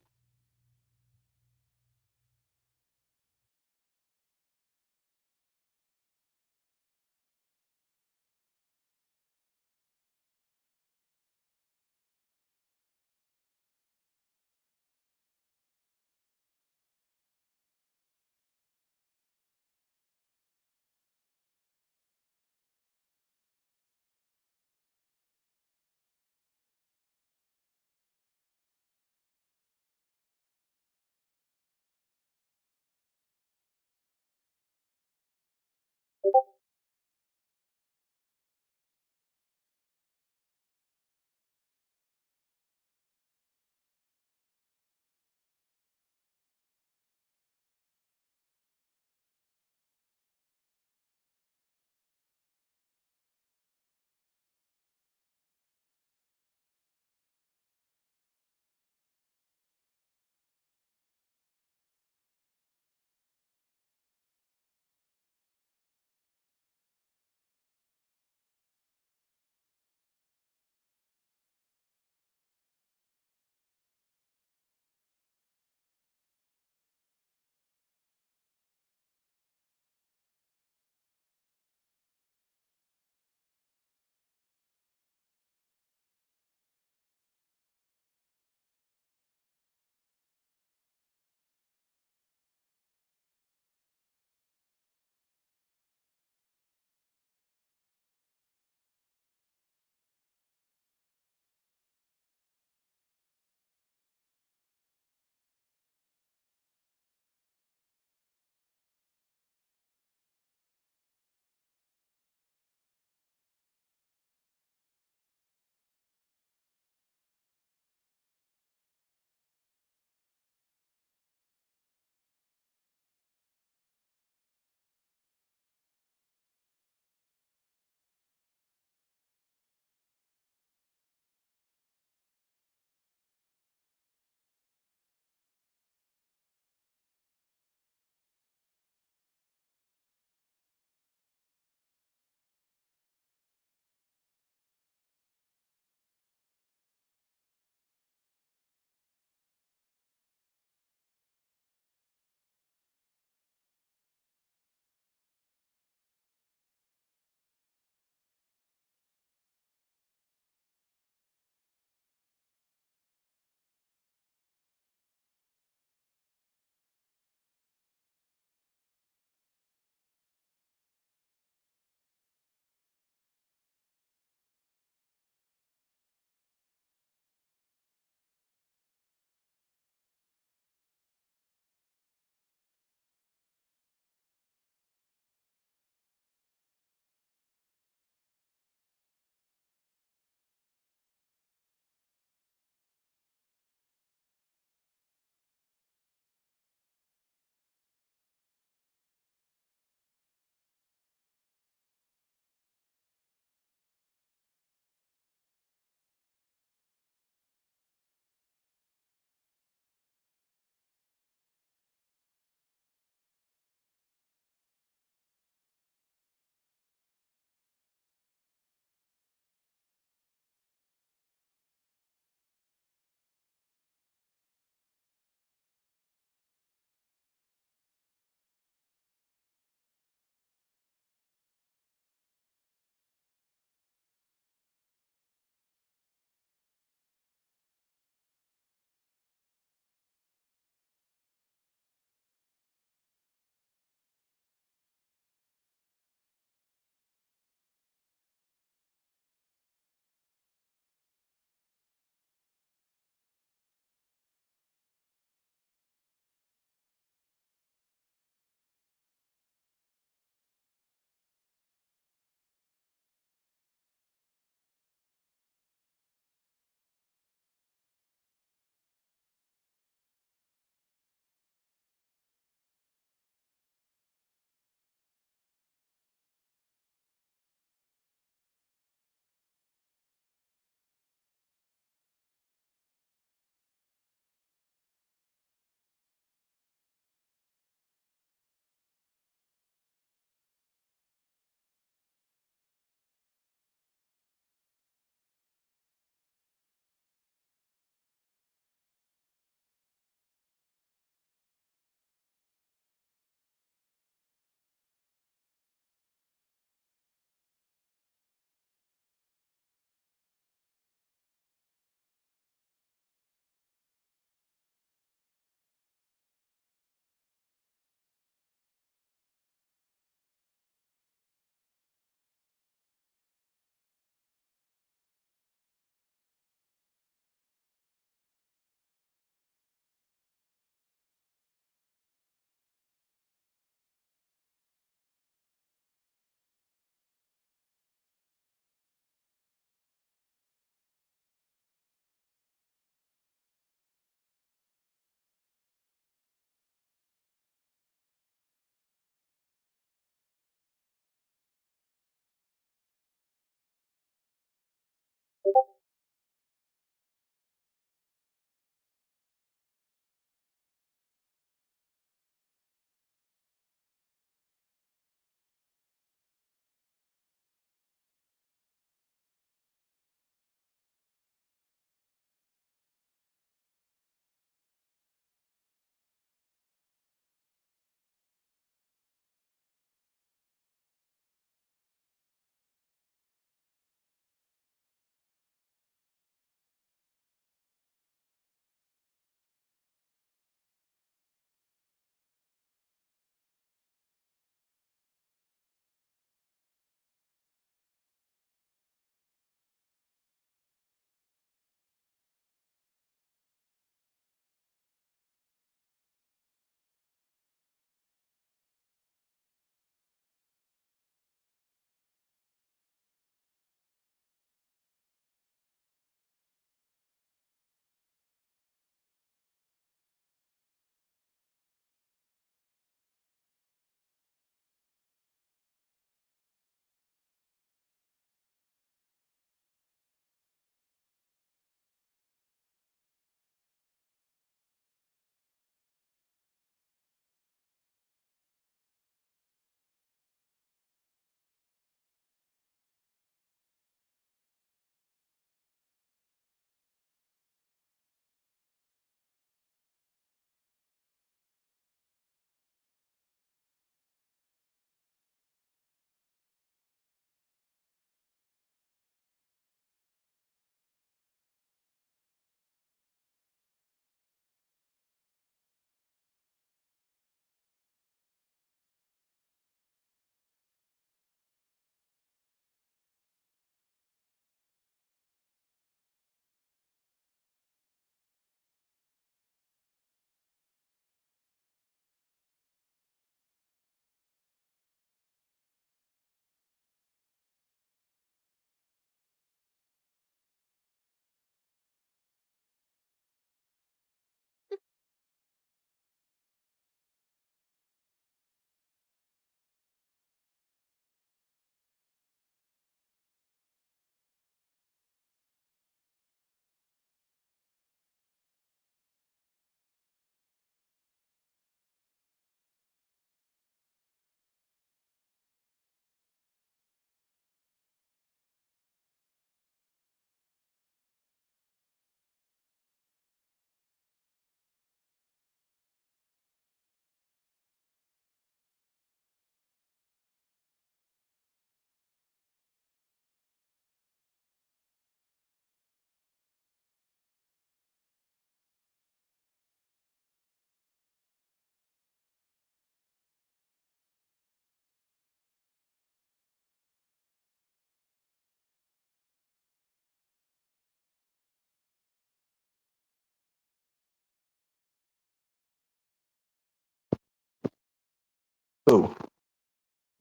Boo.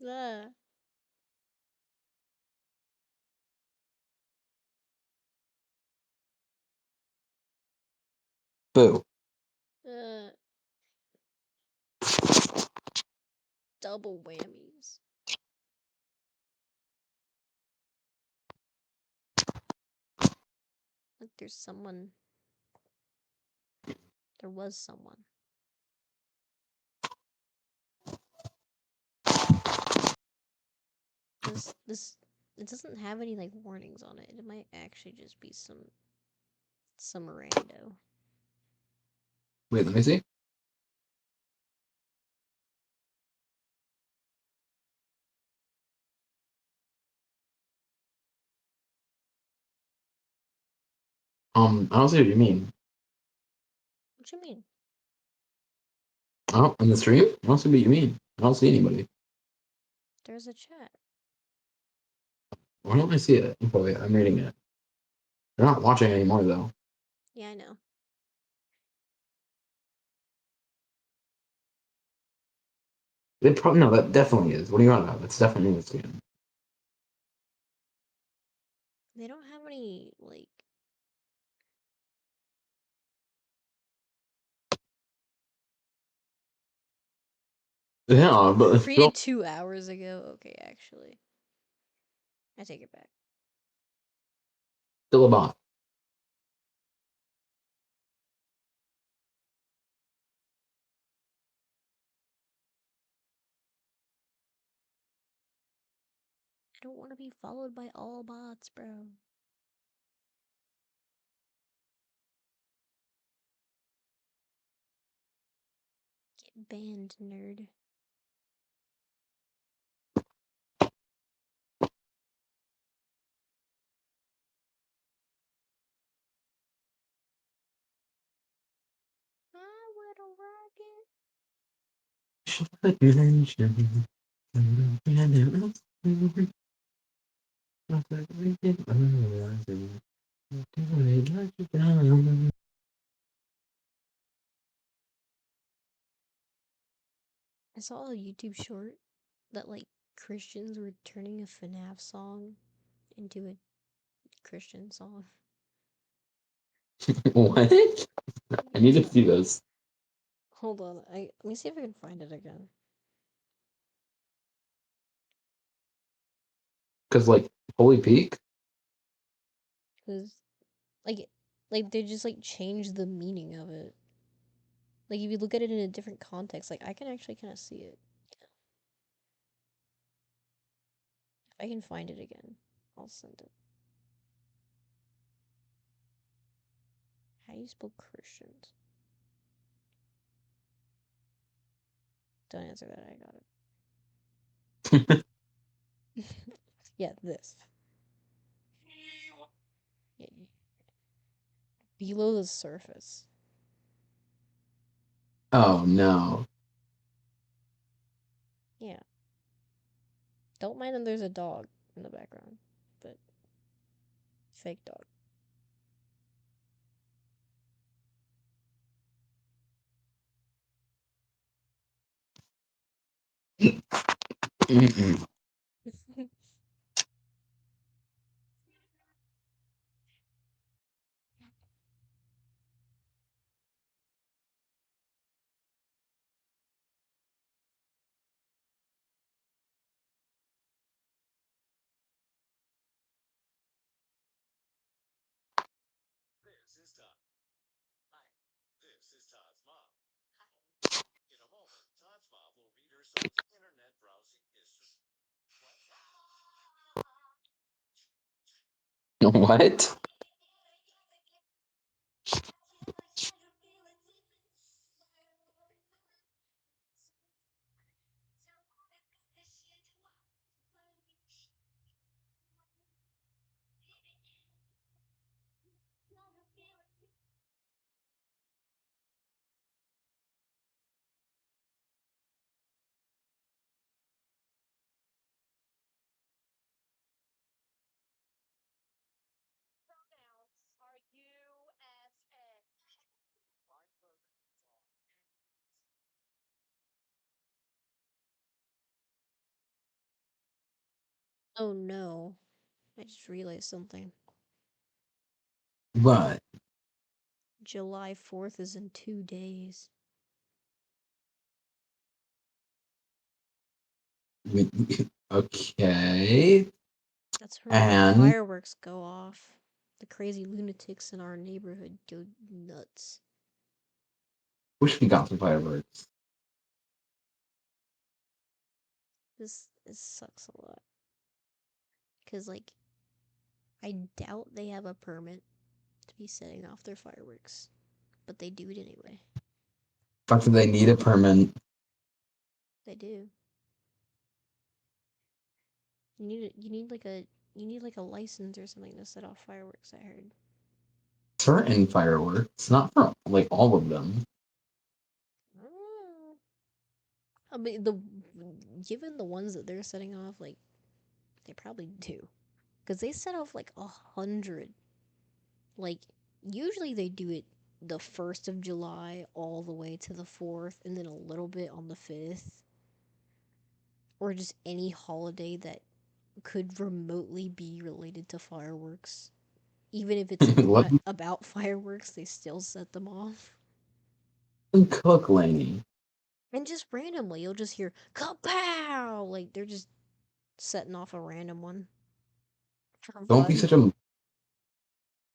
Ah. Boo. Uh, double whammies. Like there's someone. There was someone. This it doesn't have any like warnings on it. It might actually just be some rando. Wait, let me see. I don't see what you mean. What you mean? Oh, in the stream? I don't see what you mean. I don't see anybody. There's a chat. Why don't I see it? Oh, wait, I'm reading it. They're not watching anymore, though. Yeah, I know. They probably no. That definitely is. What are you on about? That's definitely the stream. They don't have any like. Yeah, but it's still Created 2 hours ago. Okay, actually, I take it back. a bot. I don't want to be followed by all bots, bro. Get banned, nerd. I would I saw a YouTube short that like Christians were turning a FNAF song into a Christian song. What? I need to see this. Hold on, let me see if I can find it again. Because, like, Holy Peak? Cause like they just like changed the meaning of it. Like if you look at it in a different context, like I can actually kind of see it. If I can find it again, I'll send it. How do you spell Christians? Don't answer that. I got it. Yeah, this. Yeah, below the surface. Oh, no. Yeah. Don't mind that there's a dog in the background, but fake dog. Mm-mm. This is Todd. Hi. This is Todd's mom. In a moment, Todd's mom will read her son's internet browsing history. What? Oh no. I just realized something. What? July 4th is in 2 days. Okay. That's when all the And fireworks go off. The crazy lunatics in our neighborhood go nuts. wish we got some fireworks. This sucks a lot. Cause like, I doubt they have a permit to be setting off their fireworks, but they do it anyway. Fuck, do they need a permit? They do. You need like a license or something to set off fireworks. I heard. Certain fireworks, not for like all of them. Mm. I mean, given the ones that they're setting off, like they probably do, because they set off like 100. Like usually they do it the 1st of July all the way to the 4th, and then a little bit on the 5th, or just any holiday that could remotely be related to fireworks. Even if it's Let not about fireworks, they still set them off. them cook, Laney. And just randomly, you'll just hear kapow! Like they're just setting off a random one. For Don't be fun. such a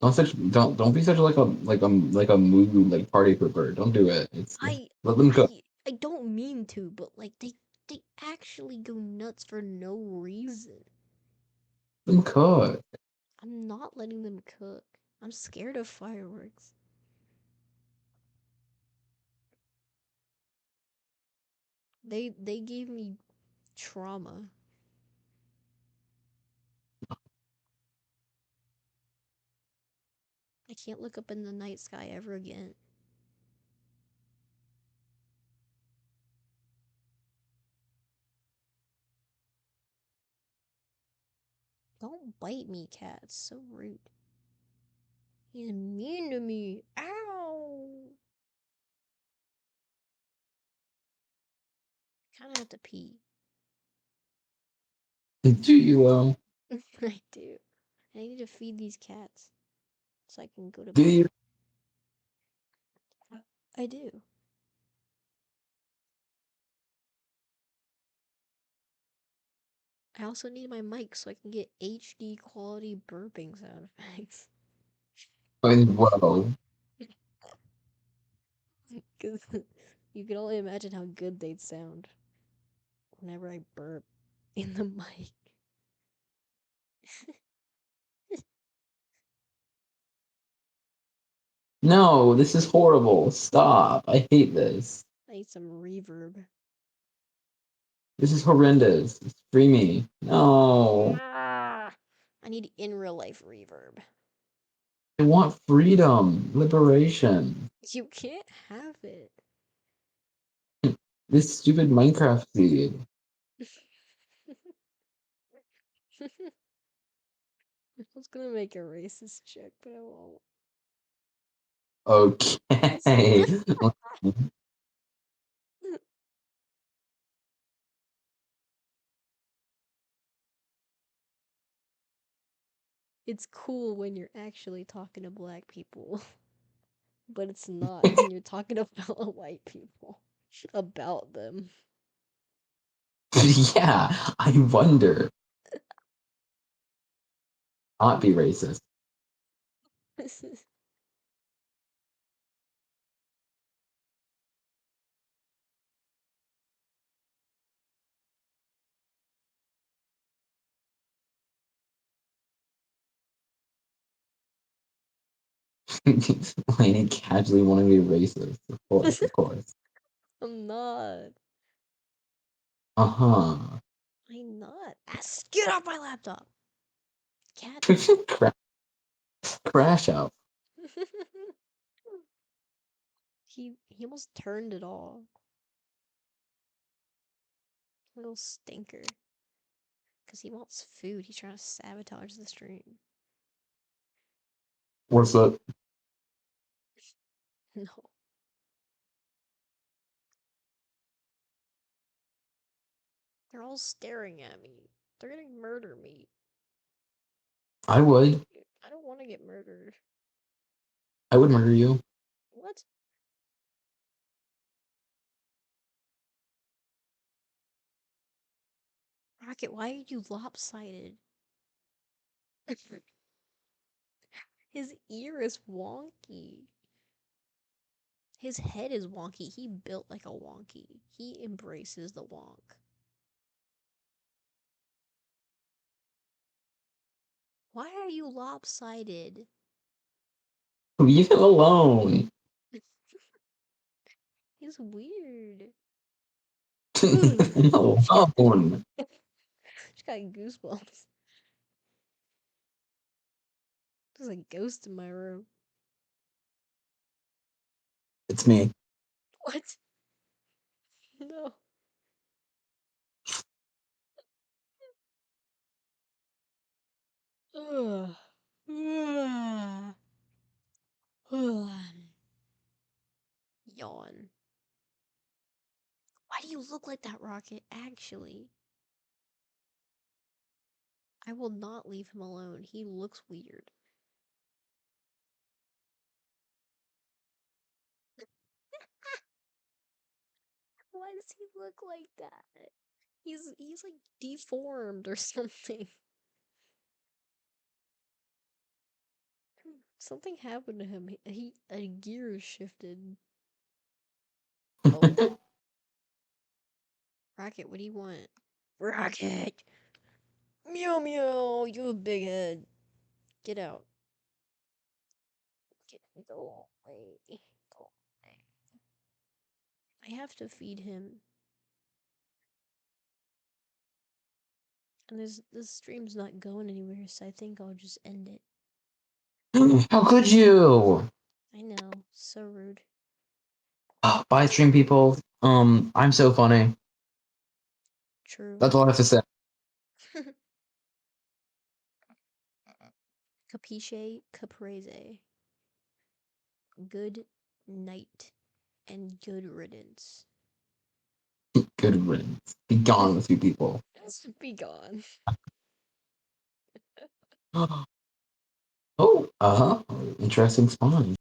don't be such a mood like party pooper. Don't do it. It's I let them cook. I don't mean to, but like they actually go nuts for no reason. Let them cook. I'm not letting them cook. I'm scared of fireworks. They gave me trauma. I can't look up in the night sky ever again. Don't bite me, cat. It's so rude. He's mean to me. Ow! Kinda have to pee. Do you I do. I need to feed these cats so I can go to do bed. you I do. I also need my mic so I can get HD quality burping sound effects. well? Because you can only imagine how good they'd sound whenever I burp in the mic. No, this is horrible. Stop. I hate this. I need some reverb. This is horrendous. Free me. No. Ah, I need in real life reverb. I want freedom, liberation. You can't have it. This stupid Minecraft seed. I was gonna make a racist joke, but I won't. Okay. It's cool when you're actually talking to black people, but it's not when you're talking to fellow white people about them. Yeah, I wonder. Not be racist. Laney casually wanting to be racist. Of course, of course. I'm not. Uh-huh. I'm not. Get off my laptop! Cat. Crash out. He almost turned it off. Little stinker. Because he wants food. He's trying to sabotage the stream. What's up? No. They're all staring at me. They're gonna murder me. I would. I don't want to get murdered. I would murder you. What? Rocket, why are you lopsided? His ear is wonky. His head is wonky. He built like a wonky. He embraces the wonk. Why are you lopsided? Leave him alone. He's weird. Leave him alone. Just got goosebumps. There's a ghost in my room. It's me. What? No. Ugh. Ugh. Ugh. Yawn. Why do you look like that, Rocket? Actually, I will not leave him alone. He looks weird. Why does he look like that? He's like deformed or something. Something happened to him. He a gear shifted. Oh. Rocket, what do you want? Rocket! Meow meow! You have a big head. Get out. Go away. Go away. I have to feed him. And this stream's not going anywhere, so I think I'll just end it. How could you? I know, so rude. Bye, stream people. I'm so funny. True. That's all I have to say. Capiche caprese. Good night and good riddance. Good riddance. Be gone with you people. Be gone. Oh, interesting spawn.